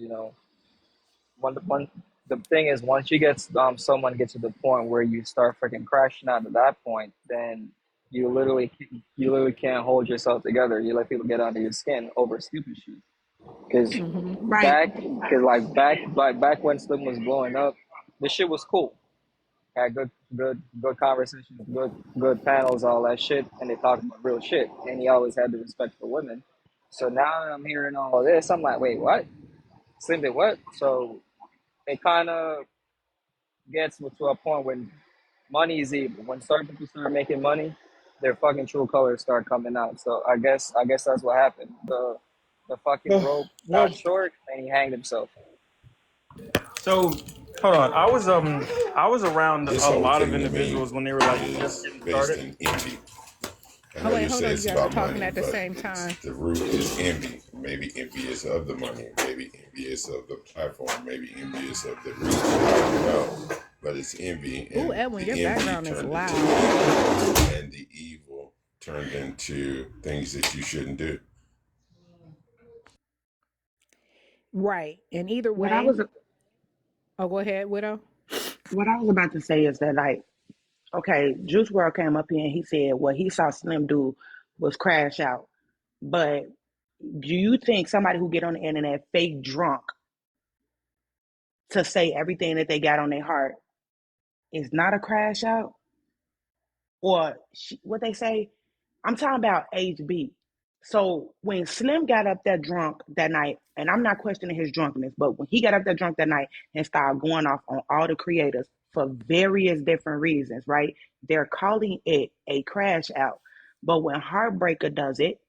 the thing is, once you get someone gets to the point where you start freaking crashing out at that point, then you literally can't hold yourself together. You let people get under your skin over stupid shit. Because Right. back when Slim was blowing up, this shit was cool. Had good conversations, good panels, all that shit, and they talked about real shit. And he always had the respect for women. So now that I'm hearing all of this, I'm like, wait, what? Slim did what? So it kind of gets to a point when money is evil. When certain people start making money, their fucking true colors start coming out. So I guess that's what happened. The fucking rope got short, and he hanged himself. So hold on, I was around This a whole lot of thing to me individuals when they were like just is getting based started. in envy. I know Oh wait, you hold say on, it's you guys are about talking money, at the but same time. the root is envy. Maybe envious of the money, maybe envious of the platform, maybe envious of the reach. I don't know, but it's envy. And Ooh, Edwin, the your envy background is turned loud. into evil, and the evil turned into things that you shouldn't do. Right, and either What I way. was Oh, go ahead, Widow. what I was about to say is that, like, okay, Juice WRLD came up here and he said what he saw Slim do was crash out. But do you think somebody who get on the internet fake drunk to say everything that they got on their heart is not a crash out? Or what they say? I'm talking about HB. So when Slim got up there drunk that night, and I'm not questioning his drunkenness, but when he got up there drunk that night and started going off on all the creators for various different reasons, right? They're calling it a crash out. But when Heartbreaker does it,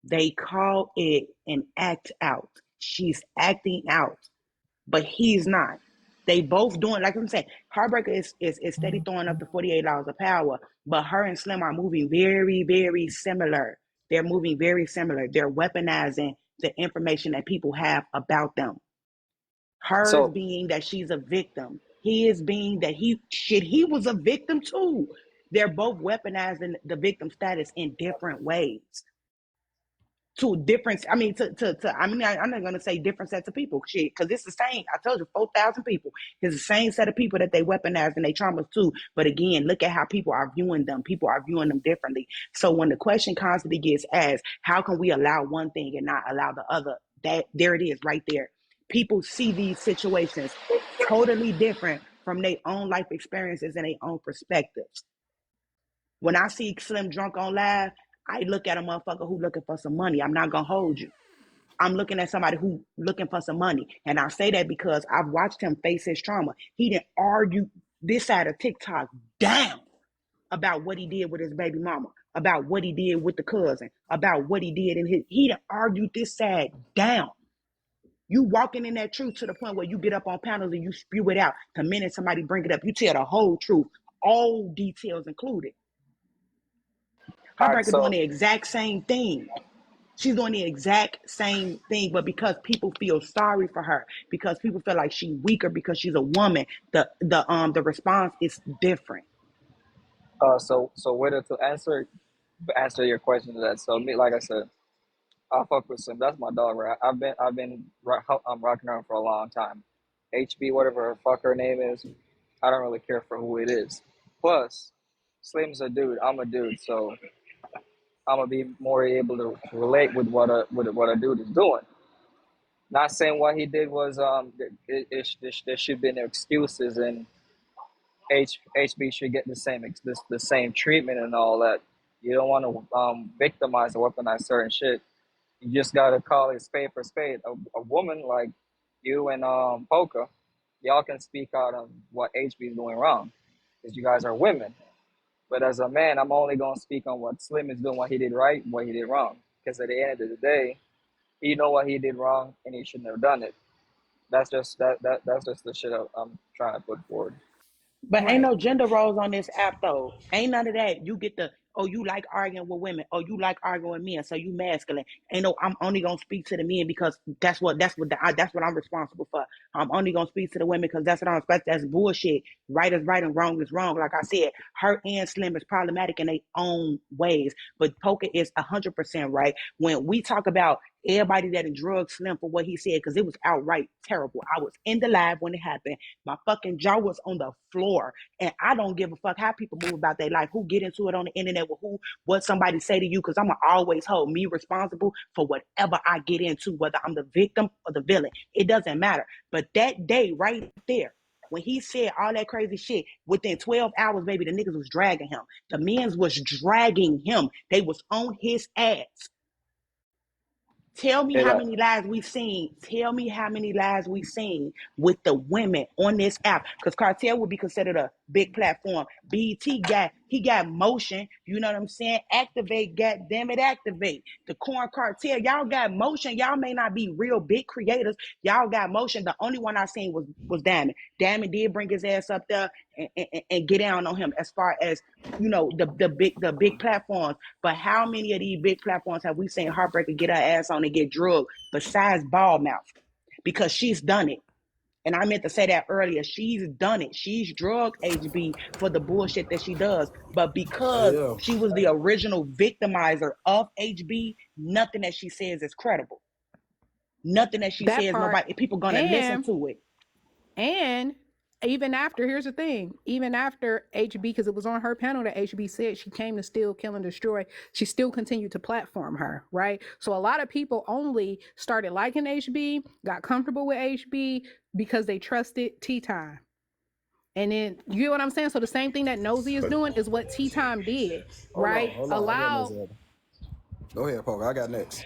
they call it an act out. She's acting out, but he's not. They both doing, like I'm saying, Heartbreaker is steady throwing up the $48 of power, but her and Slim are moving very, very similar. They're moving very similar. They're weaponizing the information that people have about them. Hers So being that she's a victim. His being that he was a victim too. They're both weaponizing the victim status in different ways. To different, I mean, I'm not gonna say different sets of people, shit, because it's the same. I told you, 4,000 people. It's the same set of people that they weaponize and they traumas too. But again, look at how people are viewing them. People are viewing them differently. So when the question constantly gets asked, how can we allow one thing and not allow the other? That there it is, right there. People see these situations totally different from their own life experiences and their own perspectives. When I see Slim drunk on live, I look at a motherfucker who looking for some money. I'm not gonna hold you. I'm looking at somebody who looking for some money. And I say that because I've watched him face his trauma. He didn't argue this side of TikTok down about what he did with his baby mama, about what he did with the cousin, about what he did he didn't argue this side down. You walking in that truth to the point where you get up on panels and you spew it out. The minute somebody bring it up, you tell the whole truth, all details included. all right, Heartbreaker doing so the exact same thing. She's doing the exact same thing, but because people feel sorry for her, because people feel like she's weaker because she's a woman, the response is different. so whether to answer your question to that. So me, like I said, I fuck with Slim. That's my dog, right? I'm rocking around for a long time. HB, whatever her fuck her name is, I don't really care for who it is. Plus, Slim's a dude. I'm a dude, so I'm gonna be more able to relate with what a dude is doing. Not saying what he did was there should be no excuses, and HB should get the same treatment and all that. You don't want to victimize or weaponize certain shit. You just gotta call it spade for spade. A woman like you and Polka, y'all can speak out on what HB is doing wrong, because you guys are women. But as a man, I'm only gonna speak on what Slim is doing, what he did right, and what he did wrong. Because at the end of the day, he know what he did wrong, and he shouldn't have done it. That's just the shit I'm trying to put forward. But ain't Right. no gender roles on this app though. Ain't none of that. You get the, oh, you like arguing with women. Oh, you like arguing with men. So you masculine. Ain't no, I'm only gonna speak to the men because that's what I'm responsible for. I'm only gonna speak to the women because that's what I'm expecting. That's bullshit. Right is right and wrong is wrong. Like I said, her and Slim is problematic in their own ways. But Poker is 100% right. When we talk about everybody that drugged Slim for what he said, because it was outright terrible. I was in the live when it happened. My fucking jaw was on the floor. And I don't give a fuck how people move about their life, who get into it on the internet with who, what somebody say to you, because I'm going to always hold me responsible for whatever I get into, whether I'm the victim or the villain. It doesn't matter. But that day right there, when he said all that crazy shit, within 12 hours, baby, the niggas was dragging him. The men's was dragging him. They was on his ass. Tell me It how many lives we've seen. Tell me how many lives we've seen with the women on this app. Because Cartel would be considered a big platform. BT got motion. You know what I'm saying? Activate, goddamn it, activate. The Corn Cartel, y'all got motion. Y'all may not be real big creators. Y'all got motion. The only one I seen was Diamond. Diamond did bring his ass up there and get down on him as far as the big platforms. But how many of these big platforms have we seen Heartbreaker get her ass on and get drugged besides Ball Mouth? Because she's done it. And I meant to say that earlier. She's done it. She's drugged HB for the bullshit that she does. But because Yeah. she was the original victimizer of HB, nothing that she says is credible. Nothing that she That says, part. people gonna listen And to it. and even after, here's the thing, even after HB, because it was on her panel that HB said she came to steal, kill, and destroy, she still continued to platform her, right? So a lot of people only started liking HB, got comfortable with HB because they trusted Tea Time. And then you know what I'm saying? So the same thing that Nosy is doing is what Tea Time did, right? Hold on. I got Allow next. Go ahead, Poker. I got next.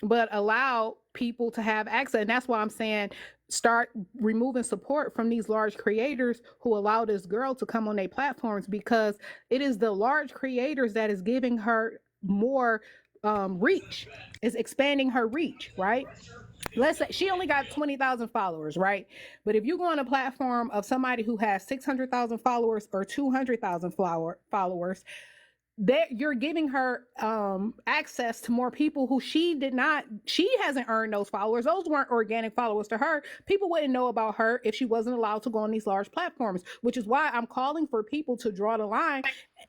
but allow people to have access. And that's why I'm saying start removing support from these large creators who allow this girl to come on their platforms, because it is the large creators that is giving her more reach, is expanding her reach, right? Let's say she only got 20,000 followers, right? But if you go on a platform of somebody who has 600,000 followers or 200,000 followers, that you're giving her access to more people who she hasn't earned those followers. Those weren't organic followers to her. People wouldn't know about her if she wasn't allowed to go on these large platforms, which is why I'm calling for people to draw the line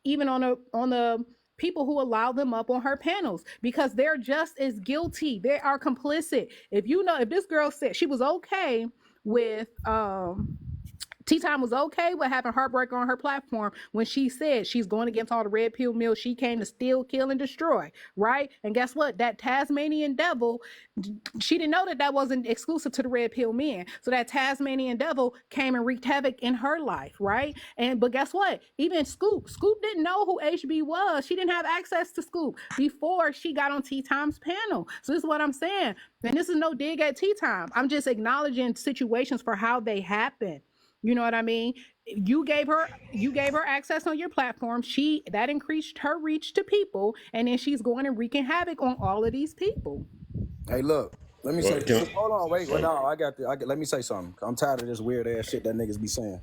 even on the people who allow them up on her panels, because they're just as guilty. They are complicit. If this girl said she was okay with Tea Time was okay with having Heartbreaker on her platform when she said she's going against all the red pill mill. She came to steal, kill, and destroy, right? And guess what? That Tasmanian devil, she didn't know that wasn't exclusive to the red pill men. So that Tasmanian devil came and wreaked havoc in her life, right? But guess what? Even Scoop didn't know who HB was. She didn't have access to Scoop before she got on Tea Time's panel. So this is what I'm saying. And this is no dig at Tea Time. I'm just acknowledging situations for how they happen. You know what I mean? You gave her access on your platform. That increased her reach to people, and then she's going and wreaking havoc on all of these people. Hey, look, let me Well, say. Hold on, wait. Well, no, let me say something. I'm tired of this weird ass shit that niggas be saying.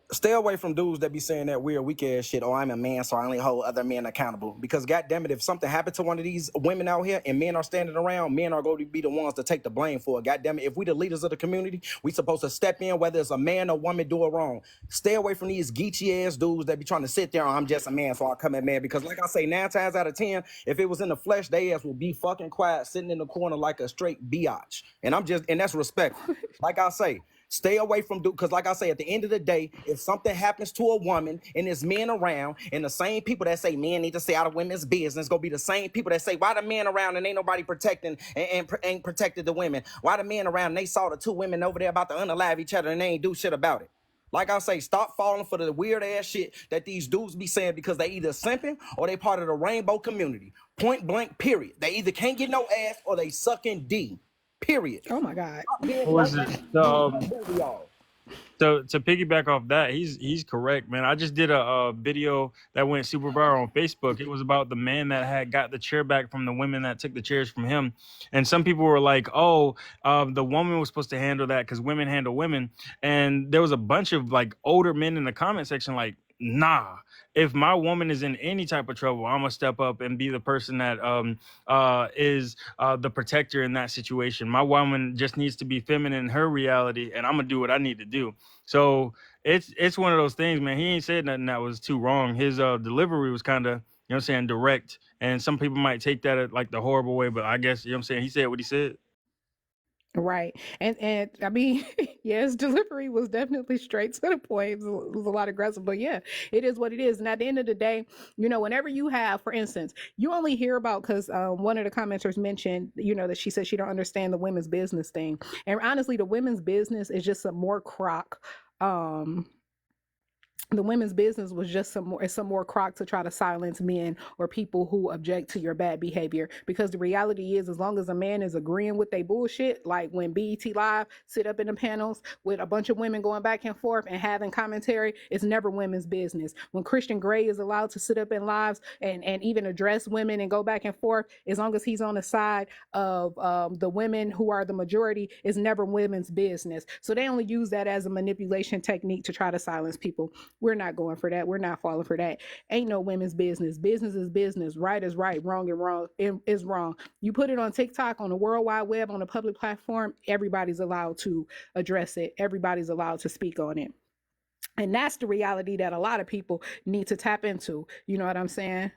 Stay away from dudes that be saying that weird weak ass shit. Oh, I'm a man, so I only hold other men accountable. Because goddamn it, if something happened to one of these women out here and men are standing around, men are going to be the ones to take the blame for it. Goddamn it, if we the leaders of the community, we supposed to step in, whether it's a man or woman do it wrong. Stay away from these geeky ass dudes that be trying to sit there. Oh, I'm just a man, so I come at man. Because like I say, 9 times out of 10, if it was in the flesh, they ass will be fucking quiet, sitting in the corner like a straight biatch. And that's respectful. Like I say. Stay away from because like I say, at the end of the day, if something happens to a woman and there's men around, and the same people that say men need to stay out of women's business gonna be the same people that say why the men around and ain't nobody protecting and ain't protected the women. Why the men around and they saw the 2 women over there about to unalive each other and they ain't do shit about it. Like I say, stop falling for the weird ass shit that these dudes be saying because they either simping or they part of the rainbow community. Point blank, period. They either can't get no ass or they sucking D. Period. Oh my God. What was it? So to piggyback off that, he's correct, man. I just did a video that went super viral on Facebook. It was about the man that had got the chair back from the women that took the chairs from him, and some people were like, "Oh, the woman was supposed to handle that because women handle women." And there was a bunch of like older men in the comment section, like, "Nah, if my woman is in any type of trouble, I'm gonna step up and be the person that is the protector in that situation. My woman just needs to be feminine in her reality, and I'm gonna do what I need to do." So it's one of those things, man. He ain't said nothing that was too wrong. His delivery was kind of, you know what I'm saying, direct. And some people might take that at like the horrible way, but I guess, you know what I'm saying, he said what he said. Right. And I mean, yeah, his delivery was definitely straight to the point. It was a lot aggressive, but yeah, it is what it is. And at the end of the day, whenever you have, for instance, you only hear about, because one of the commenters mentioned, that she said she don't understand the women's business thing. And honestly, the women's business is just some more crock. The women's business was just some more crock to try to silence men or people who object to your bad behavior. Because the reality is, as long as a man is agreeing with their bullshit, like when BET Live sit up in the panels with a bunch of women going back and forth and having commentary, it's never women's business. When Christian Grey is allowed to sit up in lives and even address women and go back and forth, as long as he's on the side of the women who are the majority, it's never women's business. So they only use that as a manipulation technique to try to silence people. We're not going for that. We're not falling for that. Ain't no women's business. Business is business. Right is right. Wrong and wrong is wrong. You put it on TikTok, on the World Wide Web, on a public platform, everybody's allowed to address it. Everybody's allowed to speak on it. And that's the reality that a lot of people need to tap into. You know what I'm saying?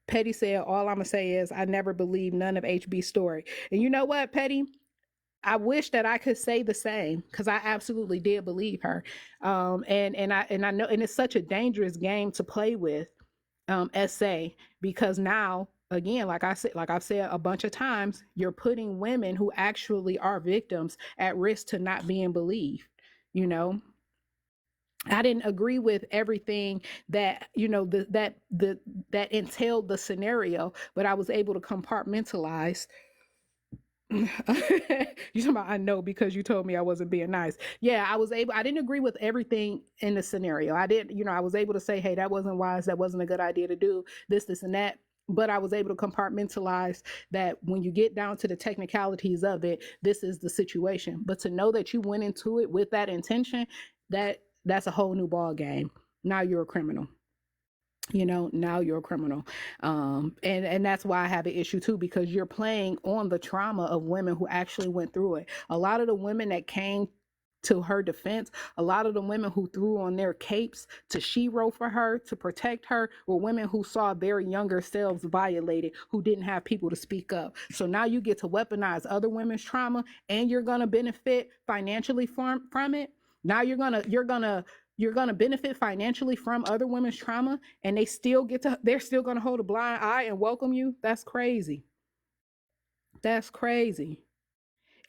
Petty said, all I'm going to say is I never believed none of HB's story. And you know what, Petty? I wish that I could say the same, because I absolutely did believe her. And I know, and it's such a dangerous game to play with, SA, because now, again, like I've said a bunch of times, you're putting women who actually are victims at risk to not being believed. I didn't agree with everything that that entailed the scenario, but I was able to compartmentalize. You talking about I know because you told me I wasn't being nice. Yeah, I didn't agree with everything in the scenario. I was able to say, hey, that wasn't wise, that wasn't a good idea to do this and that. But I was able to compartmentalize that when you get down to the technicalities of it, this is the situation. But to know that you went into it with that intention, that's a whole new ball game. Now you're a criminal. now you're a criminal. And that's why I have an issue too, because you're playing on the trauma of women who actually went through it. A lot of the women that came to her defense, a lot of the women who threw on their capes to shero for her, to protect her, were women who saw their younger selves violated, who didn't have people to speak up. So now you get to weaponize other women's trauma, and you're going to benefit financially from it. Now you're gonna benefit financially from other women's trauma, and they're still gonna hold a blind eye and welcome you. That's crazy. That's crazy.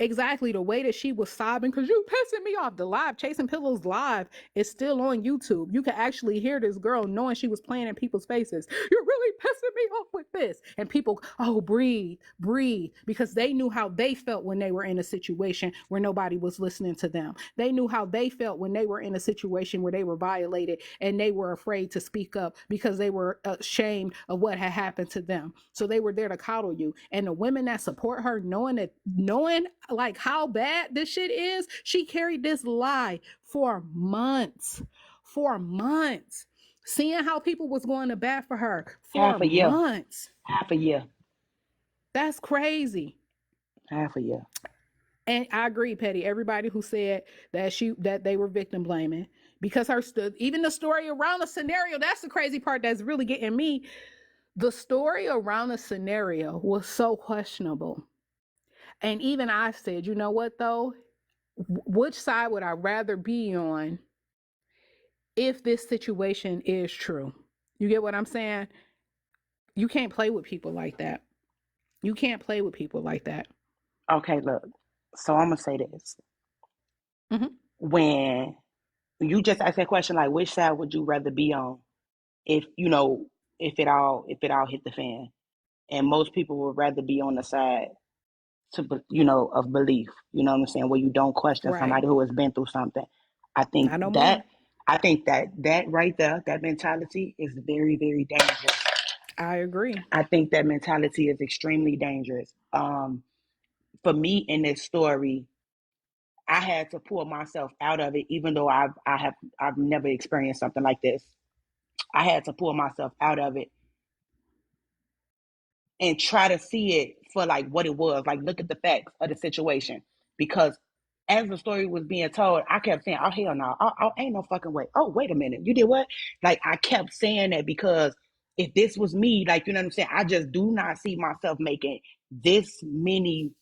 Exactly the way that she was sobbing, because you pissing me off. The live, Chasing Pillows live, is still on YouTube. You can actually hear this girl knowing she was playing in people's faces. You're really pissing me off with this. And people, oh, breathe, breathe, because they knew how they felt when they were in a situation where nobody was listening to them. They knew how they felt when they were in a situation where they were violated and they were afraid to speak up because they were ashamed of what had happened to them. So they were there to coddle you. And the women that support her, knowing like how bad this shit is, she carried this lie for months. For months. Seeing how people was going to bat for her for Half a year. months. Half a year. That's crazy. Half a year. And I agree, Petty. Everybody who said that they were victim blaming, because even the story around the scenario, that's the crazy part that's really getting me. The story around the scenario was so questionable. And even I said, you know what though? Which side would I rather be on if this situation is true? You get what I'm saying? You can't play with people like that. You can't play with people like that. Okay, look. So I'm gonna say this. Mm-hmm. When you just asked that question, like, which side would you rather be on if it all hit the fan? And most people would rather be on the side of belief. You know what I'm saying? Where you don't question Right. somebody who has been through something. I think Not no that more. I think that right there, that mentality is very, very dangerous. I agree. I think that mentality is extremely dangerous. For me in this story, I had to pull myself out of it, even though I've never experienced something like this. I had to pull myself out of it and try to see it for like what it was. Like, look at the facts of the situation. Because as the story was being told, I kept saying, "Oh hell no, ain't no fucking way." Oh wait a minute, you did what? Like, I kept saying that because if this was me, like, you know what I'm saying, I just do not see myself making this many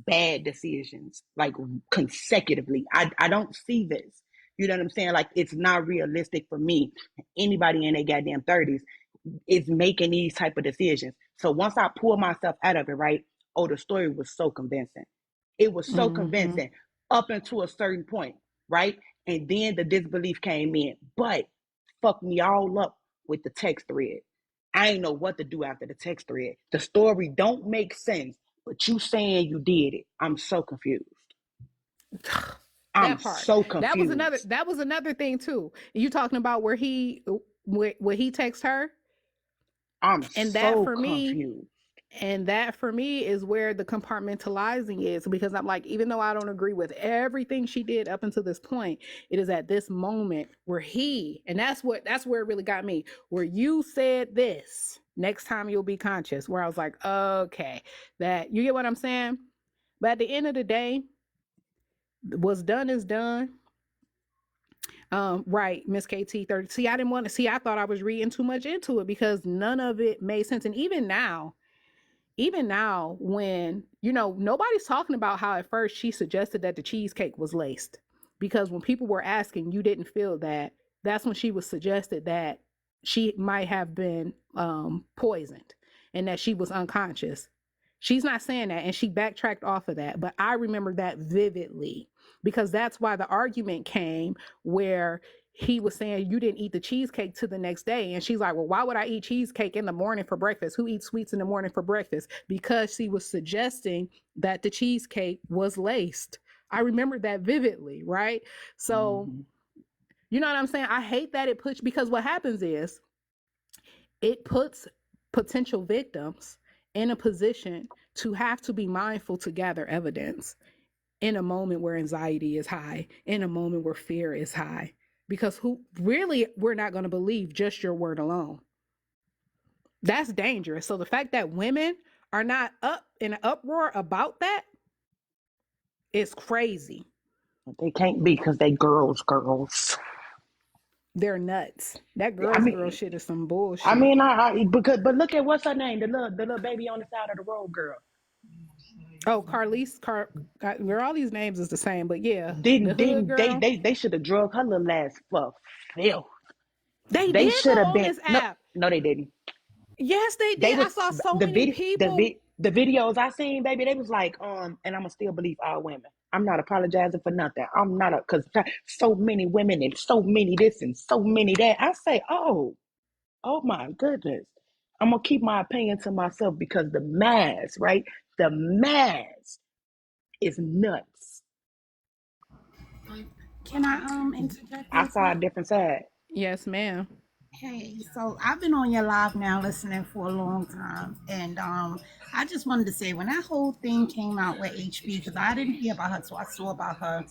bad decisions like consecutively. I don't see this. You know what I'm saying? Like, it's not realistic for me. Anybody in their goddamn 30s is making these type of decisions. So once I pulled myself out of it, right? Oh, the story was so convincing. It was so Mm-hmm. convincing up until a certain point, right? And then the disbelief came in, but fucked me all up with the text thread. I ain't know what to do after the text thread. The story don't make sense, but you saying you did it. I'm so confused. I'm That part. so That was another. confused. That was another thing too. You talking about where he texts her, I'm and that so for me, confused. is where the compartmentalizing is, because I'm like, even though I don't agree with everything she did up until this point, it is at this moment where and that's where it really got me, where you said this, next time you'll be conscious, where I was like, okay, that, you get what I'm saying? But at the end of the day, what's done is done. Right, Miss KT 30. See, I didn't want to see, I thought I was reading too much into it because none of it made sense. And even now, when, nobody's talking about how at first she suggested that the cheesecake was laced, because when people were asking, you didn't feel that. That's when she was suggested that she might have been poisoned and that she was unconscious. She's not saying that, and she backtracked off of that, but I remember that vividly, because that's why the argument came where he was saying, you didn't eat the cheesecake till the next day. And she's like, well, why would I eat cheesecake in the morning for breakfast? Who eats sweets in the morning for breakfast? Because she was suggesting that the cheesecake was laced. I remember that vividly, right? So, you know what I'm saying? I hate that it puts, because what happens is it puts potential victims in a position to have to be mindful to gather evidence in a moment where anxiety is high, in a moment where fear is high. Because we're not going to believe just your word alone. That's dangerous. So the fact that women are not up in an uproar about that is crazy. They can't be because they girls. They're nuts. That I girl mean, shit is some bullshit. but look at what's her name, the little baby on the side of the road girl. Oh, girl, all these names is the same, but yeah, the Didn't hood didn't girl. they should have drugged her little ass for filth. They They did should though have on been this no, app. no, they didn't. Yes, they They did. I was saw so the many vid people. the videos I seen, baby. They was like, and I'ma still believe all women. I'm not apologizing for nothing. I'm not because so many women and so many this and so many that. I say, oh my goodness. I'm gonna keep my opinion to myself because the mass, right? The mass is nuts. Can I interject I real saw a quick? different side. Yes, ma'am. Hey, so I've been on your live now listening for a long time, and I just wanted to say when that whole thing came out with HB, because I didn't hear about her, so I saw about her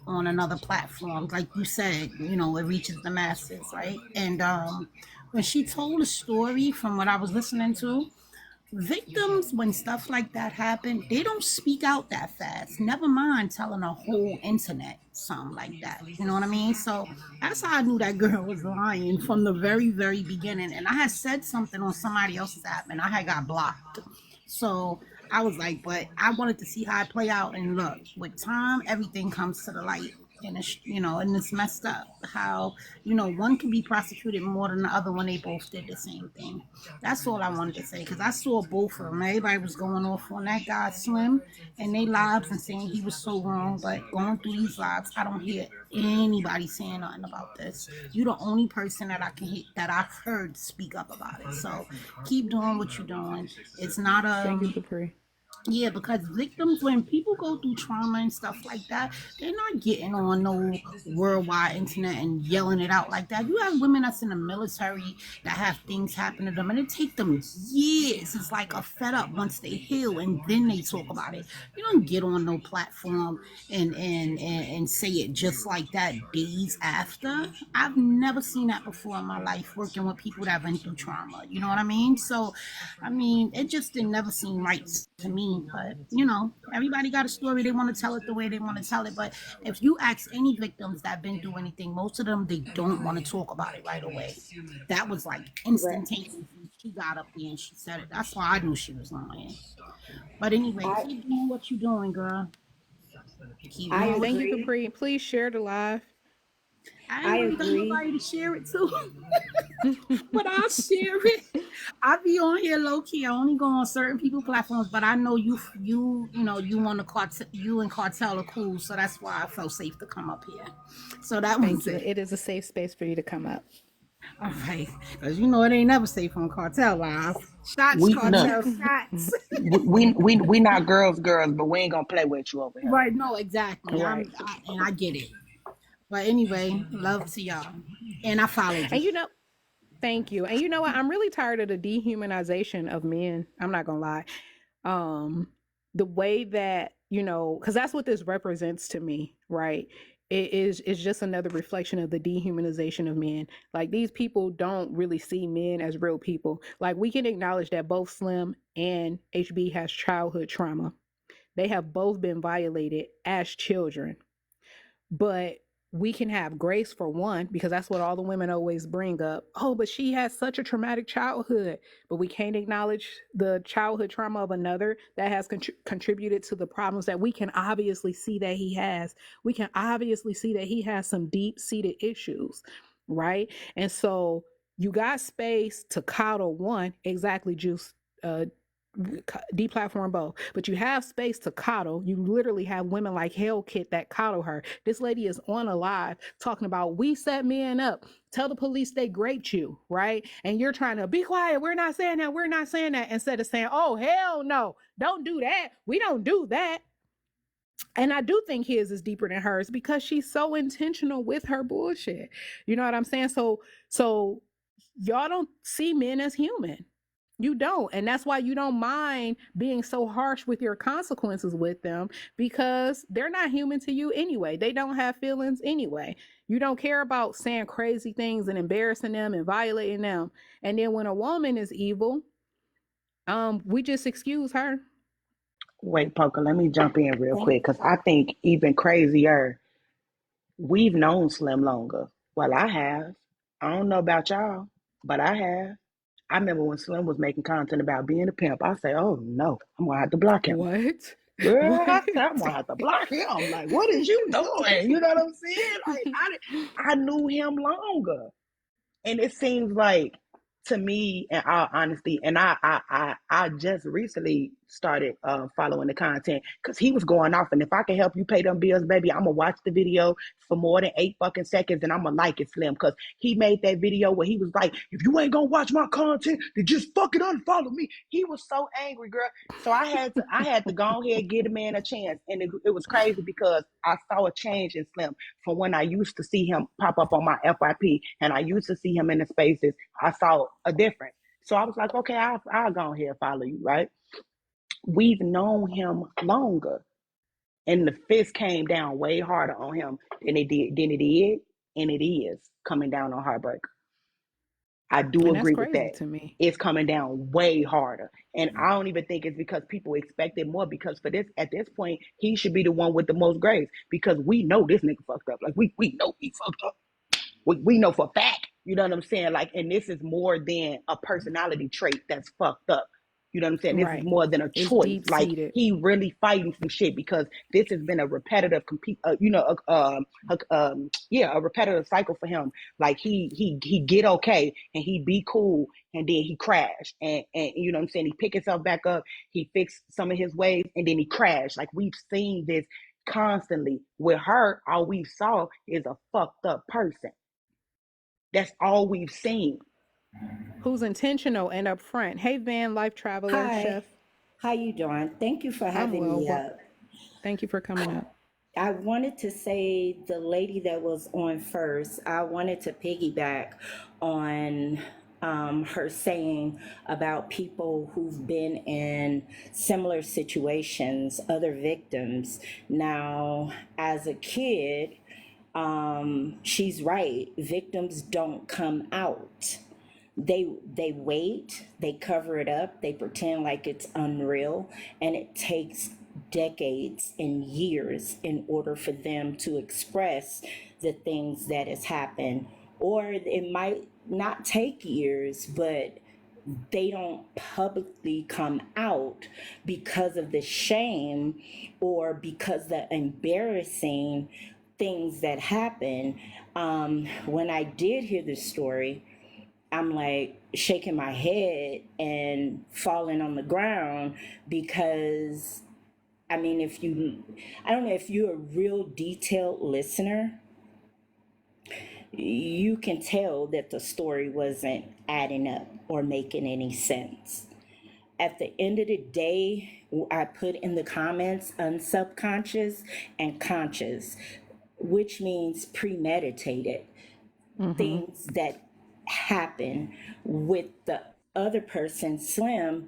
on another platform. Like you said, it reaches the masses, right? And when she told a story from what I was listening to, victims, when stuff like that happen, they don't speak out that fast, never mind telling a whole internet something like that, you know what I mean? So that's how I knew that girl was lying from the very very beginning. And I had said something on somebody else's app and I had got blocked, so I was like, but I wanted to see how it play out. And look, with time everything comes to the light. And and it's messed up how one can be prosecuted more than the other when they both did the same thing. That's all I wanted to say because I saw both of them. Everybody was going off on that guy Slim and they lives and saying he was so wrong. But going through these lives, I don't hear anybody saying nothing about this. You're the only person that I can hit that I've heard speak up about it. So keep doing what you're doing. It's not Thank you, Capri. yeah, because victims, when people go through trauma and stuff like that, they're not getting on no worldwide internet and yelling it out like that. You have women that's in the military that have things happen to them, and it take them years. It's like a fed up once they heal, and then they talk about it. You don't get on no platform and say it just like that days after. I've never seen that before in my life working with people that have been through trauma. You know what I mean? So, I mean, it just didn't never seem right to me. But everybody got a story. They want to tell it the way they want to tell it. But if you ask any victims that been through anything, most of them they don't want to talk about it right away. That was like Right. instantaneous. She got up there and she said it. That's why I knew she was lying. But anyway, I keep doing what you're doing, girl. Keep I doing what Thank you. you, agree. Capri. Please share the live. I ain't I really got agree. nobody to share it to, but I'll share it. I be on here low key. I only go on certain people platforms, but I know you want to cartel. You and Cartel are cool, so that's why I felt safe to come up here. So that Thank was you. it. It is a safe space for you to come up. All right, because it ain't never safe on Cartel Live. Shots, We look, Cartel, shots. we not girls, but we ain't gonna play with you over here. Right? No, exactly. Right. And I get it. But anyway, love to y'all, and I followed you. And thank you. And you know what? I'm really tired of the dehumanization of men. I'm not gonna lie. The way that, because that's what this represents to me, right? It's just another reflection of the dehumanization of men. Like these people don't really see men as real people. Like we can acknowledge that both Slim and HB has childhood trauma. They have both been violated as children. But we can have grace for one because that's what all the women always bring up. Oh, but she has such a traumatic childhood. But we can't acknowledge the childhood trauma of another that has contributed to the problems that we can obviously see that he has. We can obviously see that he has some deep seated issues, right? And so you got space to coddle one, exactly, Juice. Deplatform both, but you have space to coddle. You literally have women like Hell Kit that coddle her. This lady is on a live talking about we set men up. Tell the police they raped you, right? And you're trying to be quiet. We're not saying that. We're not saying that. Instead of saying, oh hell no, don't do that. We don't do that. And I do think his is deeper than hers because she's so intentional with her bullshit. You know what I'm saying? So y'all don't see men as human. You don't. And that's why you don't mind being so harsh with your consequences with them, because they're not human to you anyway. They don't have feelings anyway. You don't care about saying crazy things and embarrassing them and violating them. And then when a woman is evil, we just excuse her. Wait, Poker, let me jump in real Thank quick because I think even crazier, we've known Slim longer. Well, I have. I don't know about y'all, but I have. I remember when Slim was making content about being a pimp. I say, oh no, I'm gonna have to block him. What? Girl, What? I said, I'm gonna have to block him. Like, what is you doing? You know what I'm saying? Like, I knew him longer. And it seems like, to me, in all honesty, and I just recently started following the content because he was going off. And if I can help you pay them bills, baby, I'm gonna watch the video for more than 8 fucking seconds, and I'm gonna like it, Slim, because he made that video where he was like, "If you ain't gonna watch my content, then just fucking unfollow me." He was so angry, girl. So I had to go ahead, give the man a chance, and it was crazy because I saw a change in Slim from when I used to see him pop up on my FYP and I used to see him in the spaces. I saw a difference. So I was like, okay, I'll go ahead and follow you, right? We've known him longer. And the fist came down way harder on him than it did, and it is coming down on Heartbreak. I do And that's agree with crazy that. to me. It's coming down way harder. And I don't even think it's because people expected more, because for this, at this point, he should be the one with the most grace because we know this nigga fucked up. Like we know he fucked up. We know for a fact, you know what I'm saying? Like, and this is more than a personality trait that's fucked up. You know what I'm saying? This is Right. more than a It's choice. deep Like, seated. he really fighting some shit because this has been a repetitive a repetitive cycle for him. Like, he get okay and he be cool and then he crash and you know what I'm saying? He pick himself back up, he fixed some of his ways and then he crashed. Like, we've seen this constantly. With her, all we saw is a fucked up person. That's all we've seen. Who's intentional and upfront. Hey, Van, life traveler, Hi, chef. how you doing? Thank you for I'm having well. me up. Thank you for coming up. I wanted to say the lady that was on first, I wanted to piggyback on her saying about people who've been in similar situations, other victims. Now, as a kid, she's right. Victims don't come out. They wait, they cover it up, they pretend like it's unreal, and it takes decades and years in order for them to express the things that has happened. Or it might not take years, but they don't publicly come out because of the shame or because the embarrassing things that happen. When I did hear this story, I'm like shaking my head and falling on the ground because I mean, I don't know if you're a real detailed listener, you can tell that the story wasn't adding up or making any sense. At the end of the day, I put in the comments unsubconscious and conscious, which means premeditated. Mm-hmm. Things that happen with the other person. Slim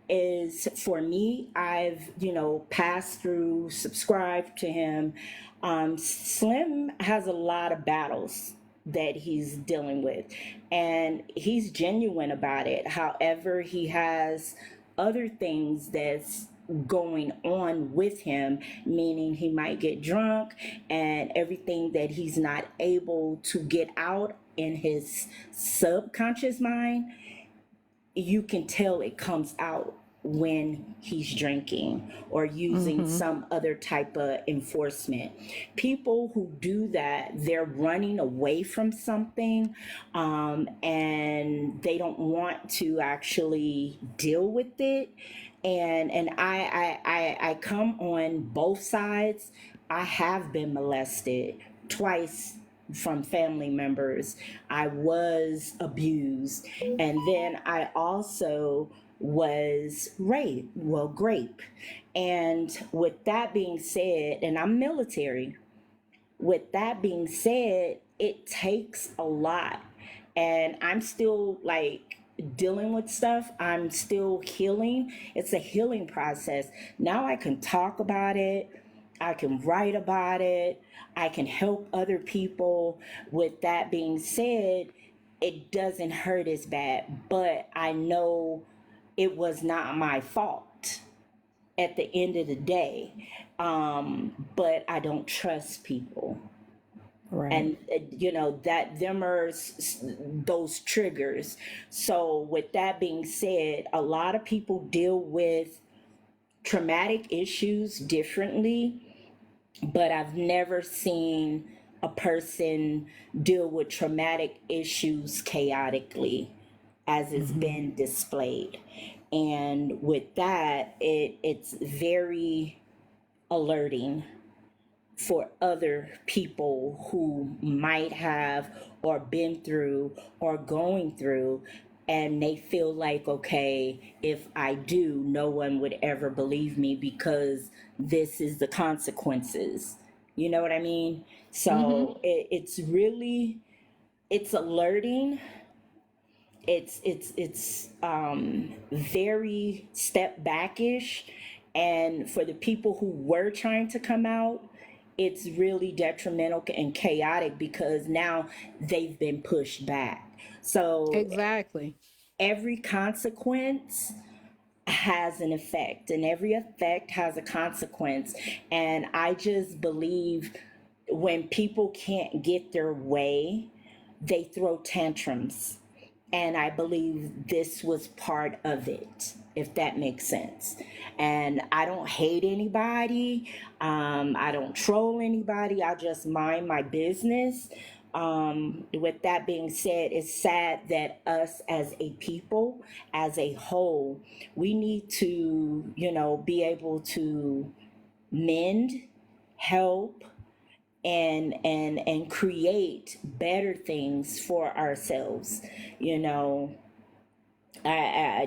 is, for me, I've passed through, subscribed to him. Slim has a lot of battles that he's dealing with, and he's genuine about it. However, he has other things that's going on with him, meaning he might get drunk and everything that he's not able to get out in his subconscious mind, you can tell it comes out when he's drinking or using Mm-hmm. some other type of enforcement. People who do that, they're running away from something, and they don't want to actually deal with it. And I come on both sides. I have been molested twice from family members. I was abused. And then I also was grape. And with that being said, and I'm military, with that being said, it takes a lot. And I'm still like dealing with stuff. I'm still healing. It's a healing process. Now I can talk about it. I can write about it. I can help other people. With that being said, it doesn't hurt as bad, but I know it was not my fault at the end of the day. But I don't trust people. Right. And that them are those triggers. So with that being said, a lot of people deal with traumatic issues differently, but I've never seen a person deal with traumatic issues chaotically as it's been displayed. And with that, it's very alerting for other people who might have or been through or going through, and they feel like, okay, if I do, no one would ever believe me because this is the consequences. You know what I mean? So it's really, it's alerting. It's very step backish, and for the people who were trying to come out, it's really detrimental and chaotic because now they've been pushed back. So Exactly. every consequence has an effect, and every effect has a consequence. And I just believe when people can't get their way, they throw tantrums. And I believe this was part of it, if that makes sense. And I don't hate anybody. I don't troll anybody. I just mind my business. With that being said, it's sad that us as a people, as a whole, we need to, be able to mend, help, and create better things for ourselves, you know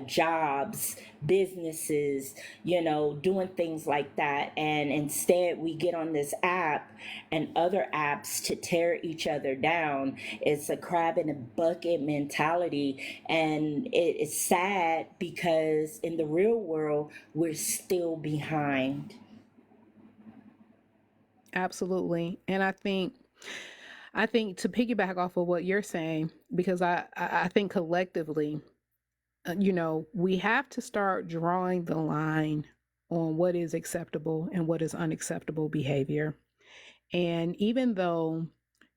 jobs, businesses, doing things like that. And instead, we get on this app and other apps to tear each other down. It's a crab in a bucket mentality. And it is sad because in the real world, we're still behind. Absolutely. And I think to piggyback off of what you're saying, because I think collectively, we have to start drawing the line on what is acceptable and what is unacceptable behavior. And even though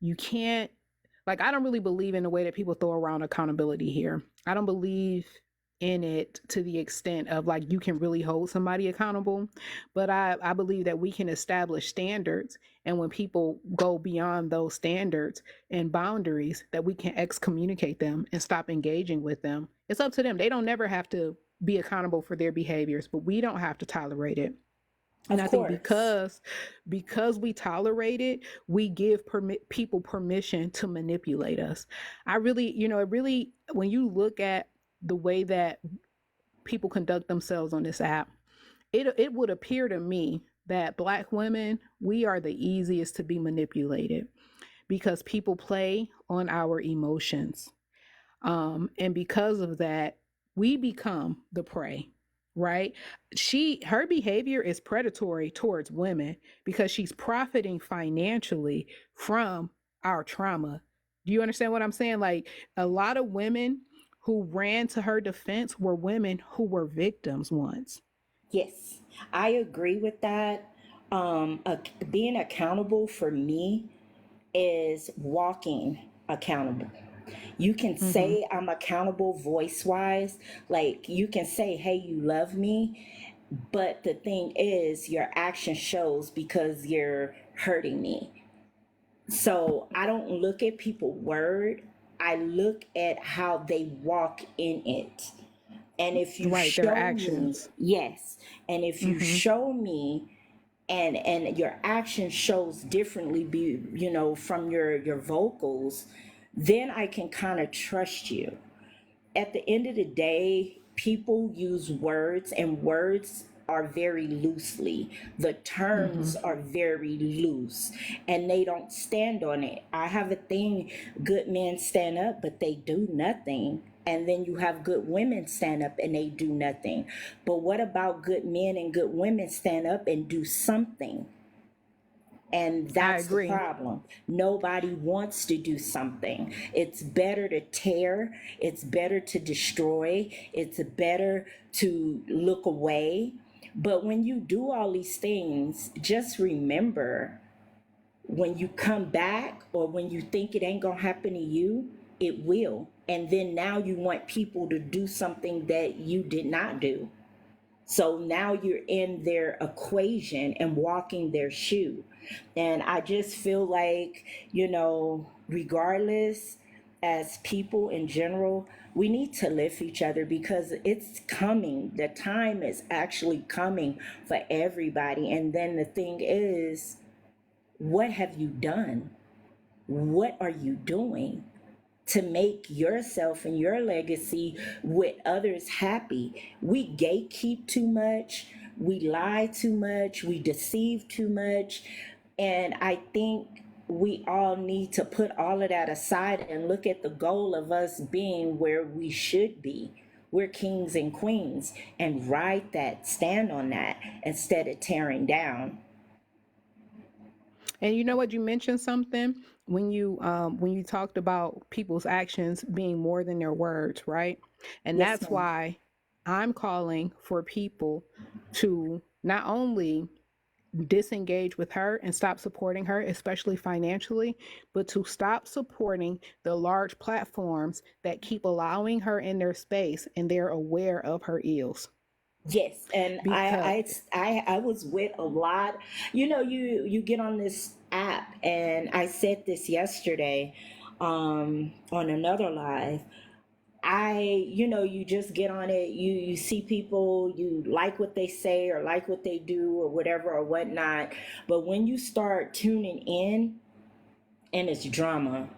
you can't, like, I don't really believe in the way that people throw around accountability here. I don't believe in it to the extent of like you can really hold somebody accountable. But I believe that we can establish standards. And when people go beyond those standards and boundaries, that we can excommunicate them and stop engaging with them. It's up to them. They don't never have to be accountable for their behaviors, but we don't have to tolerate it. And Of I think course. because we tolerate it, we give people permission to manipulate us. I really, it really, when you look at the way that people conduct themselves on this app, it would appear to me that Black women, we are the easiest to be manipulated because people play on our emotions. And because of that, we become the prey, right? Her behavior is predatory towards women because she's profiting financially from our trauma. Do you understand what I'm saying? Like, a lot of women who ran to her defense were women who were victims once. Yes, I agree with that. Being accountable for me is walking accountable. You can Mm-hmm. say I'm accountable voice wise, like you can say, hey, you love me. But the thing is, your action shows because you're hurting me. So I don't look at people' word, I look at how they walk in it. And if you Right, their show me, actions. yes, and if you Mm-hmm. show me and your action shows differently, from your vocals, then I can kind of trust you. At the end of the day, people use words, and words are very loosely. The Mm-hmm. terms are very loose, and they don't stand on it. I have a thing, good men stand up, but they do nothing. And then you have good women stand up and they do nothing. But what about good men and good women stand up and do something? And I that's the agree. problem. Nobody wants to do something. It's better to tear, it's better to destroy, it's better to look away. But when you do all these things, just remember, when you come back or when you think it ain't gonna happen to you, it will. And then now you want people to do something that you did not do. So now you're in their equation and walking their shoe. And I just feel like, regardless, as people in general, we need to lift each other because it's coming. The time is actually coming for everybody. And then the thing is, what have you done? What are you doing to make yourself and your legacy with others happy? We gatekeep too much, we lie too much, we deceive too much. And I think we all need to put all of that aside and look at the goal of us being where we should be. We're kings and queens, and ride that, stand on that instead of tearing down. And you know what? You mentioned something when you talked about people's actions being more than their words, right? And Yes, that's ma'am. why I'm calling for people to not only disengage with her and stop supporting her, especially financially, but to stop supporting the large platforms that keep allowing her in their space and they're aware of her ills. Yes, and Because I was with a lot. You get on this app, and I said this yesterday, on another live. You just get on it. You see people, you like what they say or like what they do or whatever or whatnot. But when you start tuning in, and it's drama,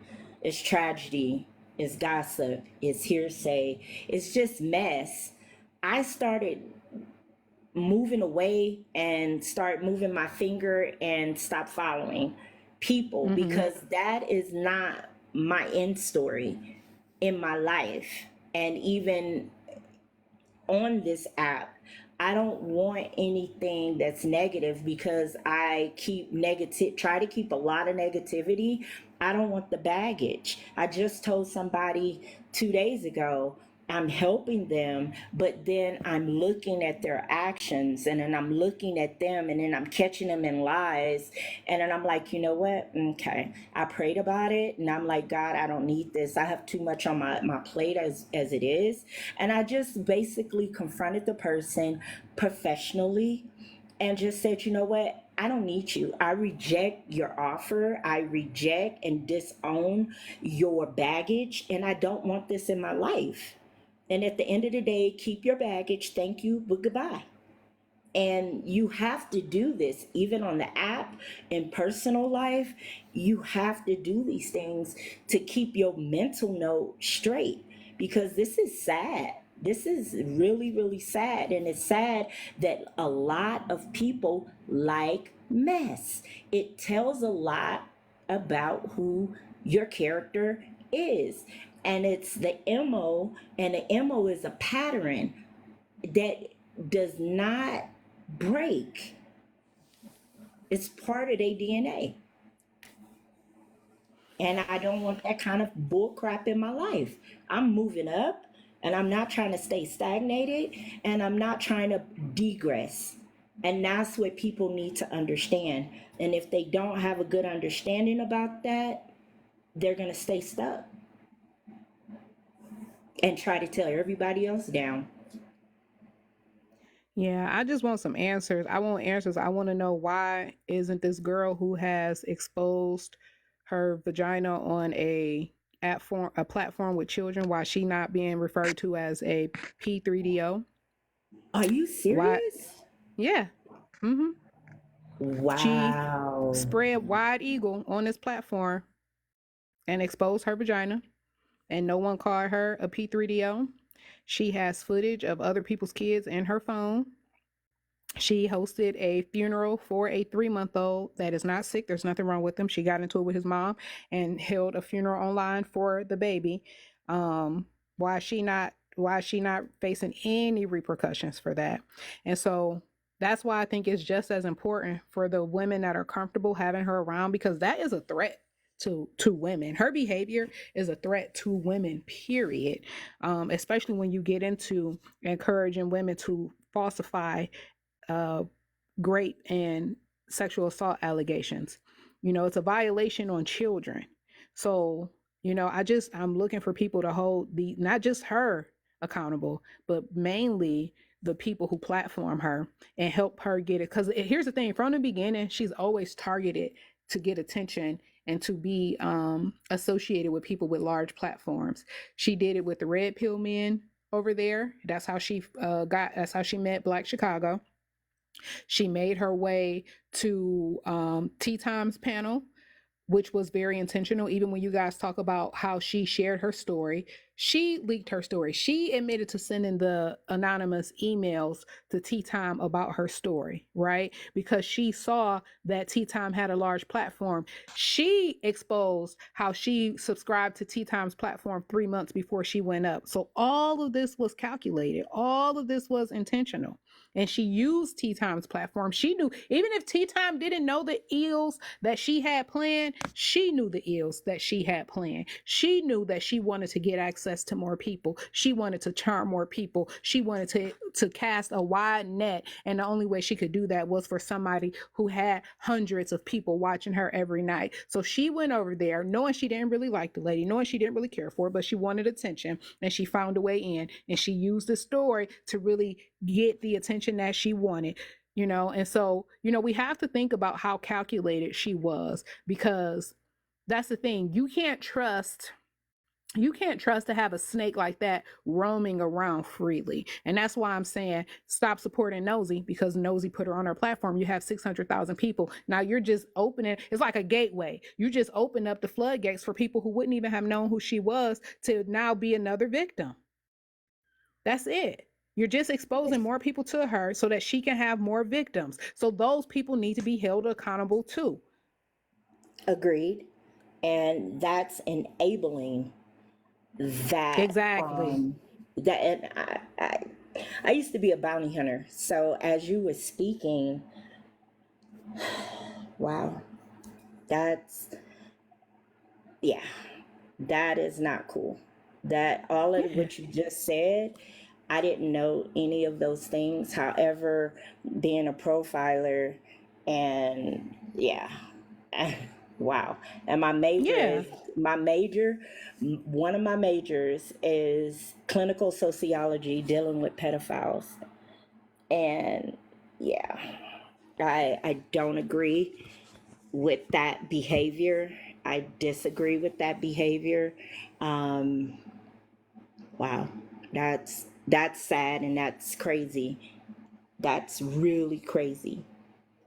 it's tragedy, it's gossip, it's hearsay, it's just mess. I started moving away and start moving my finger and stop following people mhm. because that is not my end story in my life. And even on this app, I don't want anything that's negative because I keep negative, try to keep a lot of negativity. I don't want the baggage. I just told somebody 2 days ago, I'm helping them, but then I'm looking at their actions and then I'm looking at them and then I'm catching them in lies. And then I'm like, you know what? Okay. I prayed about it and I'm like, God, I don't need this. I have too much on my plate as it is. And I just basically confronted the person professionally and just said, you know what? I don't need you. I reject your offer. I reject and disown your baggage. And I don't want this in my life. And at the end of the day, keep your baggage. Thank you, but goodbye. And you have to do this, even on the app, in personal life. You have to do these things to keep your mental note straight because this is sad. This is really, really sad. And it's sad that a lot of people like mess. It tells a lot about who your character is. And it's the MO, and the MO is a pattern that does not break. It's part of their DNA. And I don't want that kind of bull crap in my life. I'm moving up and I'm not trying to stay stagnated and I'm not trying to degress. And that's what people need to understand. And if they don't have a good understanding about that, they're going to stay stuck and try to tear everybody else down. Yeah, I just want some answers. I want answers. I want to know, why isn't this girl who has exposed her vagina on a platform with children, why she not being referred to as a P3DO? Are you Why? serious? Yeah. hmm She Wow. spread wide eagle on this platform and exposed her vagina, and no one called her a P3DO. She has footage of other people's kids in her phone. She hosted a funeral for a 3 month old that is not sick. There's nothing wrong with him. She got into it with his mom and held a funeral online for the baby. Um, Why is she not facing any repercussions for that? And so that's why I think it's just as important for the women that are comfortable having her around, because that is a threat to women. Her behavior is a threat to women, period. Especially when you get into encouraging women to falsify uh, rape and sexual assault allegations. It's a violation on children. So, I'm looking for people to hold the not just her accountable, but mainly the people who platform her and help her get it. Because here's the thing: from the beginning, she's always targeted to get attention and to be associated with people with large platforms. She did it with the red pill men over there. That's how she That's how she met Black Chicago. She made her way to Tea Times panel, which was very intentional. Even when you guys talk about how she shared her story, she leaked her story. She admitted to sending the anonymous emails to Tea Time about her story, right? Because she saw that Tea Time had a large platform. She exposed how she subscribed to Tea Time's platform 3 months before she went up. So all of this was calculated. All of this was intentional. And she used Tea Time's platform. She knew, even if Tea Time didn't know the ills that she had planned, she knew the ills that she had planned. She knew that she wanted to get access to more people. She wanted to charm more people. She wanted to cast a wide net. And the only way she could do that was for somebody who had hundreds of people watching her every night. So she went over there knowing she didn't really like the lady, knowing she didn't really care for her, but she wanted attention, and she found a way in, and she used the story to really get the attention that she wanted. And so we have to think about how calculated she was, because that's the thing. You can't trust to have a snake like that roaming around freely. And that's why I'm saying stop supporting Nosy, because Nosy put her on her platform. You have 600,000 people. Now you're just opening, it's like a gateway. You just open up the floodgates for people who wouldn't even have known who she was to now be another victim. That's it. You're just exposing more people to her so that she can have more victims. So those people need to be held accountable too. Agreed. And that's enabling that. Exactly. That and I used to be a bounty hunter. So as you were speaking, wow, that's, yeah, that is not cool. That all of what you just said, I didn't know any of those things. However, being a profiler, and yeah, wow. And my major Yeah. is one of my majors is clinical sociology, dealing with pedophiles. And yeah, I don't agree with that behavior. I disagree with that behavior. Um, wow, that's sad and that's crazy. That's really crazy.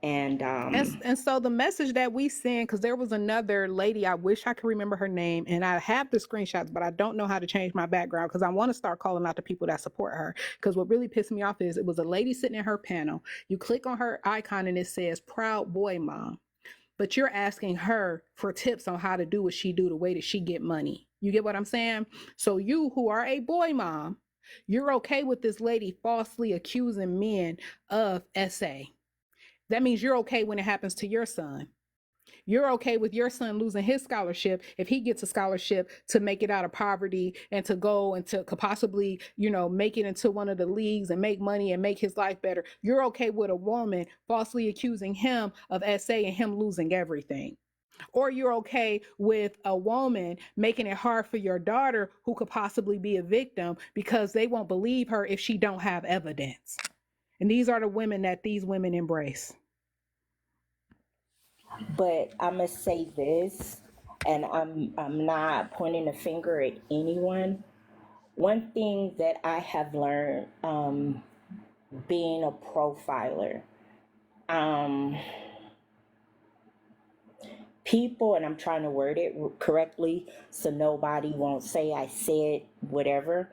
And And so the message that we send, because there was another lady, I wish I could remember her name, and I have the screenshots, but I don't know how to change my background because I want to start calling out the people that support her. Because what really pissed me off is it was a lady sitting in her panel. You click on her icon and it says "Proud Boy Mom," but you're asking her for tips on how to do what she do, the way that she get money. You get what I'm saying? So you, who are a boy mom, you're okay with this lady falsely accusing men of SA. That means you're okay when it happens to your son. You're okay with your son losing his scholarship if he gets a scholarship to make it out of poverty and to go and to possibly, make it into one of the leagues and make money and make his life better. You're okay with a woman falsely accusing him of SA and him losing everything. Or you're okay with a woman making it hard for your daughter who could possibly be a victim because they won't believe her if she don't have evidence. And these are the women that these women embrace. but I must say this, and I'm not pointing a finger at anyone. One thing that I have learned, being a profiler, um, people, and I'm trying to word it correctly so nobody won't say I said whatever.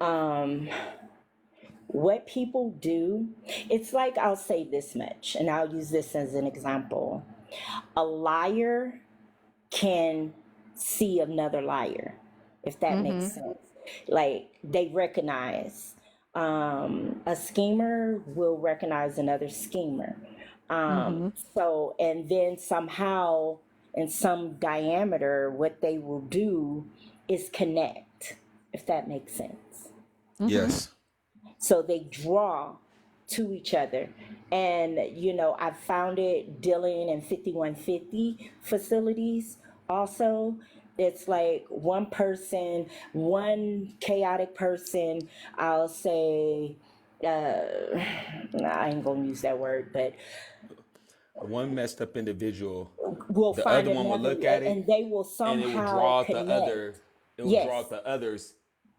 Um, what people do, it's like, I'll say this much, and I'll use this as an example. A liar can see another liar, if that makes sense. Like they recognize, a schemer will recognize another schemer. Mm-hmm. So, and then somehow in some diameter, what they will do is connect, if that makes sense. Mm-hmm. Yes. So they draw to each other. And, I found it dealing in 5150 facilities also. It's like one person, one chaotic person, I'll say, I ain't gonna use that word, but One messed up individual, we'll the find other one will another, look at it and they will and it will somehow draw out the connect. other. It will draw Yes, out the others.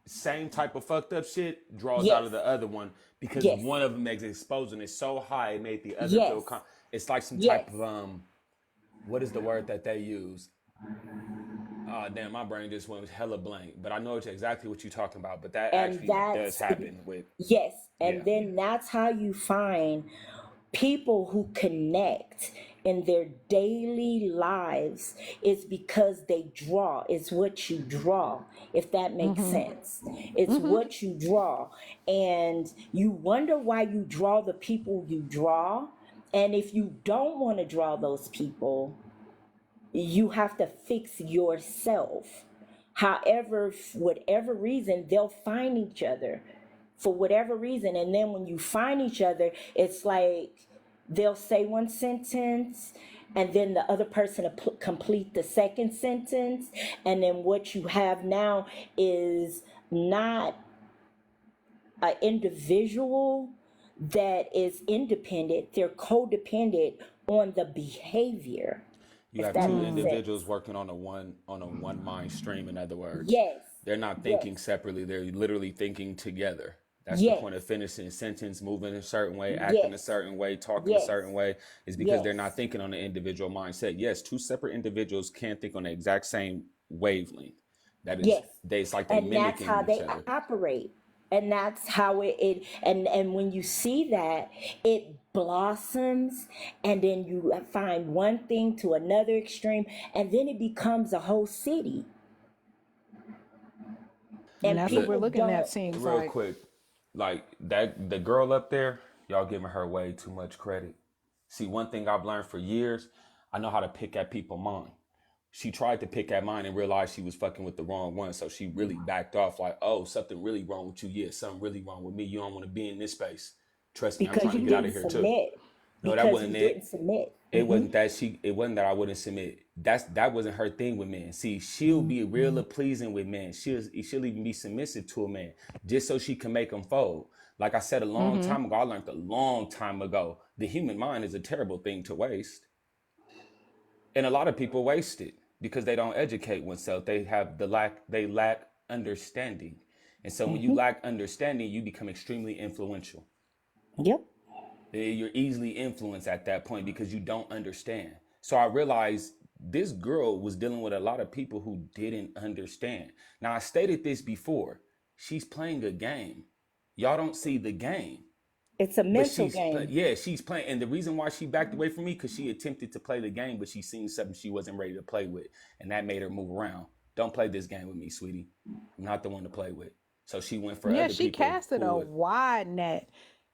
Same type of fucked up shit draws out yes, of the other one because yes, one of them is exposing it so high it made the other yes, feel it's like some yes. type of what is the word that they use? Oh damn, my brain just went hella blank. But I know exactly what you're talking about. But that And actually does that's, happen with yes. yeah. And then that's how you find people who connect in their daily lives, is because they draw. It's what you draw, if that makes Mm-hmm. sense. It's Mm-hmm. what you draw. And you wonder why you draw the people you draw. And if you don't want to draw those people, you have to fix yourself. However, for whatever reason, they'll find each other for whatever reason. And then when you find each other, it's like they'll say one sentence and then the other person will complete the second sentence. And then what you have now is not an individual that is independent, they're codependent on the behavior, You if have that two makes individuals sense. working on a one mind stream. In other words, Yes, they're not yes, thinking separately. They're literally thinking together. That's the yes, point of finishing a sentence, moving a certain way, acting a yes, certain way, talking a yes, certain way, is because they're not yes. thinking on the individual mindset. Yes, two separate individuals can't think on the exact same wavelength. That is, Yes, it's like they and that's mimicking how each they other. operate, and that's how and when you see that, it blossoms, and then you find one thing to another extreme, and then it becomes a whole city, And and that's what Look, we're people looking at, don't. seems real like. quick, like that the girl up there, y'all giving her way too much credit. See, one thing I've learned for years, I know how to pick at people's mind. She tried to pick at mine and realized she was fucking with the wrong one. So she really backed off like, oh, something really wrong with you. Yeah, something really wrong with me. You don't want to be in this space. Trust me, I'm Because trying to you get out of didn't here too. submit. No, that Because you wasn't didn't it. submit. It wasn't that I wouldn't submit. That wasn't her thing with men. See, she'll be real pleasing with men. She'll even be submissive to a man just so she can make him fold. Like I said a long Mm-hmm. time ago, I learned a long time ago, the human mind is a terrible thing to waste. And a lot of people waste it because they don't educate oneself. They lack understanding. And so when you lack understanding, you become extremely influential. Yep. You're easily influenced at that point because you don't understand. So I realized this girl was dealing with a lot of people who didn't understand. Now, I stated this before. She's playing a game. Y'all don't see the game. It's a But mental game. she's playing. And the reason why she backed away from me, because she attempted to play the game, but she seen something she wasn't ready to play with. And that made her move around. Don't play this game with me, sweetie. I'm not the one to play with. So she went for Yeah, other she people casted who a would wide net.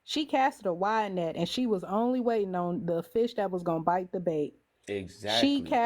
She casted a wide net, and she was only waiting on the fish that was gonna bite the bait. exactly.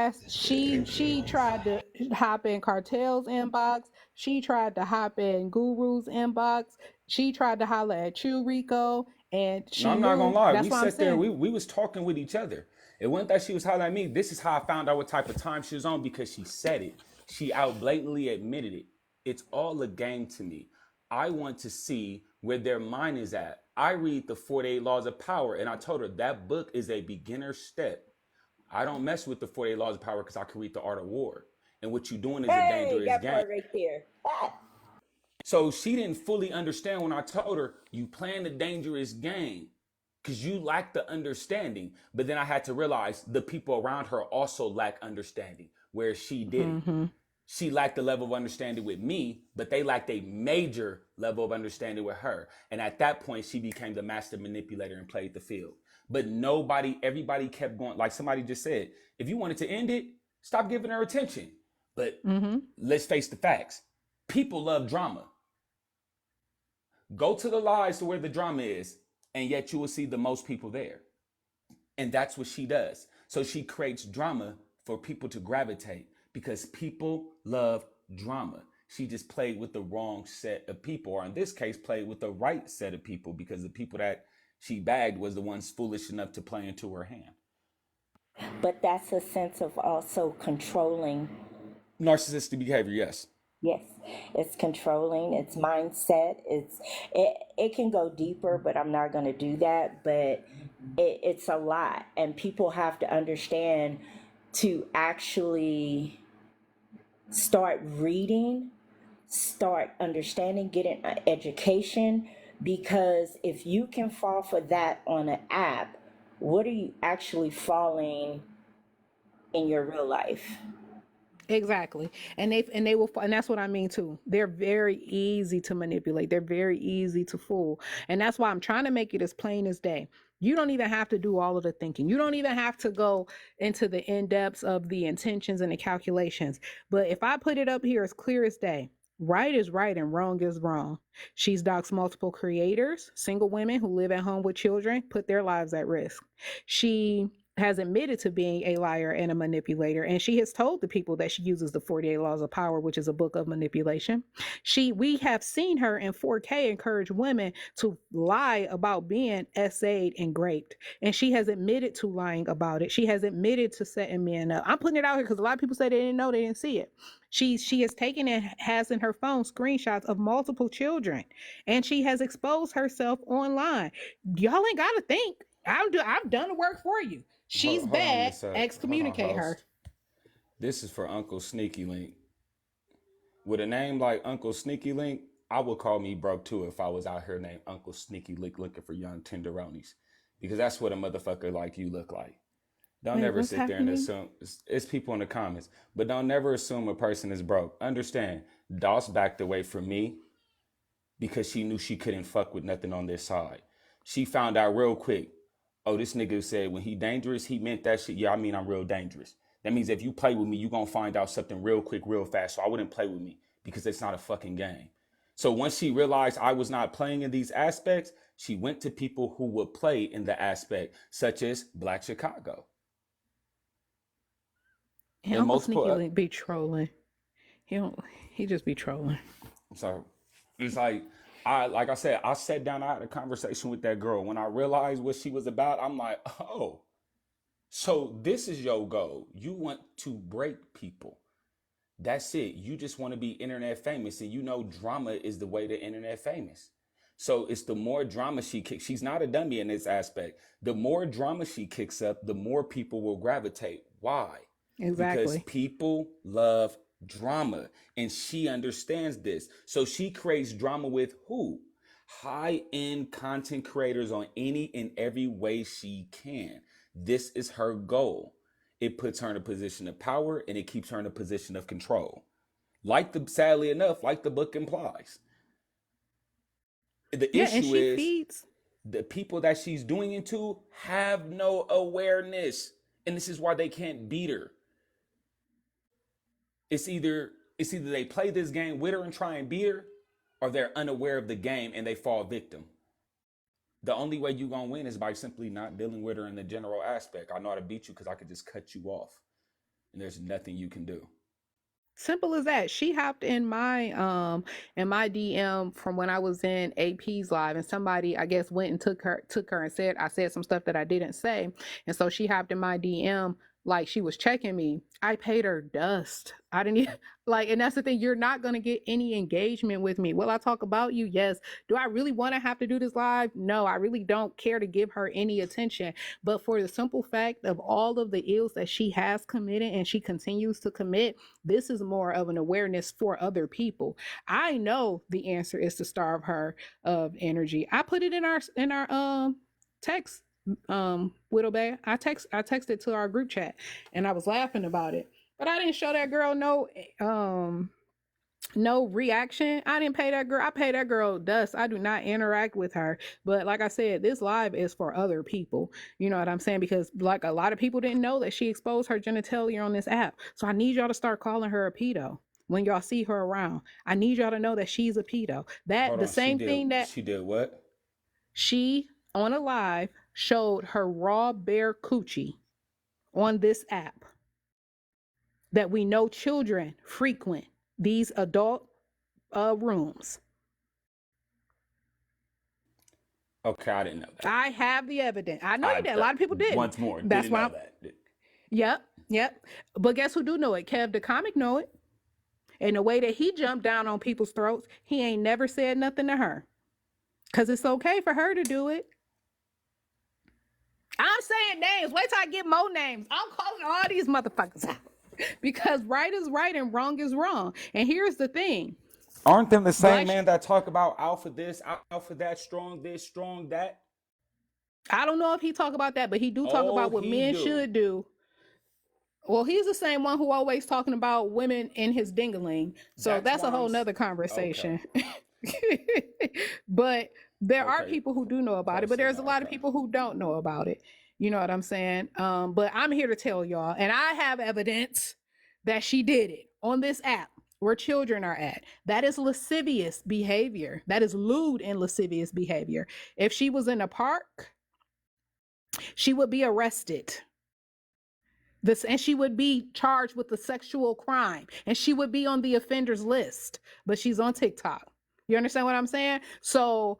She tried to hop in Cartel's inbox. She tried to hop in Guru's inbox. She tried to holler at you, Rico, and No, she I'm not gonna knew. lie. That's We why I'm sat there. saying. We was talking with each other. It wasn't that she was hollering at me. This is how I found out what type of time she was on because she said it. She out blatantly admitted it. It's all a game to me. I want to see where their mind is at. I read the 48 Laws of Power, and I told her that book is a beginner step. I don't mess with the 48 Laws of Power because I can read the Art of War. And what you're doing is a Hey, dangerous that game. part right there. Ah. So she didn't fully understand when I told her, you playing a dangerous game because you lack the understanding. But then I had to realize the people around her also lack understanding, where she didn't. Mm-hmm. She lacked the level of understanding with me, but they lacked a major level of understanding with her. And at that point, she became the master manipulator and played the field. But everybody kept going. Like somebody just said, if you wanted to end it, stop giving her attention. But Mm-hmm. let's face the facts. People love drama. Go to the lives to where the drama is, and yet you will see the most people there. And that's what she does. So she creates drama for people to gravitate because people love drama. She just played with the wrong set of people, or in this case, played with the right set of people because the people that she bagged was the ones foolish enough to play into her hand. But that's a sense of also controlling. Narcissistic behavior, yes. Yes, it's controlling. It's mindset. It can go deeper, but I'm not going to do that. But it's a lot, and people have to understand to actually start reading, start understanding, getting an education. Because if you can fall for that on an app, what are you actually falling in your real life? Exactly. And they will, and that's what I mean too. They're very easy to manipulate. They're very easy to fool. And that's why I'm trying to make it as plain as day. You don't even have to do all of the thinking. You don't even have to go into the in depths of the intentions and the calculations. But if I put it up here as clear as day, right is right and wrong is wrong. She's doxed multiple creators, single women who live at home with children, put their lives at risk. She has admitted to being a liar and a manipulator, and she has told the people that she uses the 48 laws of power, which is a book of manipulation. We have seen her in 4K encourage women to lie about being essayed and raped, and she has admitted to lying about it. She has admitted to setting men up. I'm putting it out here because a lot of people say they didn't know, they didn't see it. She has taken and has in her phone screenshots of multiple children, and she has exposed herself online. Y'all ain't got to think. I've done the work for you. She's Hold on, bad. Miss. Hold on, Excommunicate her. host. This is for Uncle Sneaky Link. With a name like Uncle Sneaky Link, I would call me broke too if I was out here named Uncle Sneaky Link looking for young tenderonis. Because that's what a motherfucker like you look like. Don't Wait, never what's sit there and happening? assume it's people in the comments, but don't never assume a person is broke. Understand, Doss backed away from me because she knew she couldn't fuck with nothing on this side. She found out real quick. Oh, this nigga said when he dangerous, he meant that shit. Yeah, I mean I'm real dangerous. That means if you play with me, you gonna find out something real quick, real fast. So I wouldn't play with me because it's not a fucking game. So once she realized I was not playing in these aspects, she went to people who would play in the aspect, such as Black Chicago. And And Uncle multiple Sneaky Link be trolling. He don't. He just be trolling. so it's like I said, I sat down, I had a conversation with that girl. When I realized what she was about, I'm like, oh, so this is your goal. You want to break people. That's it. You just want to be internet famous. And you know drama is the way to internet famous. So it's the more drama she kicks. She's not a dummy in this aspect. The more drama she kicks up, the more people will gravitate. Why? Because Exactly. people love drama and she understands this. So she creates drama with who? High-end content creators on any and every way she can. This is her goal. It puts her in a position of power and it keeps her in a position of control. Sadly enough, like the book implies. The Yeah, and issue she is feeds. the people that she's doing it to have no awareness. And this is why they can't beat her. It's either they play this game with her and try and beat her, or they're unaware of the game and they fall victim. The only way you're gonna win is by simply not dealing with her in the general aspect. I know how to beat you because I could just cut you off. And there's nothing you can do. Simple as that. She hopped in my DM from when I was in AP's live, and somebody I guess went and took her and said I said some stuff that I didn't say. And so she hopped in my DM like she was checking me. I paid her dust. I didn't even like, and that's the thing, you're not gonna get any engagement with me. Will I talk about you? Yes. Do I really want to have to do this live? No, I really don't care to give her any attention. But for the simple fact of all of the ills that she has committed and she continues to commit, this is more of an awareness for other people. I know the answer is to starve her of energy. I put it in our text, Widow Bay. I texted to our group chat and I was laughing about it. But I didn't show that girl no reaction. I didn't pay that girl. I pay that girl dust. I do not interact with her. But like I said, this live is for other people. You know what I'm saying? Because like a lot of people didn't know that she exposed her genitalia on this app. So I need y'all to start calling her a pedo. when y'all see her around. I need y'all to know that she's a pedo. That Hold the on, same thing that she did what? she on a live showed her raw bare coochie on this app that we know children frequent these adult rooms. Okay, I didn't know that. I have the evidence. I know you did. A lot of people didn't. Once more, That's didn't why. know that. Yep. But guess who do know it? Kev the comic know it. And the way that he jumped down on people's throats, he ain't never said nothing to her. Because it's okay for her to do it. I'm saying names. Wait till I get more names. I'm calling all these motherfuckers out. Because right is right and wrong is wrong. And here's the thing. Aren't them the same man that talk about alpha this, alpha that, strong this, strong that? I don't know if he talk about that, but he do talk about what men should do. Well, he's the same one who always talking about women in his dingaling. So that's a whole nother conversation. Okay. But there are people who do know about it, but there's a lot of people who don't know about it. You know what I'm saying? But I'm here to tell y'all, and I have evidence that she did it on this app where children are at. That is lascivious behavior. That is lewd and lascivious behavior. If she was in a park, she would be arrested. And she would be charged with a sexual crime, and she would be on the offenders list, but she's on TikTok. You understand what I'm saying? So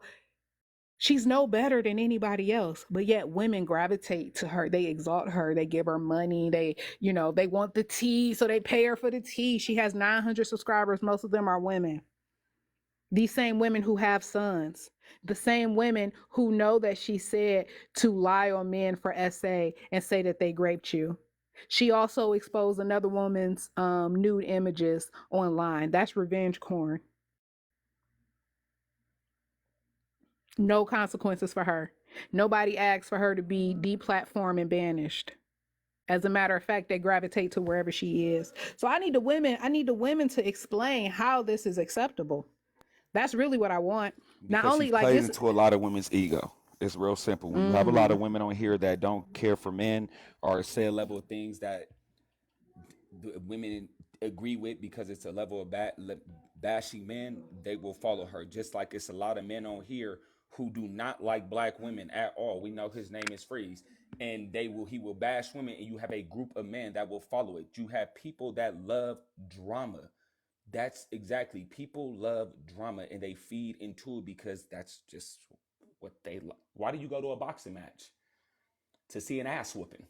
she's no better than anybody else, but yet women gravitate to her. They exalt her. They give her money. They want the tea, so they pay her for the tea. She has 900 subscribers. Most of them are women. These same women who have sons, the same women who know that she said to lie on men for SA and say that they raped you. She also exposed another woman's nude images online. That's revenge porn. No consequences for her. Nobody asked for her to be deplatformed and banished. As a matter of fact, they gravitate to wherever she is. So I need the women to explain how this is acceptable. That's really what I want. Because not only she plays into a lot of women's ego. It's real simple. When you have a lot of women on here that don't care for men or say a level of things that the women agree with because it's a level of bashing men, they will follow her. Just like it's a lot of men on here who do not like black women at all. We know his name is Freeze, and he will bash women, and you have a group of men that will follow it. You have people that love drama. That's exactly, people love drama and they feed into it because that's just what they love. Why do you go to a boxing match? To see an ass whooping.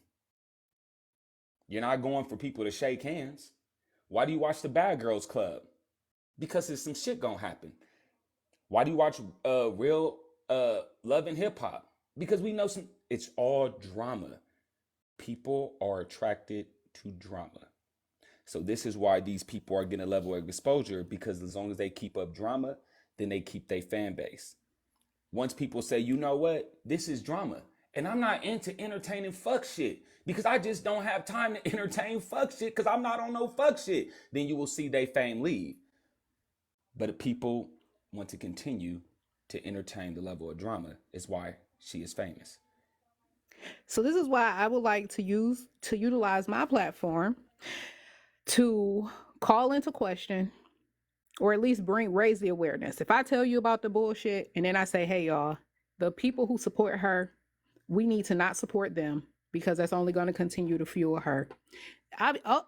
You're not going for people to shake hands. Why do you watch the Bad Girls Club? Because there's some shit gonna happen. Why do you watch real Love and Hip Hop? Because we know it's all drama. People are attracted to drama. So this is why these people are getting a level of exposure, because as long as they keep up drama, then they keep their fan base. Once people say, you know what, this is drama, and I'm not into entertaining fuck shit because I just don't have time to entertain fuck shit because I'm not on no fuck shit, then you will see they fame leave. But if people want to continue to entertain the level of drama, is why she is famous. So this is why I would like to utilize my platform to call into question, or at least raise the awareness. If I tell you about the bullshit and then I say, hey y'all, the people who support her, we need to not support them because that's only going to continue to fuel her.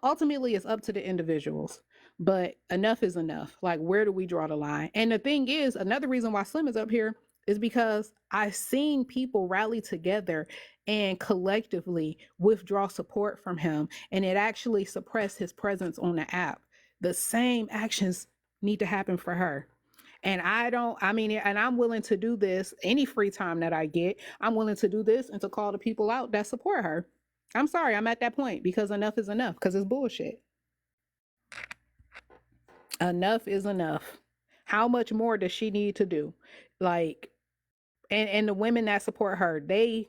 Ultimately, it's up to the individuals, but enough is enough. Like, where do we draw the line? And the thing is, another reason why Slim is up here is because I've seen people rally together and collectively withdraw support from him, and it actually suppressed his presence on the app. The same actions need to happen for her. And I'm willing to do this any free time that I get. I'm willing to do this and to call the people out that support her. I'm sorry, I'm at that point because enough is enough, because it's bullshit. Enough is enough. How much more does she need to do? Like, and the women that support her, they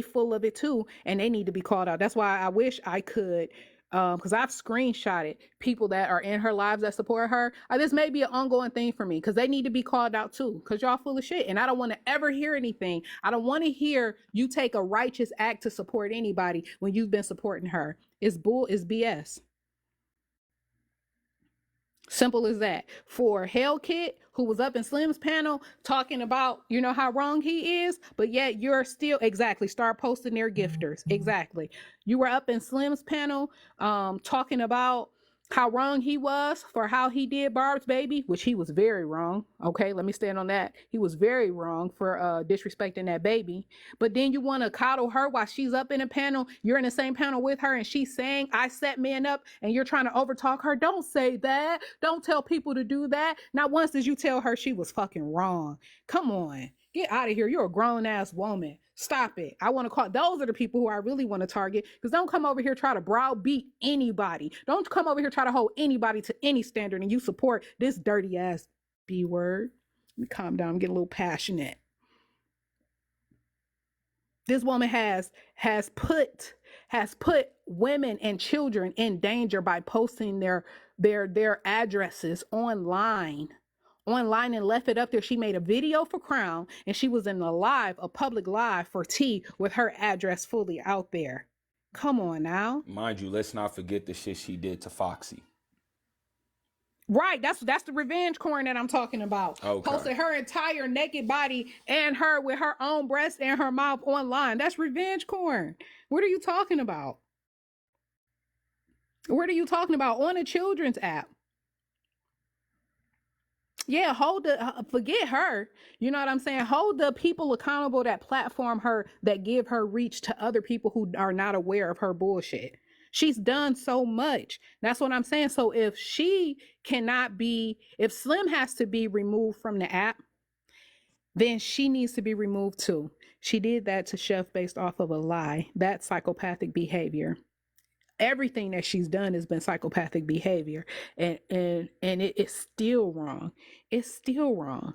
full of it too, and they need to be called out. That's why I wish I could, because I've screenshotted people that are in her lives that support her. This may be an ongoing thing for me because they need to be called out too, because y'all full of shit, and I don't want to ever hear anything. I don't want to hear you take a righteous act to support anybody when you've been supporting her. It's BS. Simple as that. For Hell Kit, who was up in Slim's panel talking about, you know, how wrong he is, but yet you're still, exactly, start posting their gifters. Exactly. You were up in Slim's panel talking about how wrong he was for how he did Barb's baby, which he was very wrong. Okay, let me stand on that. He was very wrong for disrespecting that baby. But then you want to coddle her while she's up in a panel. You're in the same panel with her and she's saying, I set men up, and you're trying to overtalk her. Don't say that. Don't tell people to do that. Not once did you tell her she was fucking wrong. Come on. Get out of here. You're a grown ass woman. Stop it. I want to call, those are the people who I really want to target, because don't come over here try to browbeat anybody. Don't come over here try to hold anybody to any standard and you support this dirty ass B word. Let me calm down. I'm getting a little passionate. This woman has put women and children in danger by posting their addresses online and left it up there. She made a video for Crown and she was in a public live for T with her address fully out there. Come on now. Mind you, let's not forget the shit she did to Foxy. Right, that's the revenge corn that I'm talking about. Okay. Posted her entire naked body and her with her own breast and her mouth online. That's revenge corn. What are you talking about? What are you talking about on a children's app? Yeah, forget her. You know what I'm saying? Hold the people accountable that platform her, that give her reach to other people who are not aware of her bullshit. She's done so much. That's what I'm saying. So if if Slim has to be removed from the app, then she needs to be removed too. She did that to Chef based off of a lie. That's psychopathic behavior. Everything that she's done has been psychopathic behavior, and it's still wrong. It's still wrong.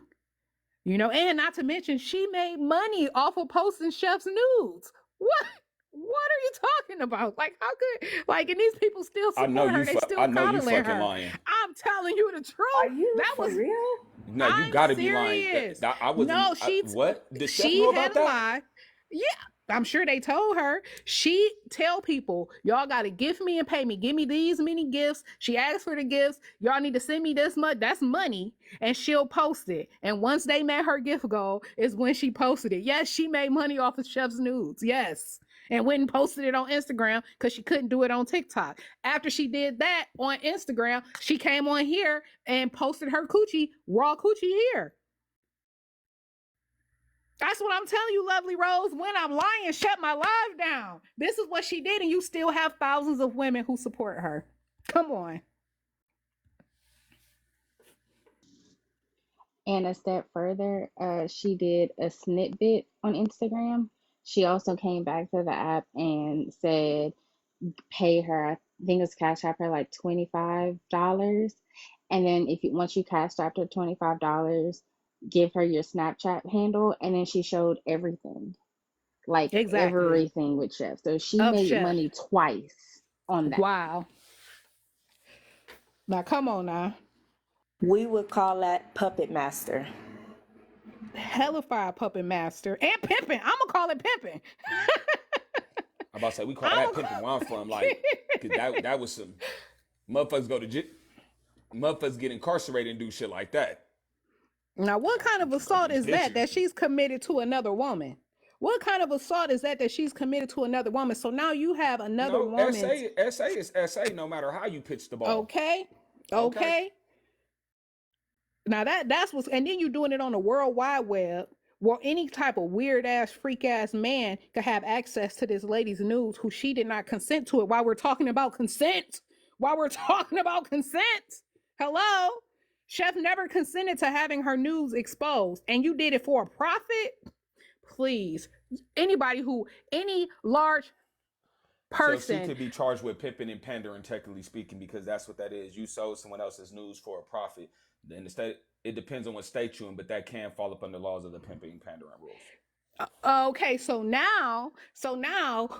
You know, and not to mention she made money off of posting Chef's nudes. What are you talking about? Like, how could, like, and these people still support her? They still coddling her. Lying. I'm telling you the truth. Are you that for was real? No, you gotta be lying. I was no. What? Did Chef she know had about that? Lie. Yeah. I'm sure they told her. She tell people, y'all got to gift me and pay me. Give me these many gifts. She asked for the gifts. Y'all need to send me this much. That's money. And she'll post it. And once they met her gift goal is when she posted it. Yes, she made money off of Chef's nudes. Yes. And went and posted it on Instagram because she couldn't do it on TikTok. After she did that on Instagram, she came on here and posted her coochie, raw coochie here. That's what I'm telling you, Lovely Rose. When I'm lying, shut my live down. This is what she did, and you still have thousands of women who support her. Come on. And a step further, she did a snippet on Instagram. She also came back to the app and said, pay her, I think it's cash app her like $25. And then once you cash app her $25, give her your Snapchat handle. And then she showed everything. Like everything with Chef. So she made money twice on that. Wow. Now come on now. We would call that puppet master. Hellified puppet master. And pimping. I'm gonna call it pimping. I'm about to say we call that pimping where I'm from. Like, cause that was some motherfuckers go to jail. Motherfuckers get incarcerated and do shit like that. Now, what kind of assault is that she's committed to another woman? What kind of assault is that she's committed to another woman? So now you have another woman. SA is SA no matter how you pitch the ball. Okay. Now that's what's, and then you're doing it on the World Wide Web where any type of weird ass, freak ass man could have access to this lady's nudes who she did not consent to it. While we're talking about consent. Hello? Chef never consented to having her nudes exposed, and you did it for a profit? Please. Any large person. So she could be charged with pimping and pandering, technically speaking, because that's what that is. You sold someone else's news for a profit. Then the state, it depends on what state you're in, but that can fall up under laws of the pimping and pandering rules. Okay, so now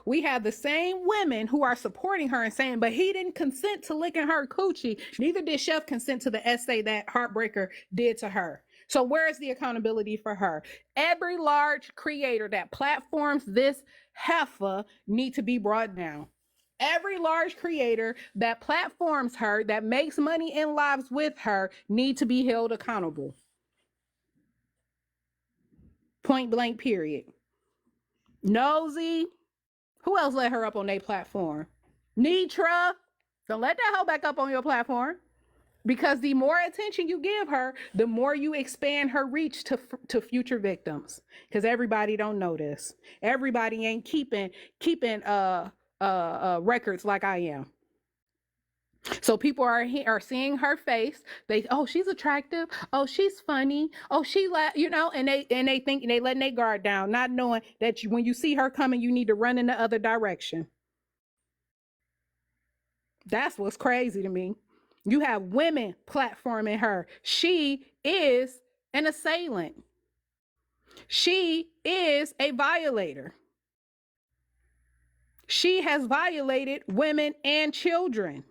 we have the same women who are supporting her and saying, but he didn't consent to licking her coochie. Neither did Chef consent to the essay that Heartbreaker did to her. So where is the accountability for her? Every large creator that platforms this heifer need to be brought down. Every large creator that platforms her, that makes money in lives with her, need to be held accountable. Point blank, period. Nosy. Who else let her up on their platform? Nitra. Don't let that hoe back up on your platform. Because the more attention you give her, the more you expand her reach to future victims. Because everybody don't know this. Everybody ain't keeping records like I am. So people are seeing her face. Oh, she's attractive. Oh, she's funny. Oh, and they think they letting their guard down, not knowing that when you see her coming, you need to run in the other direction. That's what's crazy to me. You have women platforming her. She is an assailant. She is a violator. She has violated women and children,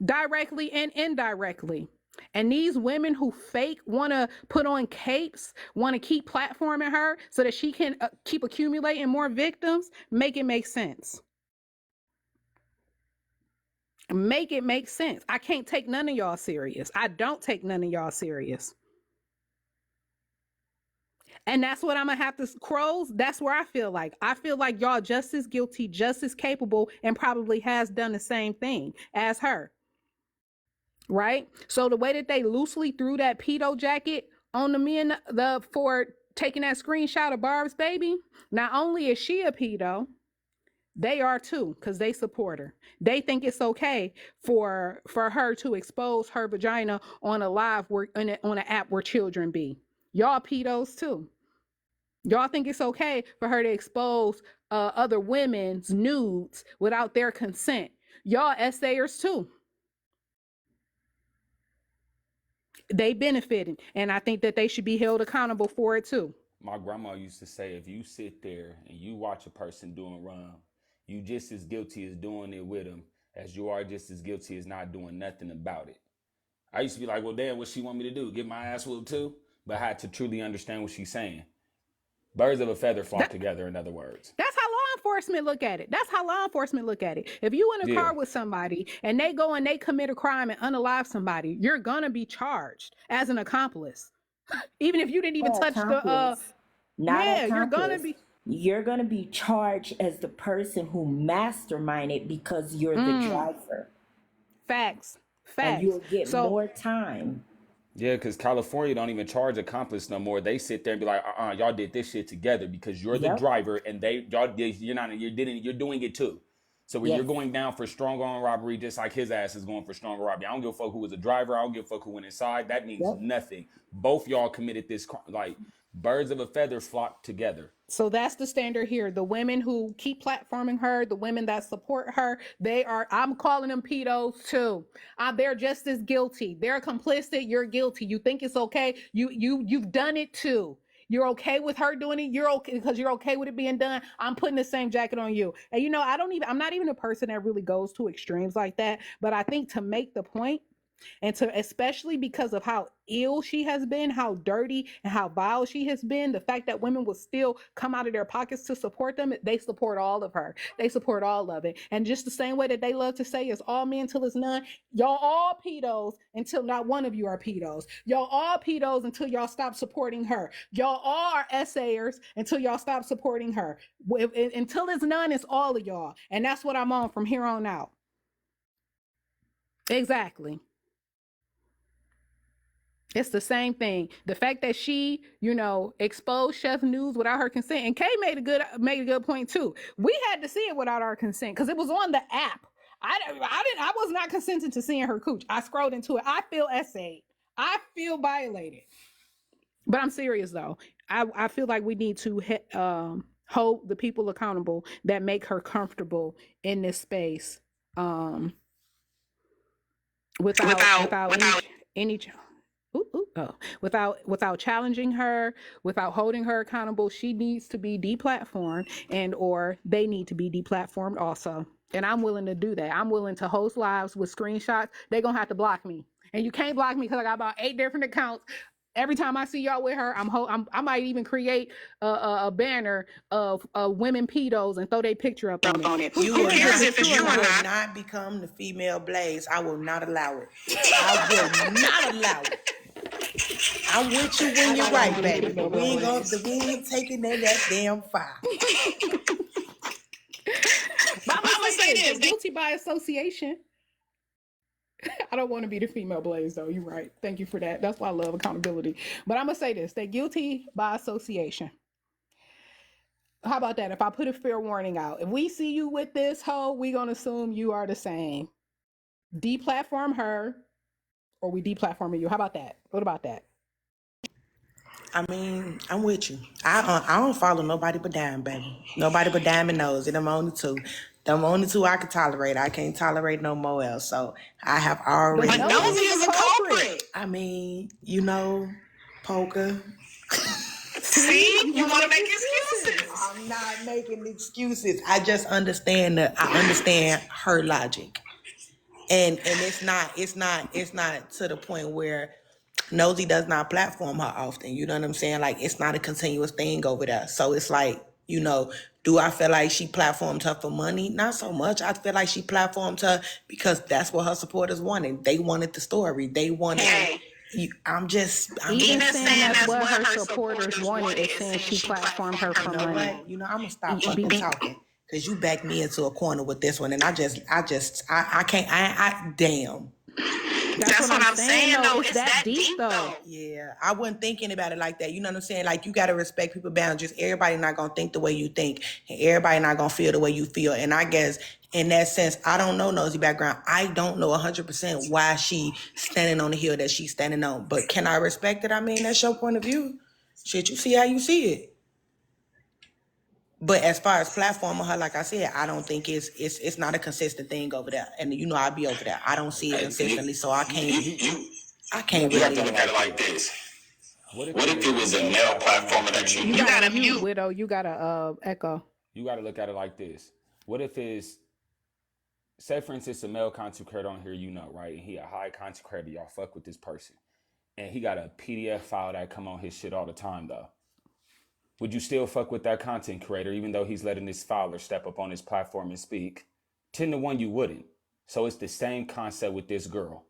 directly and indirectly. And these women who fake want to put on capes, want to keep platforming her so that she can keep accumulating more victims, make it make sense. Make it make sense. I can't take none of y'all serious. I don't take none of y'all serious. And that's what I'm going to have to, crows, that's where I feel like y'all just as guilty, just as capable, and probably has done the same thing as her. Right? So the way that they loosely threw that pedo jacket on the men for taking that screenshot of Barb's baby, not only is she a pedo, they are too, because they support her. They think it's okay for her to expose her vagina on a live on an app where children be. Y'all pedos too. Y'all think it's okay for her to expose other women's nudes without their consent. Y'all essayers too. They benefiting, and I think that they should be held accountable for it too. My grandma used to say, if you sit there and you watch a person doing wrong, you just as guilty as doing it with them as you are just as guilty as not doing nothing about it. I used to be like, well, damn, what she want me to do? Get my ass whooped too? But I had to truly understand what she's saying. Birds of a feather flock together, in other words. That's how law enforcement look at it. If you in a car with somebody and they go and they commit a crime and unalive somebody, you're gonna be charged as an accomplice. Even if you didn't even touch you're gonna be charged as the person who masterminded because you're the driver. Facts. And you'll get more time. Yeah, because California don't even charge accomplice no more. They sit there and be like, y'all did this shit together because you're the driver and you're doing it too. So when you're going down for strong arm robbery, just like his ass is going for strong robbery. I don't give a fuck who was a driver. I don't give a fuck who went inside. That means nothing. Both y'all committed this crime. Like, birds of a feather flock together. So that's the standard here. The women who keep platforming her, the women that support her, I'm calling them pedos too. They're just as guilty. They're complicit. You're guilty. You think it's okay. You've done it too. You're okay with her doing it. You're okay because you're okay with it being done. I'm putting the same jacket on you. And I'm not even a person that really goes to extremes like that. But I think to make the point, and especially because of how ill she has been, how dirty and how vile she has been, the fact that women will still come out of their pockets to support them, they support all of her. They support all of it. And just the same way that they love to say, it's all men till it's none. Y'all all pedos until not one of you are pedos. Y'all all pedos until y'all stop supporting her. Y'all all are essayers until y'all stop supporting her. Until it's none, it's all of y'all. And that's what I'm on from here on out. Exactly. It's the same thing. The fact that she, exposed Chef News without her consent, and Kay made a good point too. We had to see it without our consent because it was on the app. I was not consenting to seeing her cooch. I scrolled into it. I feel essayed. I feel violated. But I'm serious though. I feel like we need to hold the people accountable that make her comfortable in this space. Without any without challenging her, without holding her accountable. She needs to be deplatformed, and or they need to be deplatformed also. And I'm willing to do that. I'm willing to host lives with screenshots. They're gonna have to block me, and you can't block me because I got about 8 different accounts Every time I see y'all with her, I might even create a banner of women pedos and throw their picture up on it. Who cares if it's true or not? You will not become the female Blaze. I will not allow it. I will not allow it. I'm with you when you're right, baby. But we ain't taking that damn fire. But I'm gonna say this: they're guilty by association. I don't want to be the female Blaze, though. You're right. Thank you for that. That's why I love accountability. But I'm gonna say this: they're guilty by association. How about that? If I put a fair warning out, if we see you with this hoe, we gonna assume you are the same. Deplatform her, or we deplatforming you. How about that? What about that? I mean, I'm with you. I don't follow nobody but Dime, baby. Nobody but Diamond knows it. I'm only two. Them only two I can tolerate. I can't tolerate no more else. So I have already. But Nosy is a culprit. I mean, you know, Poker. See, you want to make excuses. I'm not making excuses. I just understand I understand her logic, and it's not to the point where Nosy does not platform her often. You know what I'm saying? Like, it's not a continuous thing over there. So it's like, you know, do I feel like she platformed her for money? Not so much. I feel like she platformed her because that's what her supporters wanted. They wanted the story. They wanted. I'm even saying that's what her supporters wanted is saying she platformed her for money. What? You know, I'm gonna stop fucking talking because you backed me into a corner with this one, and I can't. Damn. That's what I'm saying though. It's that deep though. Yeah, I wasn't thinking about it like that. You know what I'm saying? Like, you got to respect people's boundaries. Everybody not going to think the way you think. And everybody not going to feel the way you feel. And I guess in that sense, I don't know Nosy background. I don't know 100% why she standing on the hill that she's standing on. But can I respect it? I mean, that's your point of view. Shit, you see how you see it. But as far as platforming her, like I said, I don't think it's not a consistent thing over there. And you know, I'll be over there. I don't see it consistently, so I can't really look at it like this. What if it was a male platformer that you gotta mute, Widow? You gotta echo. You gotta look at it like this. What if it's, say for instance, a male content creator on here, you know, right? And he a high content creator, y'all fuck with this person. And he got a PDF file that come on his shit all the time though. Would you still fuck with that content creator even though he's letting this filer step up on his platform and speak? 10 to 1 you wouldn't. So it's the same concept with this girl.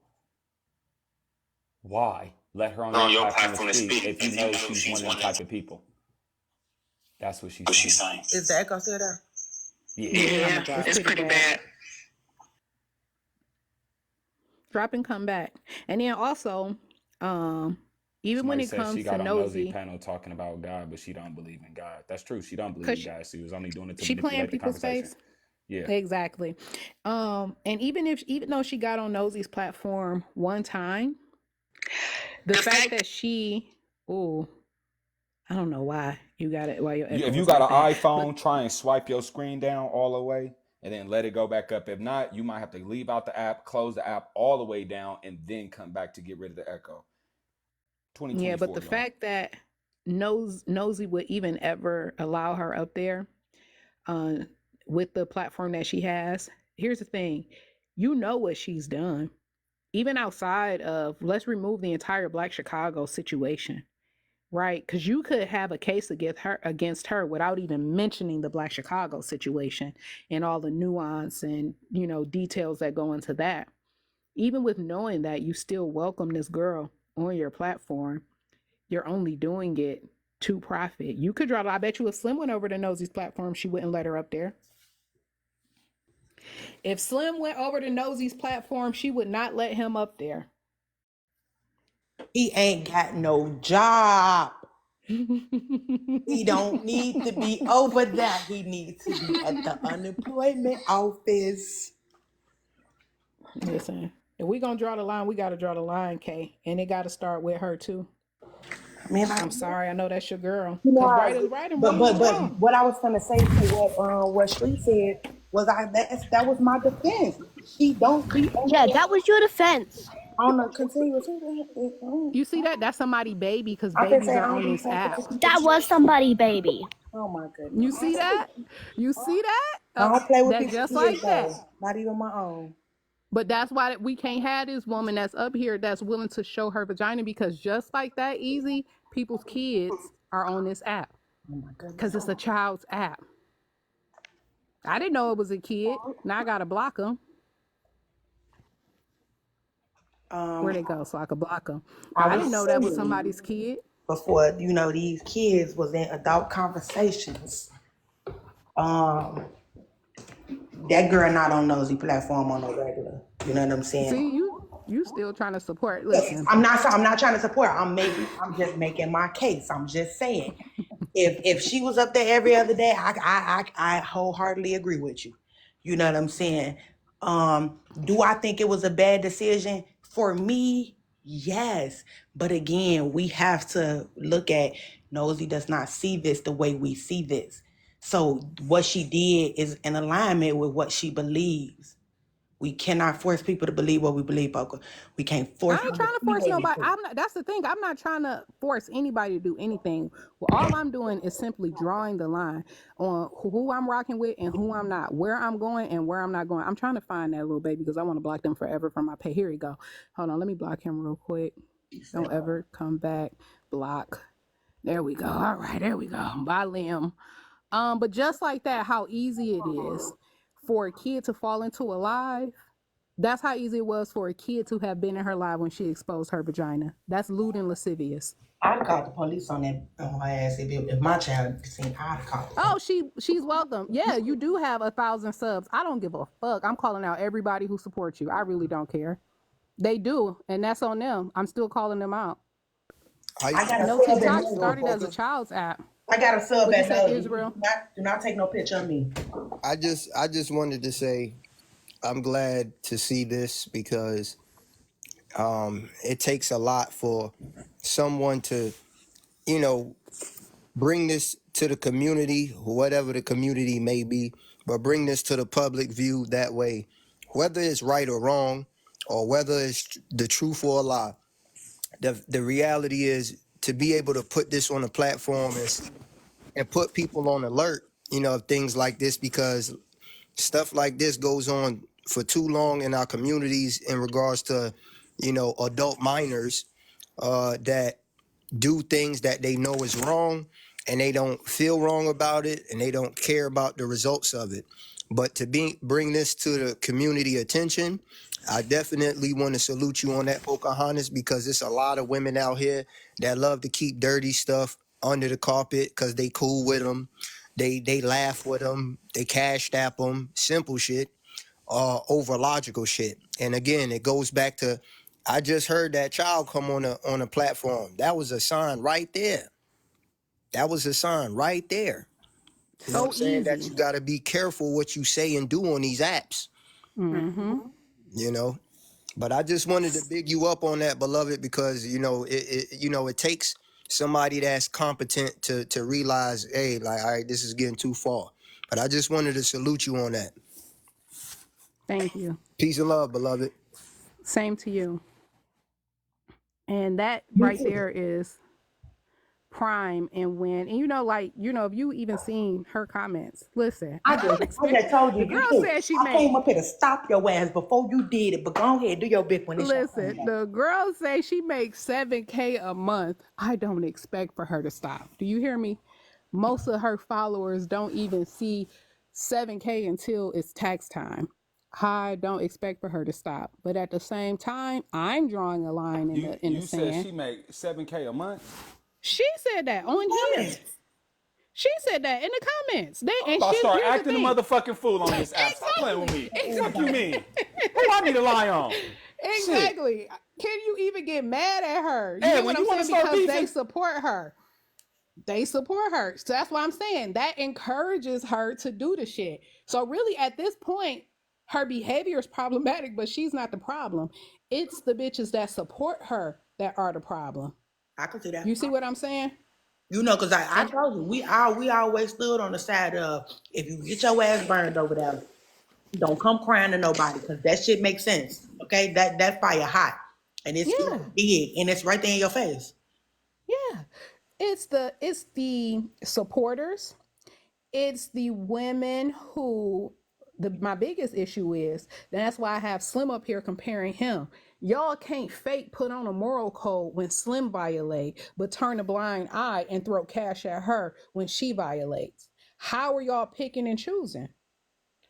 Why let her on your platform to speak if you know she's one of them type of people? That's what she's saying. Is the echo still there? Yeah, it's pretty bad. Drop and come back. And then also, even when it comes she got to on Nosy panel talking about God, but she don't believe in God. That's true. She don't believe in God. She was only doing it to she manipulate playing the people's conversation. face. Yeah, exactly. And even though she got on Nosy's platform one time, the fact that she, I don't know why you got it. Why if you got an iPhone, try and swipe your screen down all the way and then let it go back up. If not, you might have to leave out the app, close the app all the way down, and then come back to get rid of the echo. Yeah, but the fact that Nosy would even ever allow her up there with the platform that she has, here's the thing. You know what she's done. Even outside of, let's remove the entire Black Chicago situation, right? Because you could have a case against her without even mentioning the Black Chicago situation and all the nuance and, you know, details that go into that. Even with knowing that, you still welcome this girl on your platform. You're only doing it to profit. You could drop, I bet you if Slim went over to Nosy's platform, she wouldn't let her up there. If Slim went over to Nosy's platform, she would not let him up there. He ain't got no job. He don't need to be over there. He needs to be at the unemployment office. Listen, if we gonna draw the line, we gotta draw the line, Kay. And it gotta start with her too. I mean, I'm sorry, I know that's your girl. You know, right is right and but wrong is wrong. what I was gonna say to what Shree said was that was my defense. She don't be that was your defense. On a continuous. You see that? That's somebody baby because babies are on this app. That was somebody baby. Oh my goodness. You see that? You see that? I don't play with that people's just kids, like that. though. Not even my own. But that's why we can't have this woman that's up here that's willing to show her vagina, because just like that easy, people's kids are on this app because it's a child's app. I didn't know it was a kid. Now I gotta block them. Where'd they go so I could block them? I I was didn't know that was saying somebody's kid. before, these kids was in adult conversations. That girl not on nosy platform on no regular. You know what I'm saying? See, you still trying to support. Yes, Listen, I'm not trying to support. I'm just making my case. I'm just saying. If she was up there every other day, I wholeheartedly agree with you. You know what I'm saying? Do I think it was a bad decision for me? Yes, but again, we have to look at Nosy does not see this the way we see this. So what she did is in alignment with what she believes. We cannot force people to believe what we believe, Poker. We can't I force ain't them to trying to see force what we nobody. see. I'm not. That's the thing. I'm not trying to force anybody to do anything. Well, all I'm doing is simply drawing the line on who I'm rocking with and who I'm not, where I'm going and where I'm not going. I'm trying to find that little baby because I want to block them forever from my page. Here we go. Hold on. Let me block him real quick. Don't ever come back. Block. There we go. All right. There we go. Bye, Liam. But just like that, how easy it is for a kid to fall into a lie. That's how easy it was for a kid to have been in her life when she exposed her vagina. That's lewd and lascivious. I'd have called the police on her ass if my child seen. I'd have called the Oh, police. she's welcome. Yeah, you do have 1,000 subs. I don't give a fuck. I'm calling out everybody who supports you. I really don't care. They do, and that's on them. I'm still calling them out. I got a No, sub at TikTok Nosy. started as a child's app. I got a sub What'd you at say, Nosy. Israel? Do not take no picture of me. I just wanted to say I'm glad to see this because it takes a lot for someone to, you know, bring this to the community, whatever the community may be, but bring this to the public view that way, whether it's right or wrong, or whether it's the truth or a lie. The reality is to be able to put this on a platform and put people on alert, of things like this, because stuff like this goes on for too long in our communities in regards to, adult minors that do things that they know is wrong and they don't feel wrong about it and they don't care about the results of it. But to bring this to the community attention, I definitely want to salute you on that, Pocahontas, because there's a lot of women out here that love to keep dirty stuff under the carpet because they cool with them. They laugh with them. They cash tap them. Simple shit over logical shit. And again, it goes back to I just heard that child come on a platform. That was a sign right there. That was a sign right there. You know what I'm So saying? That easy. you got to be careful what you say and do on these apps. Mm-hmm. You know. But I just wanted to big you up on that, beloved, because it takes somebody that's competent to realize, hey, like, all right, this is getting too far. But I just wanted to salute you on that. Thank you. Peace and love, beloved. Same to you. And that You right too. there is prime. And if you even seen her comments, listen, I just told you, the you girl too. said she I came made, up here to stop your ass before you did it, but go ahead, do your big one. It's your listen, turn. the girl say she makes 7K a month. I don't expect for her to stop. Do you hear me? Most of her followers don't even see 7K until it's tax time. I don't expect for her to stop. But at the same time, I'm drawing a line in the You said sand. she make 7K a month. She said that on here. She said that in the comments. I'm about to start Here's the acting a thing. motherfucking fool on this app. Stop playing with me. Fuck you Exactly. mean? Who I need to lie on? Shit. Exactly. Can you even get mad at her? You Hey, get when what you I'm want to saying? start Because they beefing, support her. They support her. So that's what I'm saying. That encourages her to do the shit. So really at this point, her behavior is problematic, but she's not the problem. It's the bitches that support her that are the problem. I can see that. You see what I'm saying? Because I told you, we always stood on the side of, if you get your ass burned over there, don't come crying to nobody, because that shit makes sense. Okay, that fire hot, and it's Yeah. big, and it's right there in your face. Yeah. It's the supporters. It's the women who my biggest issue is that's why I have Slim up here comparing him. Y'all can't fake put on a moral code when Slim violate, but turn a blind eye and throw cash at her when she violates. How are y'all picking and choosing?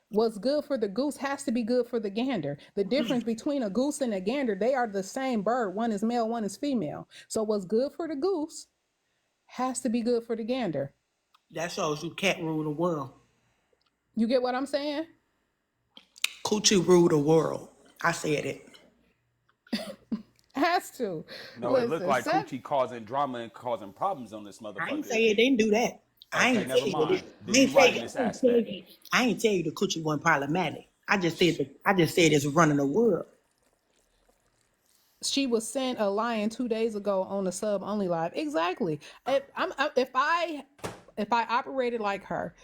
What's good for the goose has to be good for the gander. The difference between a goose and a gander, they are the same bird. One is male, one is female. So what's good for the goose has to be good for the gander. That shows you can't rule the world. You get what I'm saying? Coochie rule the world. I said it. Has to. No, it looked like Coochie causing drama and causing problems on this motherfucker. I ain't say it didn't do that. I Okay, ain't never tell you mind. that. Then you right in this aspect. I ain't tell you the coochie wasn't problematic. I just said it's running the world. She was sent a lion 2 days ago on the sub only live. Exactly. If I operated like her,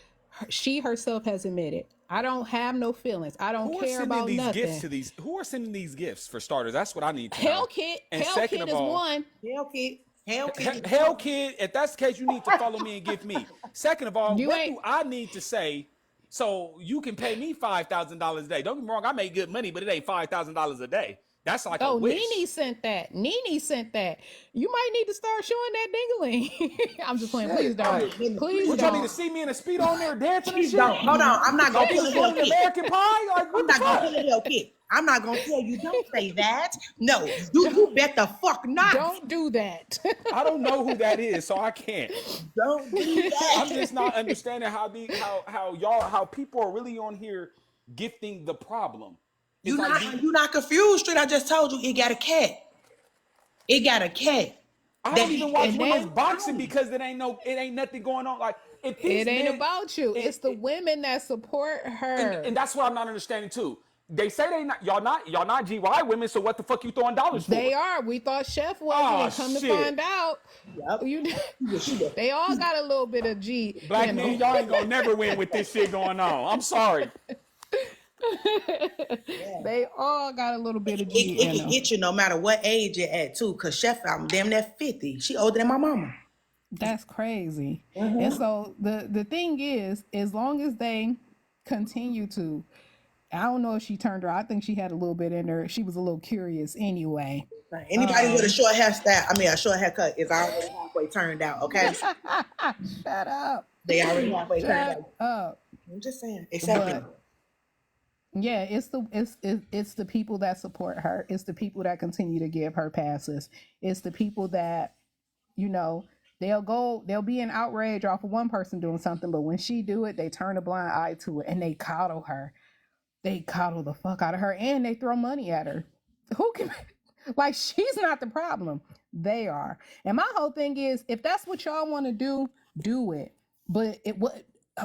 she herself has admitted, I don't have no feelings. I don't care about these nothing. Gifts to these? Who are sending these gifts for starters? That's what I need to know. Hell Kid. And Hell second Kid of is all, one. Hell Kid. If that's the case, you need to follow me and give me. Second of all, what do I need to say so you can pay me $5,000 a day? Don't get me wrong, I make good money, but it ain't $5,000 a day. That's like a wish. Nene sent that. Nene sent that. You might need to start showing that dingling. I'm just playing. Please don't. Please What don't. y'all need to see me in a speedo on there dancing and shit? Hold on. I'm not gonna kill kill American Pie. Like, what I'm not gonna kill your kid. I'm not gonna tell you don't say that. No, you bet the fuck not. Don't do that. I don't know who that is, so I can't. Don't do that. I'm just not understanding how people are really on here gifting the problem. You're not confused, Street. I just told you it got a cat. It got a cat. I don't even watch women's boxing because it ain't nothing going on. Like if it ain't about you. It's the women that support her. And that's what I'm not understanding too. They say y'all not GY women, so what the fuck you throwing dollars for? They are. We thought Chef was, and come to find out, they all got a little bit of G. Black men, y'all ain't gonna never win with this shit going on. I'm sorry. They all got a little bit of G. It can get you no matter what age you're at too, cause Chef, I'm damn near 50. She older than my mama. That's crazy. And so the thing is, as long as they continue to, I don't know if she turned her. I think she had a little bit in her. She was a little curious anyway. Anybody with a short hairstyle, a short haircut is already halfway turned out. Okay. Shut up. They already halfway turned out. I'm just saying. Except yeah, it's the people that support her. It's the people that continue to give her passes. It's the people that, they'll be in outrage off of one person doing something, but when she do it, they turn a blind eye to it and they coddle her. They coddle the fuck out of her and they throw money at her. Who can, like, she's not the problem. They are. And my whole thing is, if that's what y'all want to do it. But